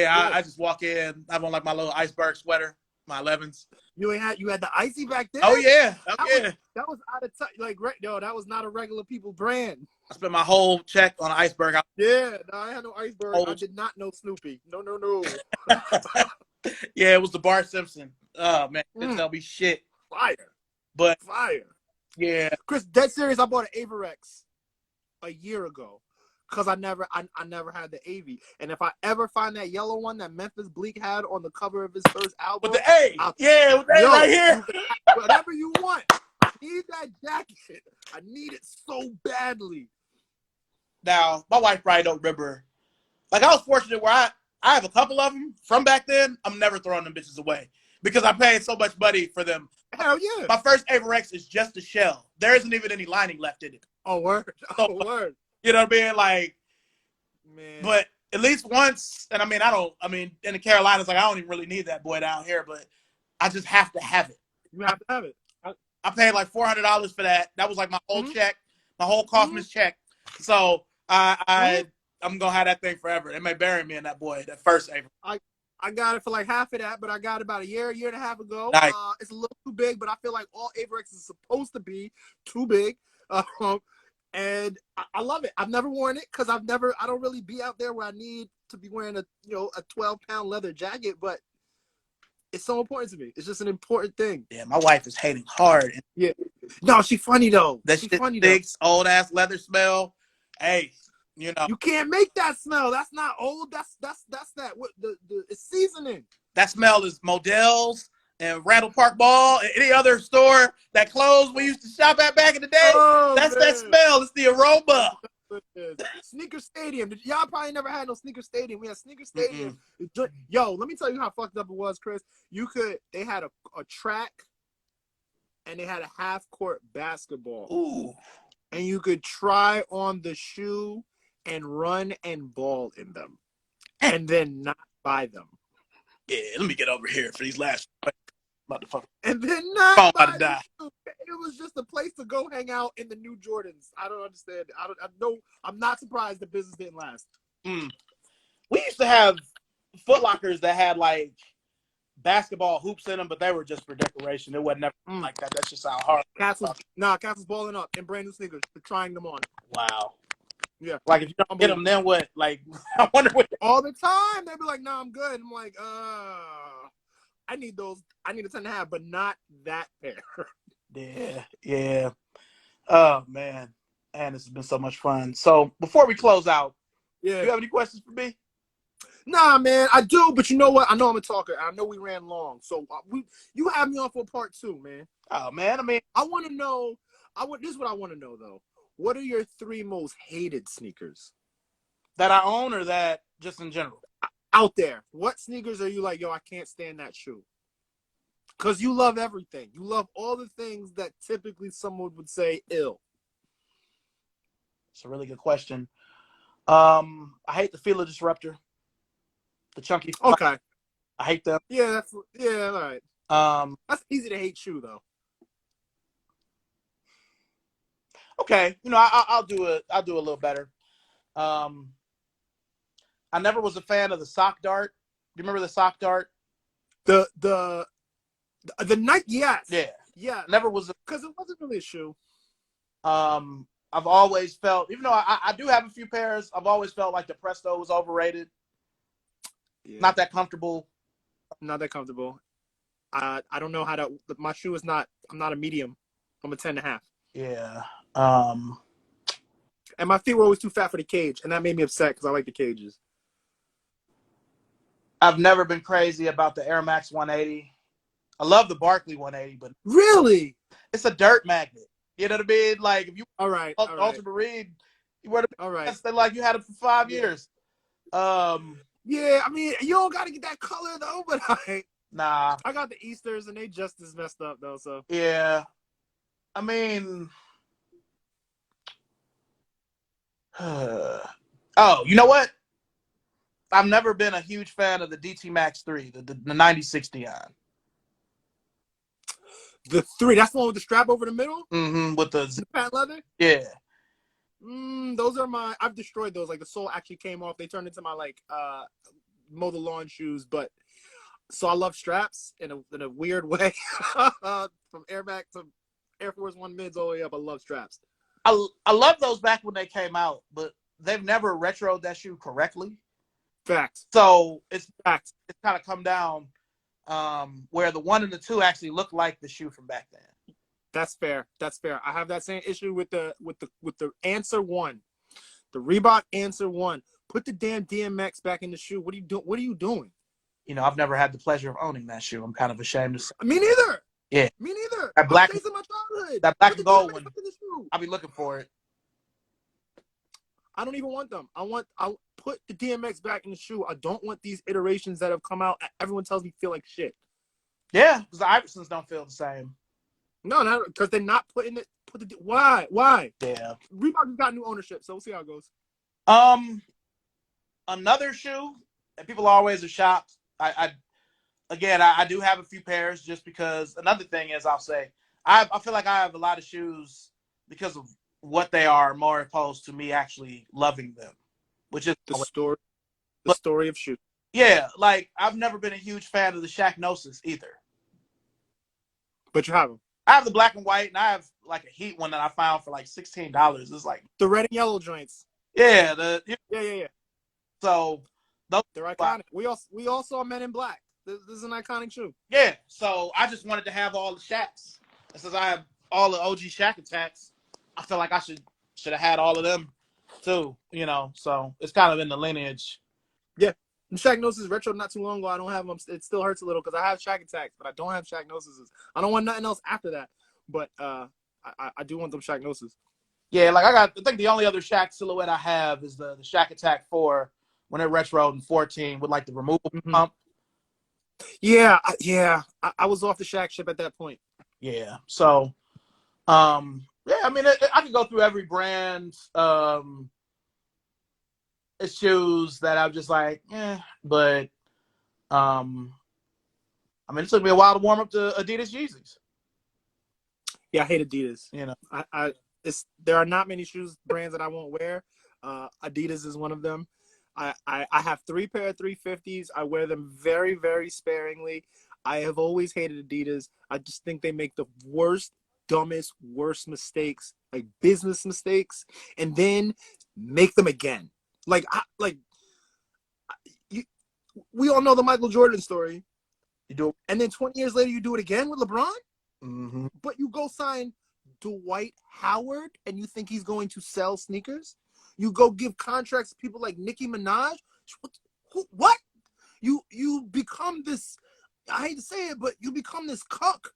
I just walk in. I have on like my little iceberg sweater, my 11s. You had the icy back then. Oh yeah, that was out of touch. Like, that was not a regular people brand. I spent my whole check on iceberg. Yeah, no, I had no iceberg. I did not know Snoopy. No. Yeah, it was the Bart Simpson. Oh man, didn't tell me shit. Fire. Yeah, Chris, dead serious. I bought an Averex a year ago because I never had the AV. And if I ever find that yellow one that Memphis Bleak had on the cover of his first album, with the A, with the A right here, whatever you want. I need that jacket. I need it so badly. Now, my wife probably don't remember. Like, I was fortunate where I have a couple of them from back then. I'm never throwing them bitches away because I paid so much money for them. Hell yeah. My first Averex is just a shell. There isn't even any lining left in it. Oh, word. Word. You know what I mean? Like, man. But at least once, and in the Carolinas, like, I don't even really need that boy down here, but I just have to have it. You have to have it. I paid like $400 for that. That was like my whole check, my whole Kaufman's check. So I'm gonna have that thing forever. They may bury me in that boy, that first Averex. I got it for like half of that, but I got it about a year and a half ago. Nice. It's a little too big, but I feel like all Averex is supposed to be too big. And I love it. I've never worn it because I don't really be out there where I need to be wearing a 12-pound leather jacket, but it's so important to me. It's just an important thing. Yeah, my wife is hating hard. Yeah. No, she's funny though. That shit stinks, old ass leather smell. Hey, you can't make that smell. That's not old. That's that. What the it's seasoning. That smell is Modell's and Randall Park Mall and any other store that closed we used to shop at back in the day. That's man. That smell. It's the aroma. Sneaker Stadium. Y'all probably never had no Sneaker Stadium. We had Sneaker Stadium. Mm-hmm. Yo, let me tell you how fucked up it was, Chris. They had a track and they had a half-court basketball. Ooh. And you could try on the shoe and run and ball in them and then not buy them. Yeah, let me get over here for these last motherfuckers. And then not buy them. It was just a place to go hang out in the new Jordans. I don't understand. I'm not surprised the business didn't last. We used to have Foot Lockers that had like basketball hoops in them, but they were just for decoration. It wasn't never like that. That's just how hard. Castle's balling up in brand new sneakers. They're trying them on. Wow. Yeah. Like, if you don't get them, then what? Like, I wonder what. All the time. They'd be like, "No, I'm good." I'm like, I need those. I need a 10.5, but not that pair. Yeah. Oh man, and this has been so much fun. So before we close out, do Yeah. you have any questions for me? Nah, man, I do, but you know what? I know I'm a talker. I know we ran long, so you have me on for part 2, man. Oh man, I mean, I want to know. This is what I want to know though. What are your 3 most hated sneakers that I own or that just in general? out there? What sneakers are you like, yo, I can't stand that shoe? Because you love everything. You love all the things that typically someone would say ill. It's a really good question. I hate the Fila Disruptor, the chunky. Okay. I hate them. Yeah, all right. Um, That's easy to hate shoe though. okay, I'll do a little better. Um, I never was a fan of the sock dart. Do you remember the sock dart? The Nike, yes. Yeah. Yeah. Never was. Because it wasn't really a shoe. I've always felt, even though I do have a few pairs, I've always felt like the Presto was overrated. Yeah. Not that comfortable. Not that comfortable. I don't know how to. My shoe is not. I'm not a medium. I'm a 10.5. Yeah. And my feet were always too fat for the cage, and that made me upset because I like the cages. I've never been crazy about the Air Max 180. I love the Barkley 180, but Really? it's a dirt magnet. You know what I mean? Like if you All right. Ultra Marine, you wear the All right. like you had it for 5 years. Yeah, I mean, you don't got to get that color though, but Nah. I got the Easters, and they just as messed up though. So Yeah. I mean, oh, you know what? I've never been a huge fan of the DT Max 3, the 96 Dion. the 3, that's the one with the strap over the middle, With the patent leather. yeah. Those are my. I've destroyed those. Like the sole actually came off. They turned into my mow the lawn shoes. But so I love straps in a weird way. From Air Max to Air Force One mids all the way up. I love straps. I love those back when they came out, but they've never retroed that shoe correctly. Facts. So it's kind of come down where the 1 and the 2 actually look like the shoe from back then. That's fair. That's fair. I have that same issue with the Answer 1, the Reebok Answer 1. Put the damn DMX back in the shoe. What are you doing? What are you doing? You know, I've never had the pleasure of owning that shoe. I'm kind of ashamed to say. Me neither. Yeah. Me neither. That black, I'm chasing my childhood. that black and gold one. I'll be looking for it. I don't even want them. I'll put the DMX back in the shoe. I don't want these iterations that have come out. Everyone tells me feel like shit. Yeah, because the Iversons don't feel the same. No, because they're not putting it. Why? Yeah. Reebok got new ownership, so we'll see how it goes. Another shoe, and people always are shocked. I do have a few pairs just because. Another thing is, I'll say, I feel like I have a lot of shoes because of what they are, more opposed to me actually loving them, which is the story of shoes. Yeah, like I've never been a huge fan of the Shaq Gnosis either. But you have them. I have the black and white, and I have like a Heat one that I found for like $16. It's like the red and yellow joints. Yeah, yeah. So they're iconic. We all saw Men in Black. This is an iconic shoe. Yeah, so I just wanted to have all the Shaqs. And since I have all the OG Shaq attacks, I feel like I should have had all of them too. You know, so it's kind of in the lineage. Yeah. Shaq Gnosis retro not too long ago. I don't have them. It still hurts a little because I have Shaq attacks, but I don't have Shaq Gnosises. I don't want nothing else after that. But I do want them Shaq Gnosis. Yeah, like I think the only other Shaq silhouette I have is the Shaq Attack 4 when it retroed in 14 with like the removable pump. Yeah. I was off the Shaq ship at that point. Yeah. So, yeah, I mean, I could go through every brand. It's shoes that I'm just like, but I mean, it took me a while to warm up to Adidas Yeezys. Yeah, I hate Adidas. You know, there are not many shoes brands that I won't wear. Adidas is one of them. I have 3 pair of 350s. I wear them very, very sparingly. I have always hated Adidas. I just think they make the worst, dumbest, worst mistakes, like business mistakes, and then make them again. We all know the Michael Jordan story. You do it. And then 20 years later, you do it again with LeBron? Mm-hmm. But you go sign Dwight Howard and you think he's going to sell sneakers? You go give contracts to people like Nicki Minaj? What? You become this, I hate to say it, but you become this cuck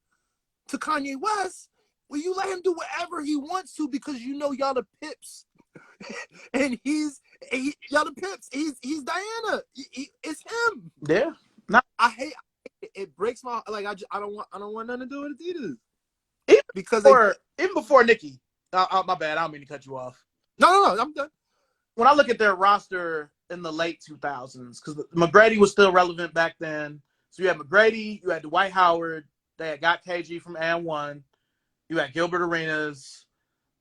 to Kanye West where you let him do whatever he wants to because you know y'all the pips. And y'all the pips. He's Diana. It's him. Yeah. No. I hate it. Breaks my I don't want nothing to do with Adidas. Even before Nicki. My bad. I don't mean to cut you off. No, I'm done. When I look at their roster in the late 2000s, because McGrady was still relevant back then. So you had McGrady, you had Dwight Howard, they had got KG from And1, you had Gilbert Arenas,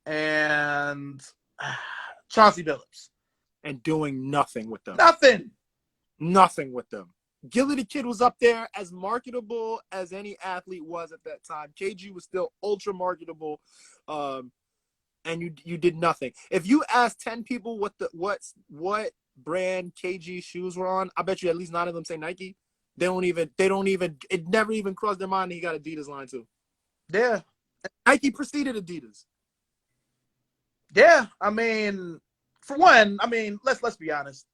and Chauncey Billups. And doing nothing with them. Nothing with them. Gilly the Kid was up there as marketable as any athlete was at that time. KG was still ultra marketable. And you did nothing. If you ask 10 people what brand KG shoes were on, I bet you at least 9 of them say Nike. They don't even it never even crossed their mind that he got Adidas line too. Yeah. Nike preceded Adidas. Yeah. I mean, for one, let's be honest.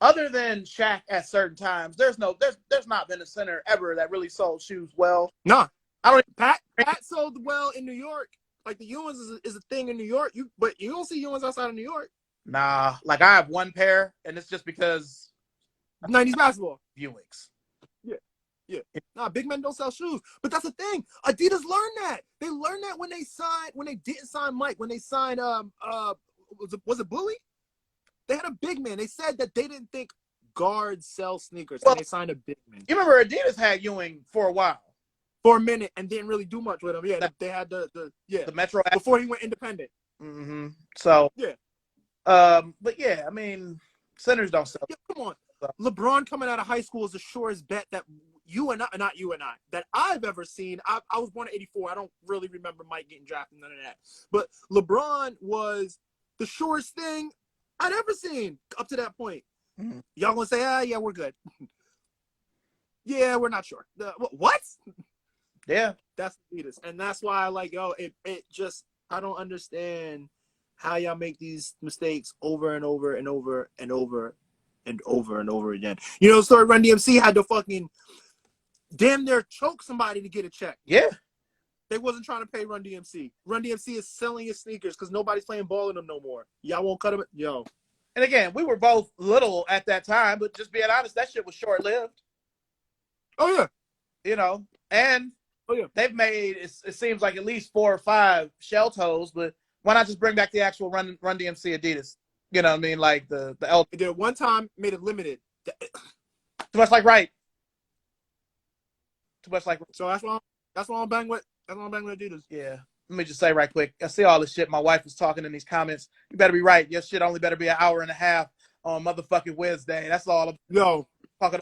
Other than Shaq at certain times, there's not been a center ever that really sold shoes well. No. Pat sold well in New York. Like the Ewans is a thing in New York. But you don't see Ewans outside of New York. Nah, like I have one pair, and it's just because 90s basketball. Buicks. Yeah. Nah, big men don't sell shoes. But that's the thing. Adidas learned that. They learned that when they didn't sign Mike, when they signed was it Bully? They had a big man. They said that they didn't think guards sell sneakers, and they signed a big man. You remember Adidas had Ewing for a while. For a minute, and didn't really do much with him. Yeah, they had the Metro before he went independent. Mm-hmm. So yeah, but yeah, I mean, centers don't sell. Yeah, come on, LeBron coming out of high school is the surest bet that not you and I, that I've ever seen. I was born in '84. I don't really remember Mike getting drafted, none of that. But LeBron was the surest thing I'd ever seen up to that point. Mm-hmm. Y'all gonna say, yeah, we're good. Yeah, we're not sure. What? Yeah, that's Adidas, and that's why it just I don't understand how y'all make these mistakes over and over and over and over and over and over again. You know, so Run DMC had to fucking damn near choke somebody to get a check. Yeah, they wasn't trying to pay Run DMC. Run DMC is selling his sneakers because nobody's playing ball in them no more. Y'all won't cut them, yo. And again, we were both little at that time, but just being honest, that shit was short lived. Oh yeah, you know, and. Oh, yeah. They've made it seems like at least 4 or 5 shell toes, but why not just bring back the actual Run DMC Adidas? You know what I mean? Like the L. They did one time, made it limited. Too much like right. Too much like. So that's why I'm banging with Adidas. Yeah. Let me just say right quick. I see all this shit. My wife was talking in these comments. You better be right. Your shit only better be an hour and a half on motherfucking Wednesday. That's all. Yo,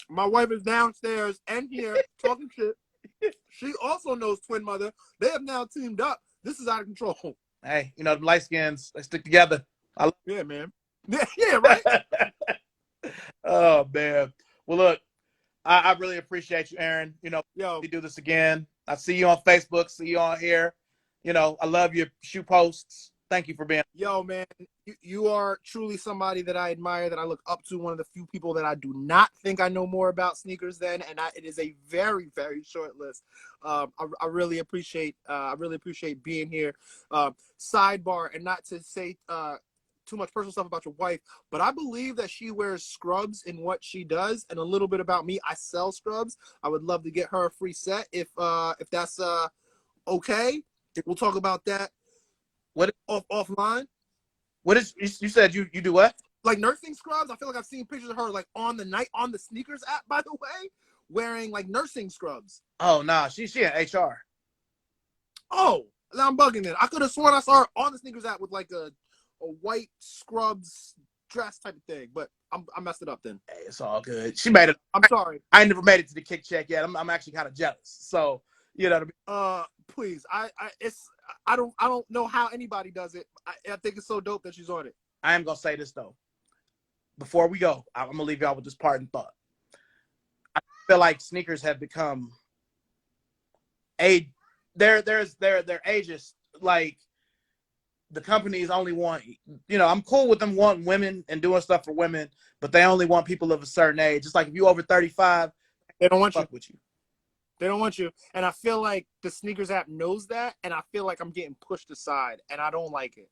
my wife is downstairs and here talking shit. She also knows Twin Mother. They have now teamed up. This is out of control. Hey, you know, the light skins, they stick together. Yeah, man. Yeah, right. Oh, man. Well, look, I really appreciate you, Aaron. You know, we do this again. I see you on Facebook, see you on here. You know, I love your shoe posts. Thank you for being. Yo, man, you are truly somebody that I admire, that I look up to. One of the few people that I do not think I know more about sneakers than, and it is a very, very short list. I really appreciate being here. Sidebar, and not to say too much personal stuff about your wife, but I believe that she wears scrubs in what she does. And a little bit about me, I sell scrubs. I would love to get her a free set if that's okay. We'll talk about that. What offline? What is you said you do what? Like nursing scrubs? I feel like I've seen pictures of her like on the sneakers app, by the way, wearing like nursing scrubs. Oh nah, she in HR. Oh, now I'm bugging it. I could have sworn I saw her on the sneakers app with like a white scrubs dress type of thing, but I messed it up then. Hey, it's all good. She made it. I'm sorry. I never made it to the kick check yet. I'm actually kind of jealous. So you know what I mean? Please, I don't know how anybody does it. I think it's so dope that she's on it. I am gonna say this though. Before we go, I'm gonna leave y'all with this parting thought. I feel like sneakers have become they're ageist. Like the companies only want, I'm cool with them wanting women and doing stuff for women, but they only want people of a certain age. It's like if you over 35, they don't want you. fuck with you. They don't want you. And I feel like the sneakers app knows that, and I feel like I'm getting pushed aside, and I don't like it.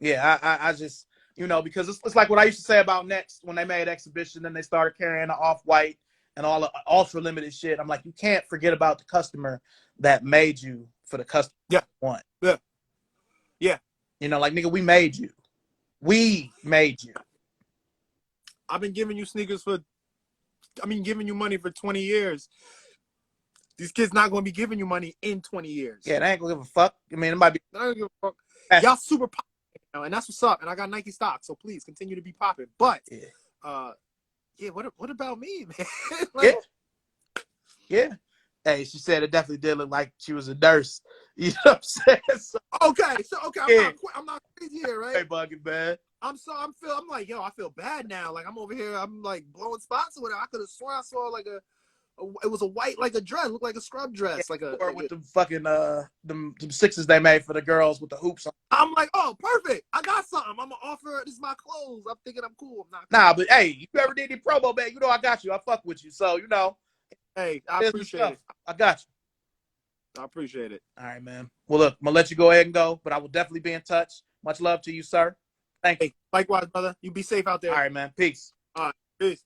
Yeah, I just, because it's like what I used to say about Next when they made Exhibition and they started carrying the Off-White and all the ultra limited shit. I'm like, you can't forget about the customer that made you for the customer Yeah. you want. Yeah. Yeah. Like, nigga, we made you. We made you. I've been giving you giving you money for 20 years. These kids not going to be giving you money in 20 years. Yeah, they ain't gonna give a fuck. I mean, it might be. I don't give a fuck. Y'all super popping now, and that's what's up. And I got Nike stock, so please continue to be popping. But, what about me, man? Like, yeah. Hey, she said it definitely did look like she was a nurse. You know what I'm saying? So, I'm not crazy here, right? hey, bugging, man. I'm like, yo, I feel bad now. Like I'm over here, I'm like blowing spots or whatever. I could have sworn I saw like it was a white, like a dress, looked like a scrub dress, With the fucking them sixes they made for the girls with the hoops on. I'm like, oh, perfect. I got something. I'm gonna offer. This is my clothes. I'm thinking I'm cool. I'm not. Cool. Nah, but hey, you ever did any promo, man? I got you. I fuck with you. So Hey, I appreciate it. I got you. I appreciate it. All right, man. Well, look, I'm gonna let you go ahead and go, but I will definitely be in touch. Much love to you, sir. Thank you. Hey, likewise, brother. You be safe out there. All right, man. Peace. All right, peace.